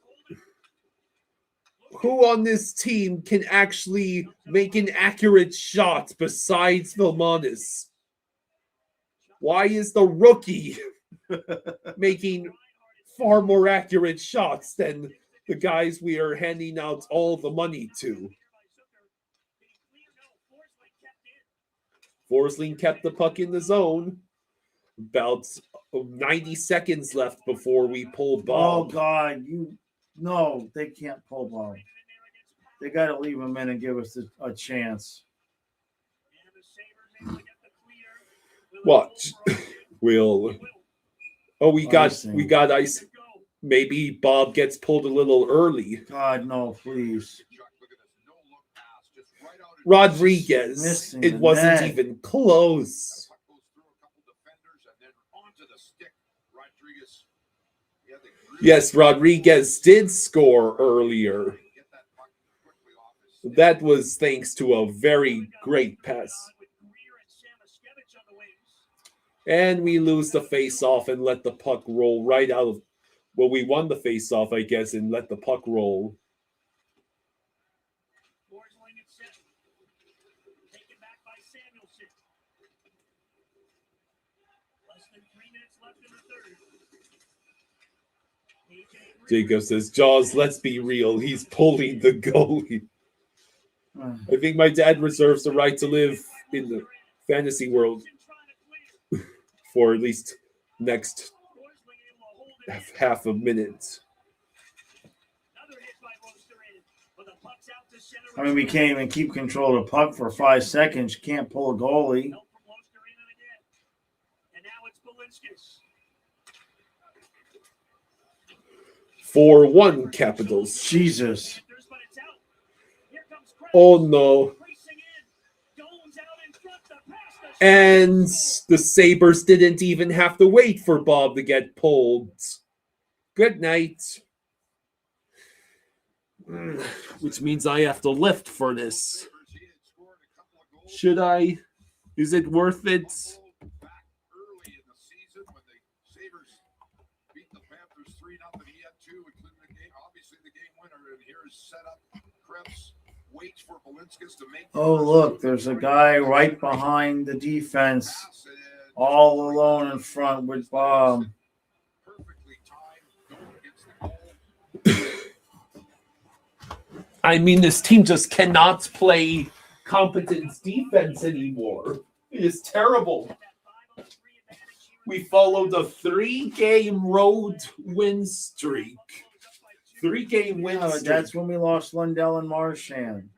Who on this team can actually make an accurate shot besides Vilmanis? Why is the rookie making far more accurate shots than the guys we are handing out all the money to? Forsling kept the puck in the zone. About 90 seconds left before we pull Bob. Oh, God. No, they can't pull Bob. They got to leave him in and give us a chance. What? We got ice. Maybe Bob gets pulled a little early. God, no, please. Rodriguez. It wasn't even close. Yes, Rodriguez did score earlier. That was thanks to a very great pass. And we lose the face-off and let the puck roll right out of... Well, we won the face-off, I guess, and let the puck roll. Jacob says, Jaws, let's be real. He's pulling the goalie. I think my dad reserves the right to live in the fantasy world for at least next half a minute. I mean, we can't even keep control of the puck for 5 seconds. You can't pull a goalie. 4-1 Capitals. Jesus. Oh, no. And the Sabres didn't even have to wait for Bob to get pulled. Good night. Which means I have to lift for this. Should I? Is it worth it? obviously the game winner, and here's set up. Krebs waits for Balinskis to make. Oh, look, there's a guy right behind the defense, all alone in front with Bob. Perfectly timed goal against the goal. I mean, this team just cannot play competent defense anymore. It is terrible. We followed a 3-game road win streak. 3-game win Yeah, streak. that's when we lost Lundell and Marchand.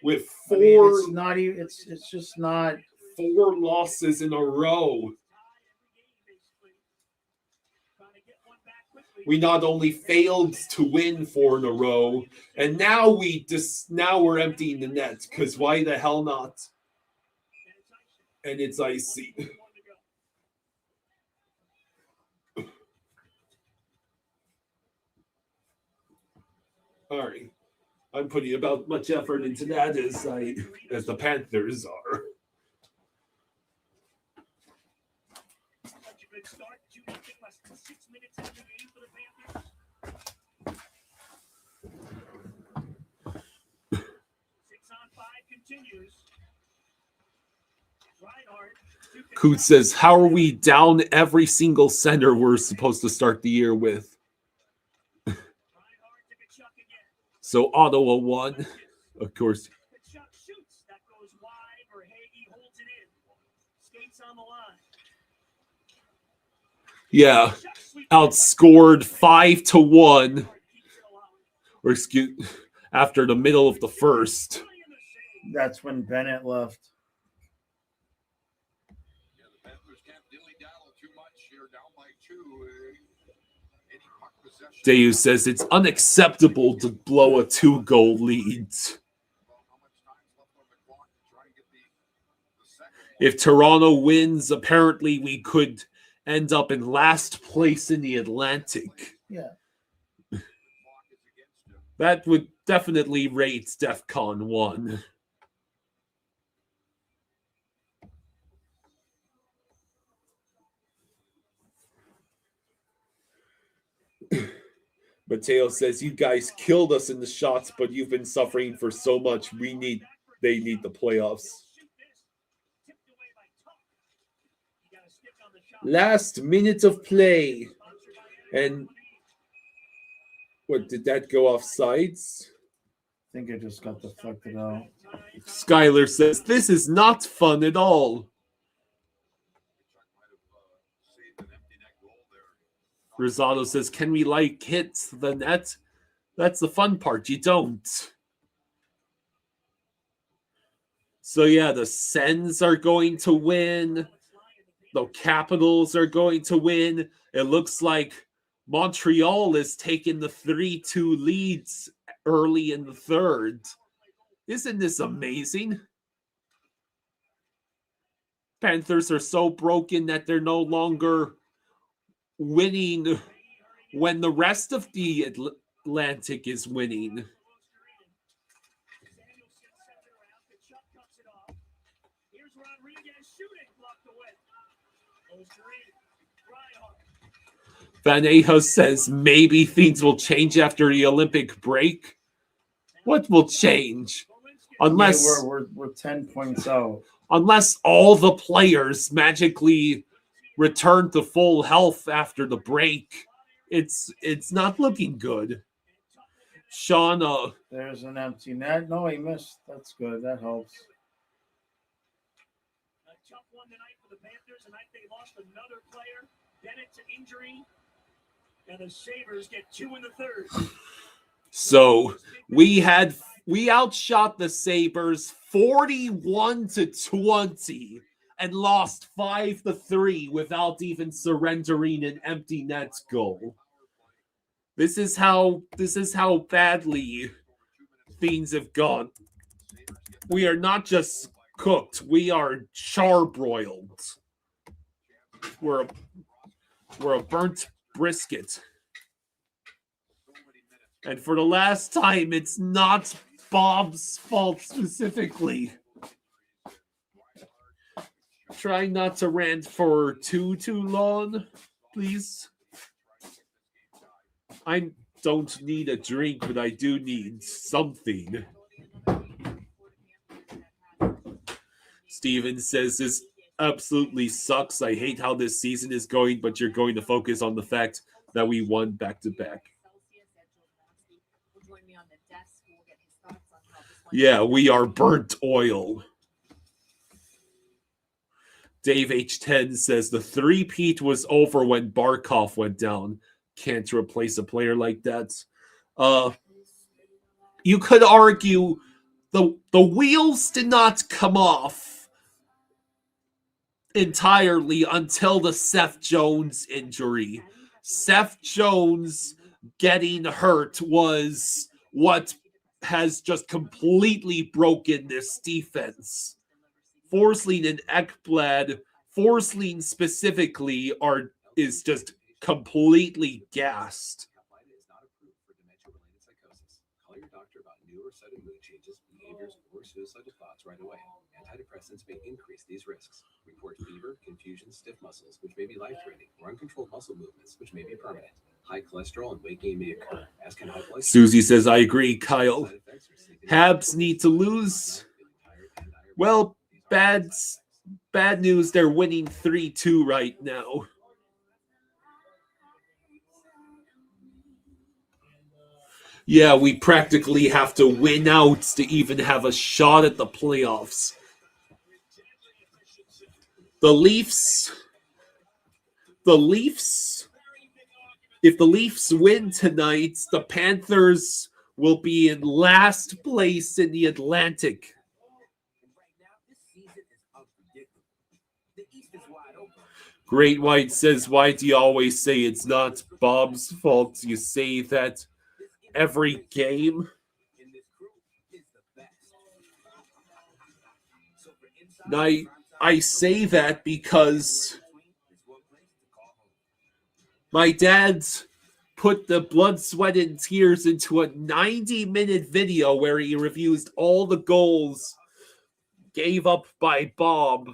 With I mean, four, it's not even. It's just not. 4 losses in a row. We not only failed to win 4 in a row, and now we're emptying the net, because why the hell not? And it's icy. All right. I'm putting about much effort into that as the Panthers are. Coots says, how are we down every single center we're supposed to start the year with? So Ottawa won, of course. Yeah, outscored 5-1. Or excuse, after the middle of the first. That's when Bennett left. Yeah, the Panthers can't dilly-dally too much here, down by 2. Any puck possession. Deus says it's unacceptable to blow a 2-goal lead. If Toronto wins, apparently we could end up in last place in the Atlantic. Yeah. That would definitely rate DEFCON 1. Mateo says, you guys killed us in the shots, but you've been suffering for so much. They need the playoffs. Last minute of play. And what, did that go off sides? I think I just got deflected out. Skylar says, this is not fun at all. Rosado says, can we hit the net? That's the fun part. You don't. So yeah, the Sens are going to win. The Capitals are going to win. It looks like Montreal is taking the 3-2 leads early in the third. Isn't this amazing? Panthers are so broken that they're no longer winning when the rest of the Atlantic is winning. Van Aho says maybe things will change after the Olympic break. What will change? Unless we're 10 points out. Unless all the players magically return to full health after the break, it's not looking good. Sean, there's an empty net. No, he missed. That's good. That helps. A tough one tonight for the Panthers. Tonight they lost another player, Bennett, to injury. And the Sabres get 2 in the third. So we outshot the Sabres 41-20 and lost 5-3 without even surrendering an empty net goal. This is how badly things have gone. We are not just cooked, we are charbroiled. We're a burnt brisket. And for the last time, it's not Bob's fault specifically. Try not to rant for too long, please. I'm don't need a drink, but I do need something. Steven says this absolutely sucks. I hate how this season is going, but you're going to focus on the fact that we won back-to-back. Yeah, we are burnt oil. Dave H10 says the three-peat was over when Barkov went down. Can't replace a player like that. You could argue the wheels did not come off entirely until the Seth Jones injury. Seth Jones getting hurt was what has just completely broken this defense. Forsling and Ekblad, Forsling specifically, is just completely gassed. Call your doctor about new or sudden mood changes, behaviors, or suicidal thoughts right away. Antidepressants may increase these risks. Report fever, confusion, stiff muscles, which may be life-threatening, or uncontrolled muscle movements, which may be permanent. High cholesterol and weight gain may occur, as can high blood sugar. Susie says, I agree, Kyle. Habs need to lose. Well, bad news, they're winning 3-2 right now. Yeah, we practically have to win out to even have a shot at the playoffs. The Leafs, if the Leafs win tonight, the Panthers will be in last place in the Atlantic. Great White says, why do you always say it's not Bob's fault? You say that every game. And I say that because my dad put the blood, sweat, and tears into a 90-minute video where he reviews all the goals gave up by Bob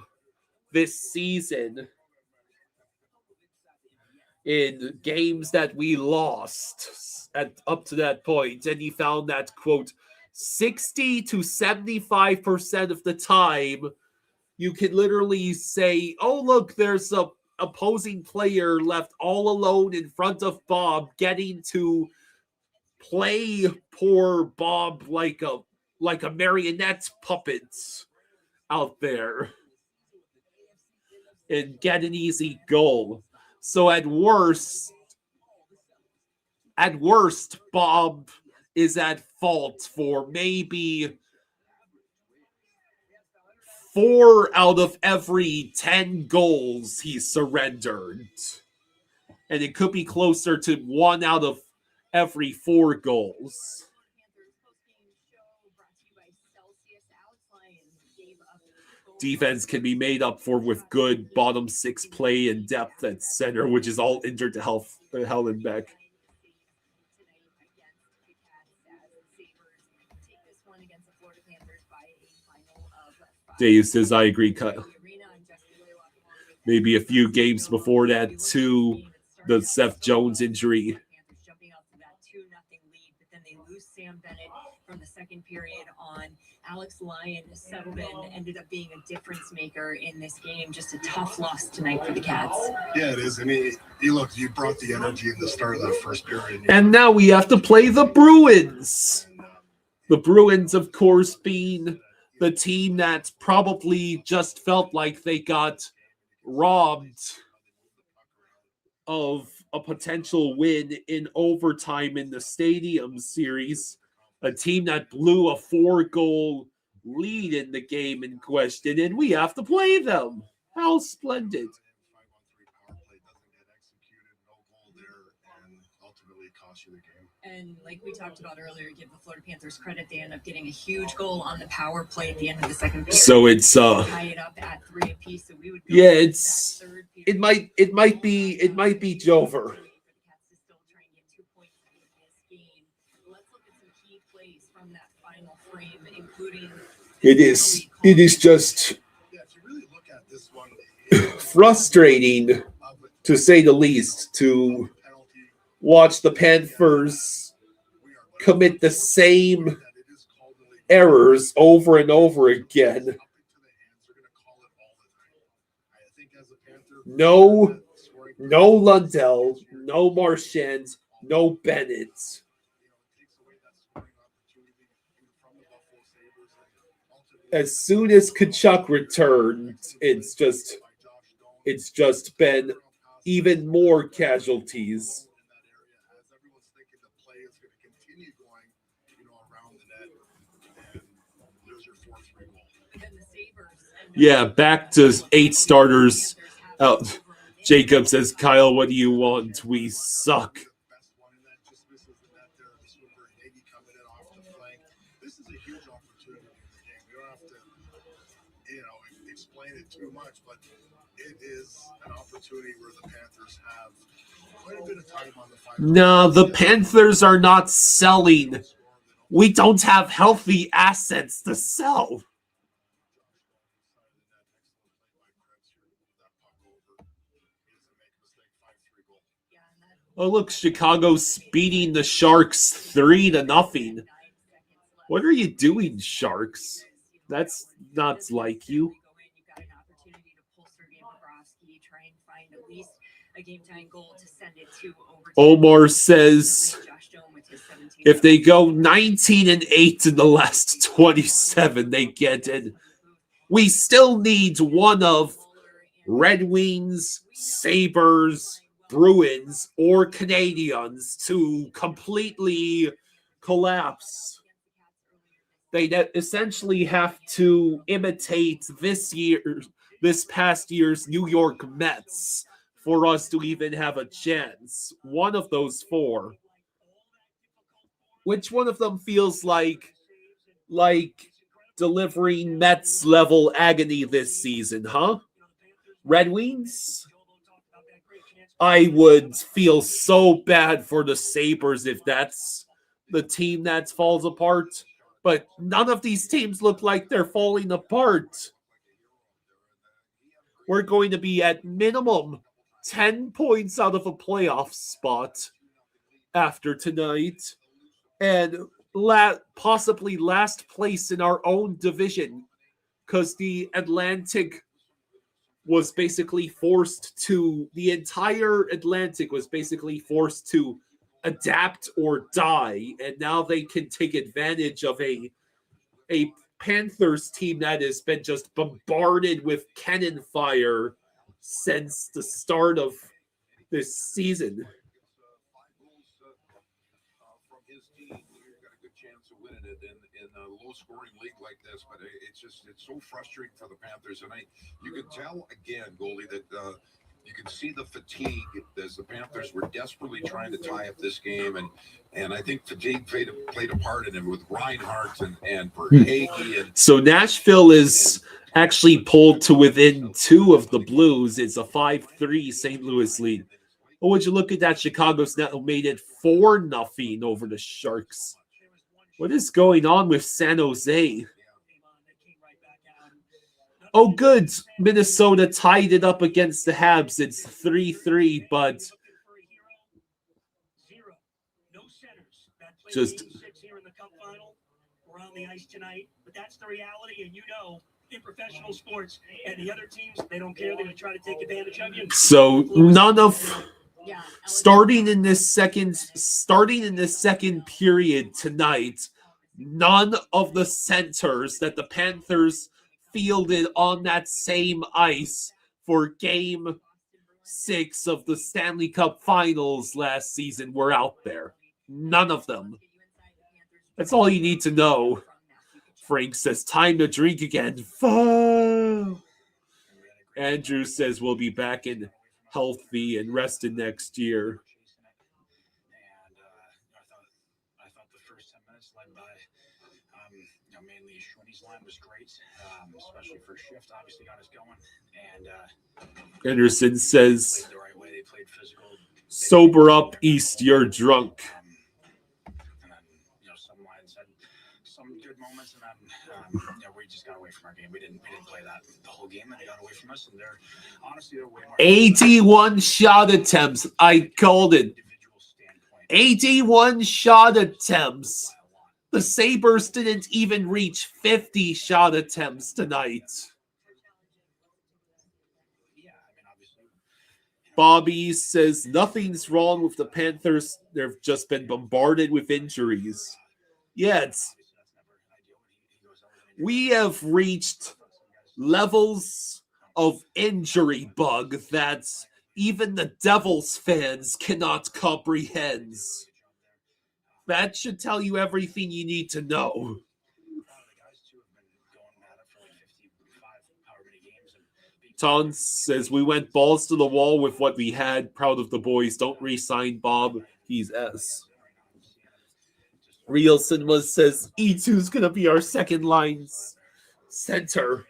this season in games that we lost up to that point. And he found that, quote, 60 to 75% of the time, you can literally say, oh, look, there's a opposing player left all alone in front of Bob, getting to play poor Bob like a marionette puppet out there and get an easy goal. So at worst, Bob is at fault for maybe 4 out of every 10 goals he surrendered. And it could be closer to 1 out of every 4 goals. Defense can be made up for with good bottom 6 play and depth at center, which is all injured to hell and back. Dave says, I agree, Kyle. Maybe a few games before that, too, the Seth Jones injury. Jumping out to that 2-0 lead, but then they lose Sam Bennett from the second period on. Alex Lyon settled in, ended up being a difference maker in this game. Just a tough loss tonight for the Cats. Yeah, it is. I mean, you brought the energy at the start of that first period. And now we have to play the Bruins. The Bruins, of course, being the team that probably just felt like they got robbed of a potential win in overtime in the Stadium Series. A team that blew a 4-goal lead in the game in question, and we have to play them. How splendid. And like we talked about earlier, give the Florida Panthers credit. They end up getting a huge goal on the power play at the end of the second period. So it's tie it up at 3 apiece. So we would go it might be Jover. It is just frustrating, to say the least, to watch the Panthers commit the same errors over and over again. No Lundell, no Marchand, no Bennett. As soon as Tkachuk returned, it's just been even more casualties. Yeah, back to 8 starters. Jacob says, Kyle, what do you want? We suck. This is a huge opportunity in the game. We don't have to, explain it too much, but it is an opportunity where the Panthers have quite a bit of time on the five. No, the Panthers are not selling. We don't have healthy assets to sell. Oh, look, Chicago's beating the Sharks 3-0. What are you doing, Sharks? That's not like you. Omar says if they go 19-8 in the last 27, they get in. We still need one of Red Wings, Sabres, Bruins, or Canadians to completely collapse. They essentially have to imitate this past year's New York Mets for us to even have a chance. One of those 4. Which one of them feels like delivering Mets level agony this season, huh? Red Wings? I would feel so bad for the Sabres if that's the team that falls apart. But none of these teams look like they're falling apart. We're going to be at minimum 10 points out of a playoff spot after tonight. And possibly last place in our own division. Because the Atlantic was basically forced to, the entire Atlantic was basically forced to adapt or die, and now they can take advantage of a Panthers team that has been just bombarded with cannon fire since the start of this season. From his team, you've got a good chance of winning it in a low-scoring league like this, but it's so frustrating for the Panthers, and you can tell again, Goldie, that you can see the fatigue as the Panthers were desperately trying to tie up this game, and I think fatigue played a part in it with Reinhart and Verhaeghe. So Nashville is actually pulled to within 2 of the Blues. It's a 5-3 St. Louis lead. Oh, would you look at that? Chicago's now made it 4-0 over the Sharks. What is going on with San Jose? Oh, good. Minnesota tied it up against the Habs. It's 3-3, but just here in the cup final. We're on the ice tonight, but that's the reality, and in professional sports and the other teams, they don't care. They're going to try to take advantage of you. So none of starting in this second period tonight, none of the centers that the Panthers fielded on that same ice for Game 6 of the Stanley Cup Finals last season were out there. None of them. That's all you need to know. Frank says, time to drink again. Andrew says we'll be back in healthy and rested next year. I thought the first 10 minutes led by mainly Schwinny's line was great, especially for shift. Obviously got us going. And Anderson says, sober up, East, you're drunk. And then, some lines had some good moments, and then we just got away from our game. We didn't play that the whole game, and they got away from us. And they're honestly way more 81 shot attempts. I called it. 81 shot attempts. The Sabres didn't even reach 50 shot attempts tonight. Bobby says nothing's wrong with the Panthers. They've just been bombarded with injuries. Yeah, we have reached levels of injury bug that even the Devils fans cannot comprehend. That should tell you everything you need to know. Ton says we went balls to the wall with what we had. Proud of the boys. Don't re-sign Bob. He's S. Real Cinema says E2's going to be our second line center.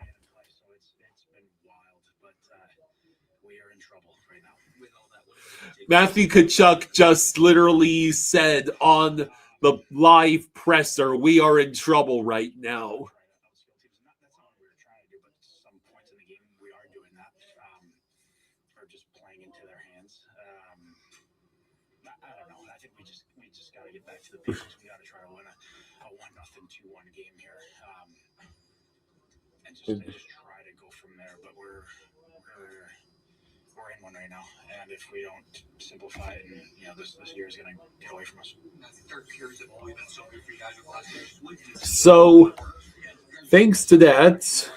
Matthew Kachuk just literally said on the live presser, we are in trouble right now. Back to the basics. We got to try to win a 1-0, 2-1 game here, and just try to go from there. But we're in one right now, and if we don't simplify it, and this year is going to get away from us. So, thanks to that,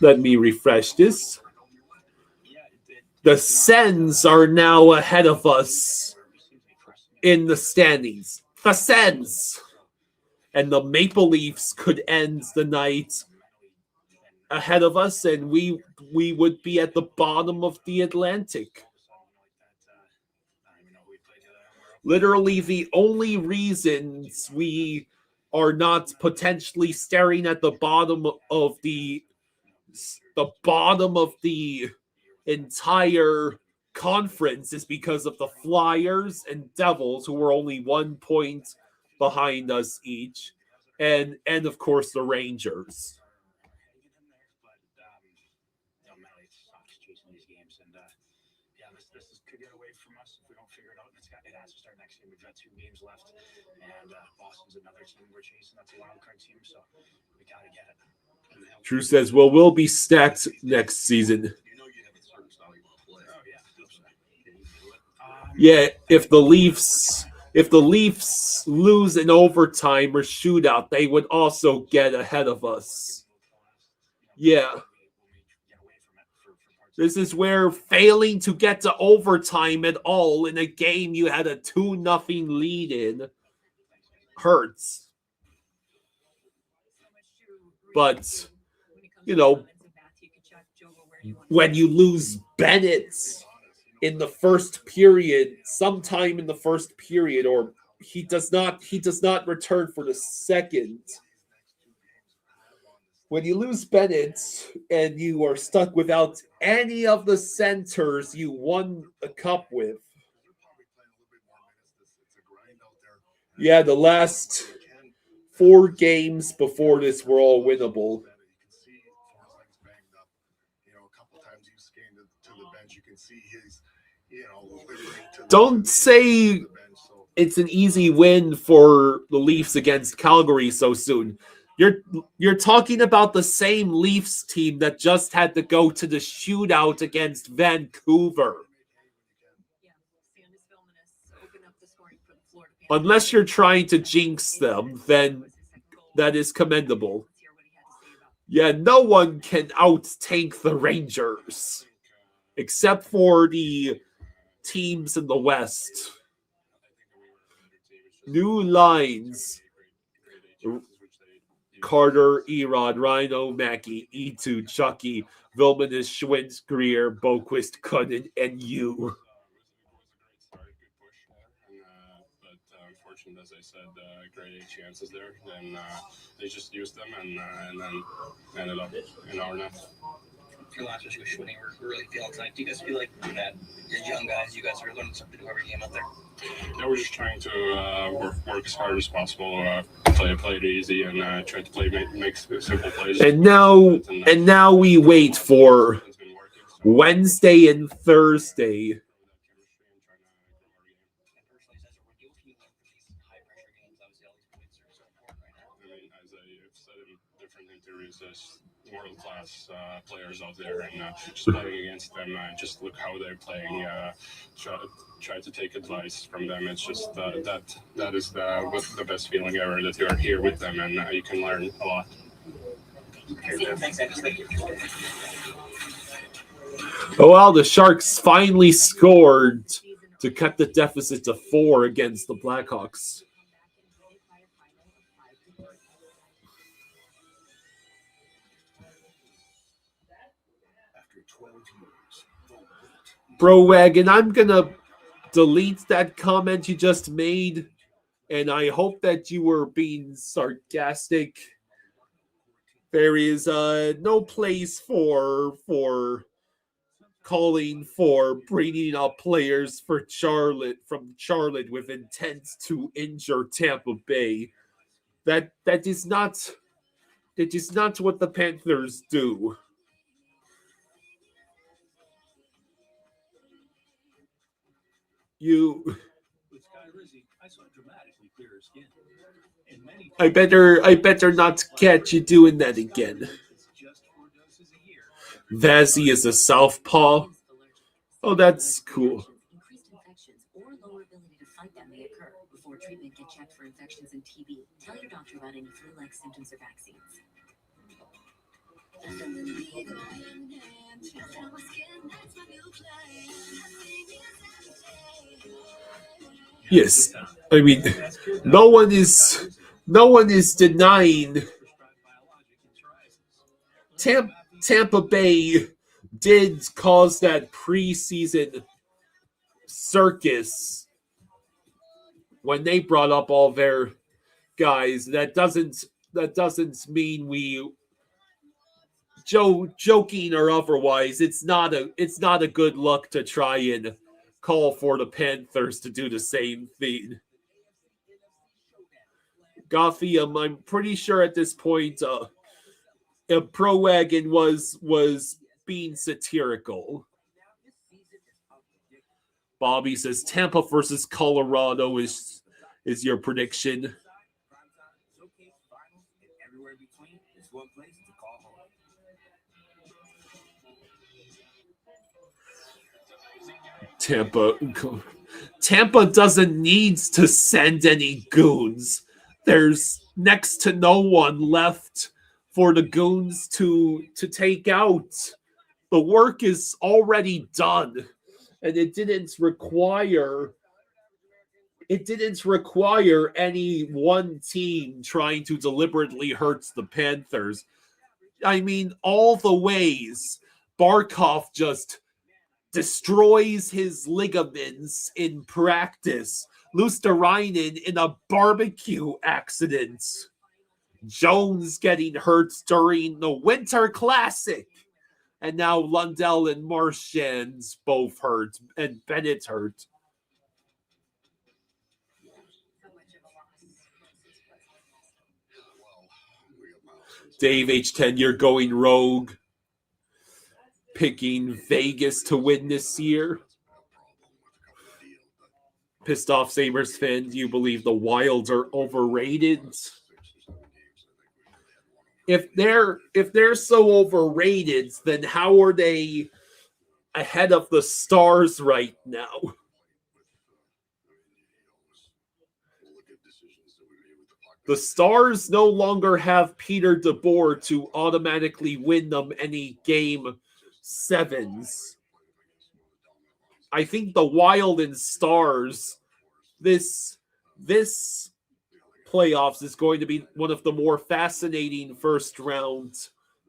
let me refresh this. The Sens are now ahead of us in the standings. The Sens! And the Maple Leafs could end the night ahead of us, and we would be at the bottom of the Atlantic. Literally, the only reasons we are not potentially staring at the bottom of the entire conference is because of the Flyers and Devils, who were only 1 point behind us each, and of course the Rangers. This could get away from us if we don't figure it out. It has to start next game. We've got 2 games left, and Boston's another team we're chasing. That's a wild card team, so we got to get it. True says, well, we'll be stacked next season. Yeah, if the Leafs lose in overtime or shootout, they would also get ahead of us. Yeah. This is where failing to get to overtime at all in a game you had a 2-0 lead in hurts. But, when you lose Bennett in the first period, sometime in the first period, or he does not return for the second. When you lose Bennett and you are stuck without any of the centers you won a cup with. Yeah, the last 4 games before this were all winnable. Don't say it's an easy win for the Leafs against Calgary so soon. You're talking about the same Leafs team that just had to go to the shootout against Vancouver. Unless you're trying to jinx them, then that is commendable. Yeah, no one can out-tank the Rangers, except for the teams in the West. New lines. Carter, Erod, Rhino, Mackey, E2, Chucky, Vilmanus, Schwintz, Greer, Boquist, Cunnin, and you. Unfortunately, as I said, created chances there, and they just used them, and then ended up in our net. Your last issue with Schwinning, we're really feeling tonight. Do you guys feel like that as young guys, you guys are learning something new every game out there? Yeah, we're just trying to work as hard as possible, play it easy, and try to make simple plays. And now we wait for Wednesday and Thursday. you can learn from these high pressure games? Obviously, all these points are so important right now. I mean, as I've said in different interviews, there's world-class players out there, and just playing against them, just look how they're playing. Try to take advice from them. It's just that is the best feeling ever, that you're here with them and you can learn a lot. Thanks, Angus. Thank you. Oh, well, the Sharks finally scored to cut the deficit to 4 against the Blackhawks. After 12 years, Bro Wagon, I'm going to delete that comment you just made, and I hope that you were being sarcastic. There is no place for calling for bringing up players from Charlotte with intent to injure Tampa Bay. That is not what the Panthers do. I better not catch you doing that again. Vazzy is a southpaw. Oh, that's cool. Increased infections or lower ability to fight them may occur. Before treatment, get checked for infections and TB. Tell your doctor about any flu-like symptoms or vaccines. Yes, I mean, no one is denying Tampa Bay did cause that preseason circus when they brought up all their guys. That doesn't mean we joking or otherwise. It's not a good look to try and call for the Panthers to do the same thing. Gotham, I'm pretty sure at this point, Pro Wagon was being satirical. Bobby says Tampa versus Colorado is your prediction. Tampa doesn't need to send any goons. There's next to no one left for the goons to take out. The work is already done, and it didn't require any one team trying to deliberately hurt the Panthers. I mean, all the ways Barkov just destroys his ligaments in practice. Luosterainen in a barbecue accident. Jones getting hurt during the Winter Classic. And now Lundell and Marchand's both hurt. And Bennett hurt. Dave H10, you're going rogue. Picking Vegas to win this year. Pissed off Sabres fan, do you believe the Wilds are overrated? If they're so overrated, then how are they ahead of the Stars right now? The Stars no longer have Peter DeBoer to automatically win them any game 7s. I think the Wild and Stars, this playoffs is going to be one of the more fascinating first round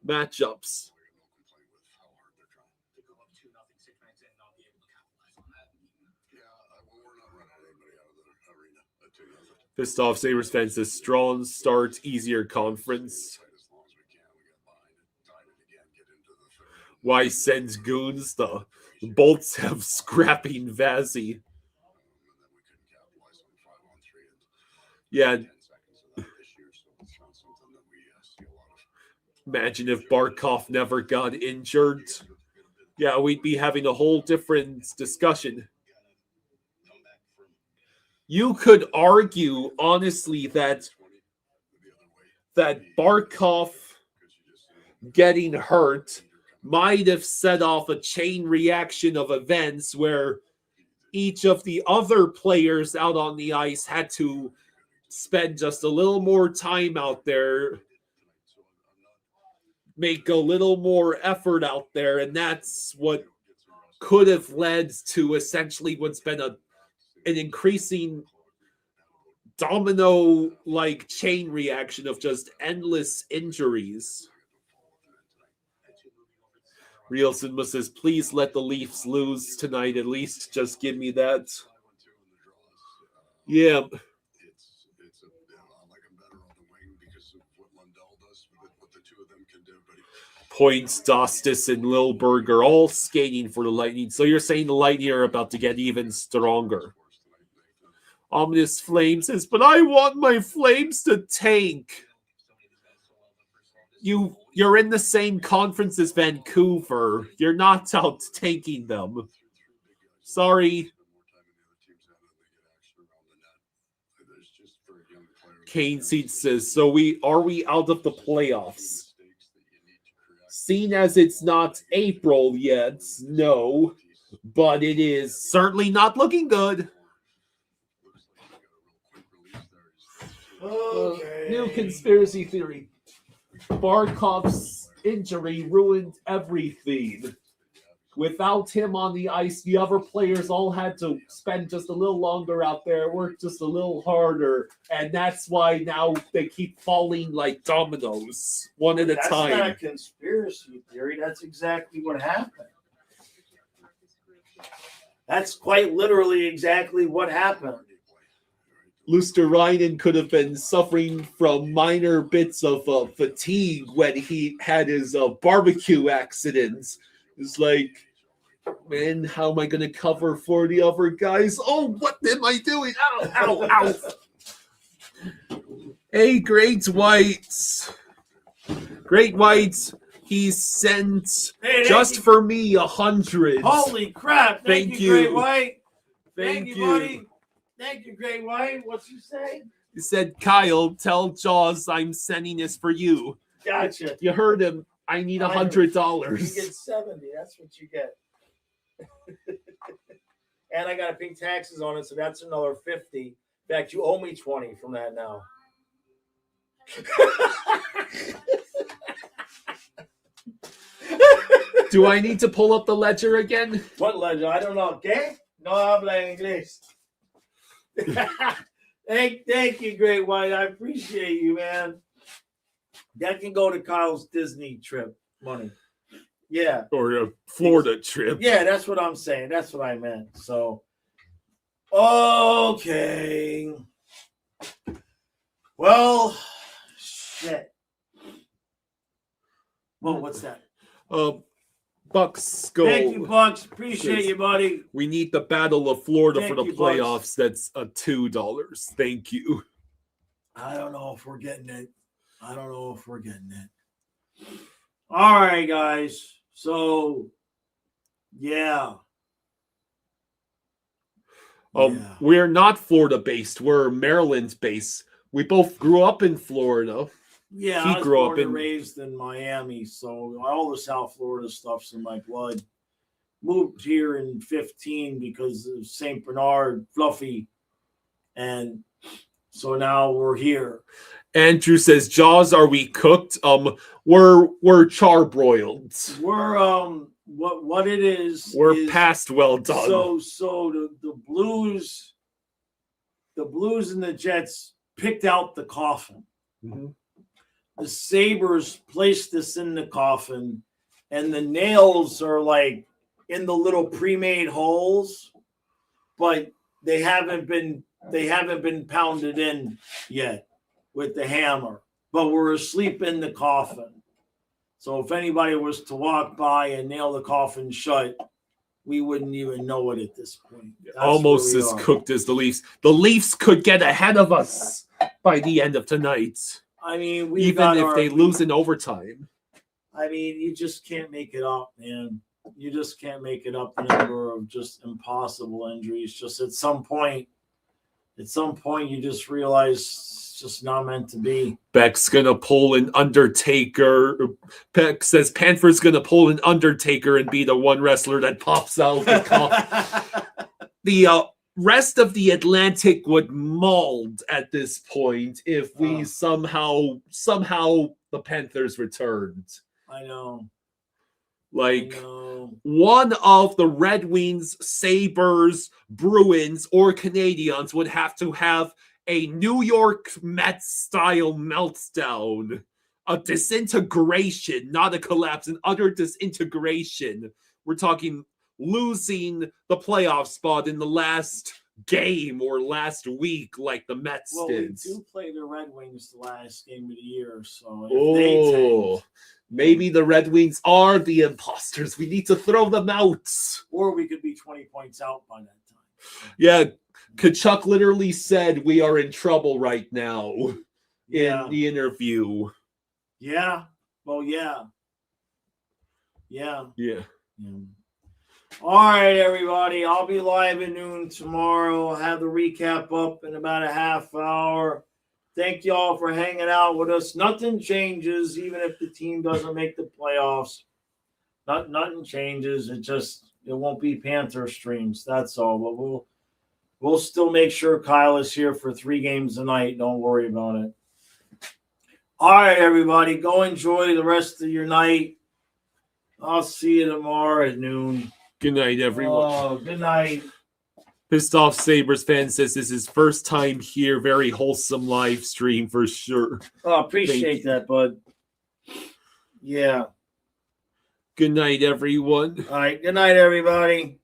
matchups. Pissed off Sabres fans says strong start, easier conference. Why sends goons? The Bolts have scrapping Vazzy. Yeah. Imagine if Barkov never got injured. Yeah, we'd be having a whole different discussion. you could argue, honestly, that Barkov getting hurt might have set off a chain reaction of events where each of the other players out on the ice had to spend just a little more time out there, make a little more effort out there, and that's what could have led to essentially what's been an increasing domino-like chain reaction of just endless injuries. Real Cinema says, please let the Leafs lose tonight. At least just give me that. Yeah. Points, Dostis, and Lilberg are all skating for the Lightning. So you're saying the Lightning are about to get even stronger. Ominous Flame says, but I want my Flames to tank. You're in the same conference as Vancouver. You're not out tanking them. Sorry. Kane Seed says, so are we out of the playoffs? Seen as it's not April yet, no. But it is certainly not looking good. Okay. New conspiracy theory. Barkov's injury ruined everything. Without him on the ice, the other players all had to spend just a little longer out there, work just a little harder, and that's why now they keep falling like dominoes, one at a time. That's not a conspiracy theory. That's exactly what happened. That's quite literally exactly what happened. Luosterainen could have been suffering from minor bits of fatigue when he had his barbecue accidents. It's like, man, how am I going to cover for the other guys? Oh, what am I doing? Ow, ow, ow. Hey, Great Whites. Great Whites, he sent just for me 100. Holy crap. Thank you, Great White. Thank you, buddy. Thank you, Great White. What's you say? He said, Kyle, tell Jaws I'm sending this for you. Gotcha. You heard him. I need $100. You get 70. That's what you get. And I got to pay taxes on it, so that's another 50. In fact, you owe me 20 from that now. Do I need to pull up the ledger again? What ledger? I don't know. ¿Qué? No habla inglés. Thank you, Great White. I appreciate you, man. That can go to Kyle's Disney trip money. Yeah. Or a Florida trip. Yeah, that's what I'm saying. That's what I meant. So, okay. Well, shit. Well, what's that? Bucks go. Thank you, Bucks. Appreciate you, buddy. We need the Battle of Florida Thank for the you, playoffs. That's $2. Thank you. I don't know if we're getting it. All right, guys. So, yeah. We're not Florida-based. We're Maryland-based. We both grew up in Florida. Yeah, he I was grew born up and raised in Miami, so all the South Florida stuff's in my blood. Moved here in 15 because of St. Bernard, Fluffy, and so now we're here. Andrew says, "Jaws, are we cooked? We're charbroiled. We're what it is. We're past well done. So the Blues and the Jets picked out the coffin. Mm-hmm. The Sabres placed this in the coffin, and the nails are like in the little pre-made holes, but they haven't been pounded in yet with the hammer. But we're asleep in the coffin. So if anybody was to walk by and nail the coffin shut, we wouldn't even know it at this point. That's almost as cooked as the Leafs. The Leafs could get ahead of us by the end of tonight. I mean, even if they lose in overtime. I mean, you just can't make it up, man. You just can't make it up. The number of just impossible injuries. Just at some point, at some point you just realize it's just not meant to be. Beck's gonna pull an Undertaker. Beck says Panthers gonna pull an Undertaker and be the one wrestler that pops out. The rest of the Atlantic would mold at this point if we somehow the Panthers returned. I know. One of the Red Wings, Sabres, Bruins, or Canadians would have to have a New York Mets-style meltdown. A disintegration, not a collapse, an utter disintegration. We're talking losing the playoff spot in the last game or last week like the Mets did. We do play the Red Wings the last game of the year, so if they tank, maybe the Red Wings are the imposters. We need to throw them out. Or we could be 20 points out by that time. Yeah, Kachuk literally said we are in trouble right now in the interview. Yeah. Well, yeah. All right, everybody. I'll be live at noon tomorrow. I'll have the recap up in about a half hour. Thank you all for hanging out with us. Nothing changes, even if the team doesn't make the playoffs. Nothing changes. It won't be Panther streams. That's all. But we'll still make sure Kyle is here for 3 games a night. Don't worry about it. All right, everybody. Go enjoy the rest of your night. I'll see you tomorrow at noon. Good night, everyone. Oh, good night. Pissed Off Sabres fan says this is his first time here. Very wholesome live stream for sure. Oh, appreciate that, bud. Yeah. Good night, everyone. All right. Good night, everybody.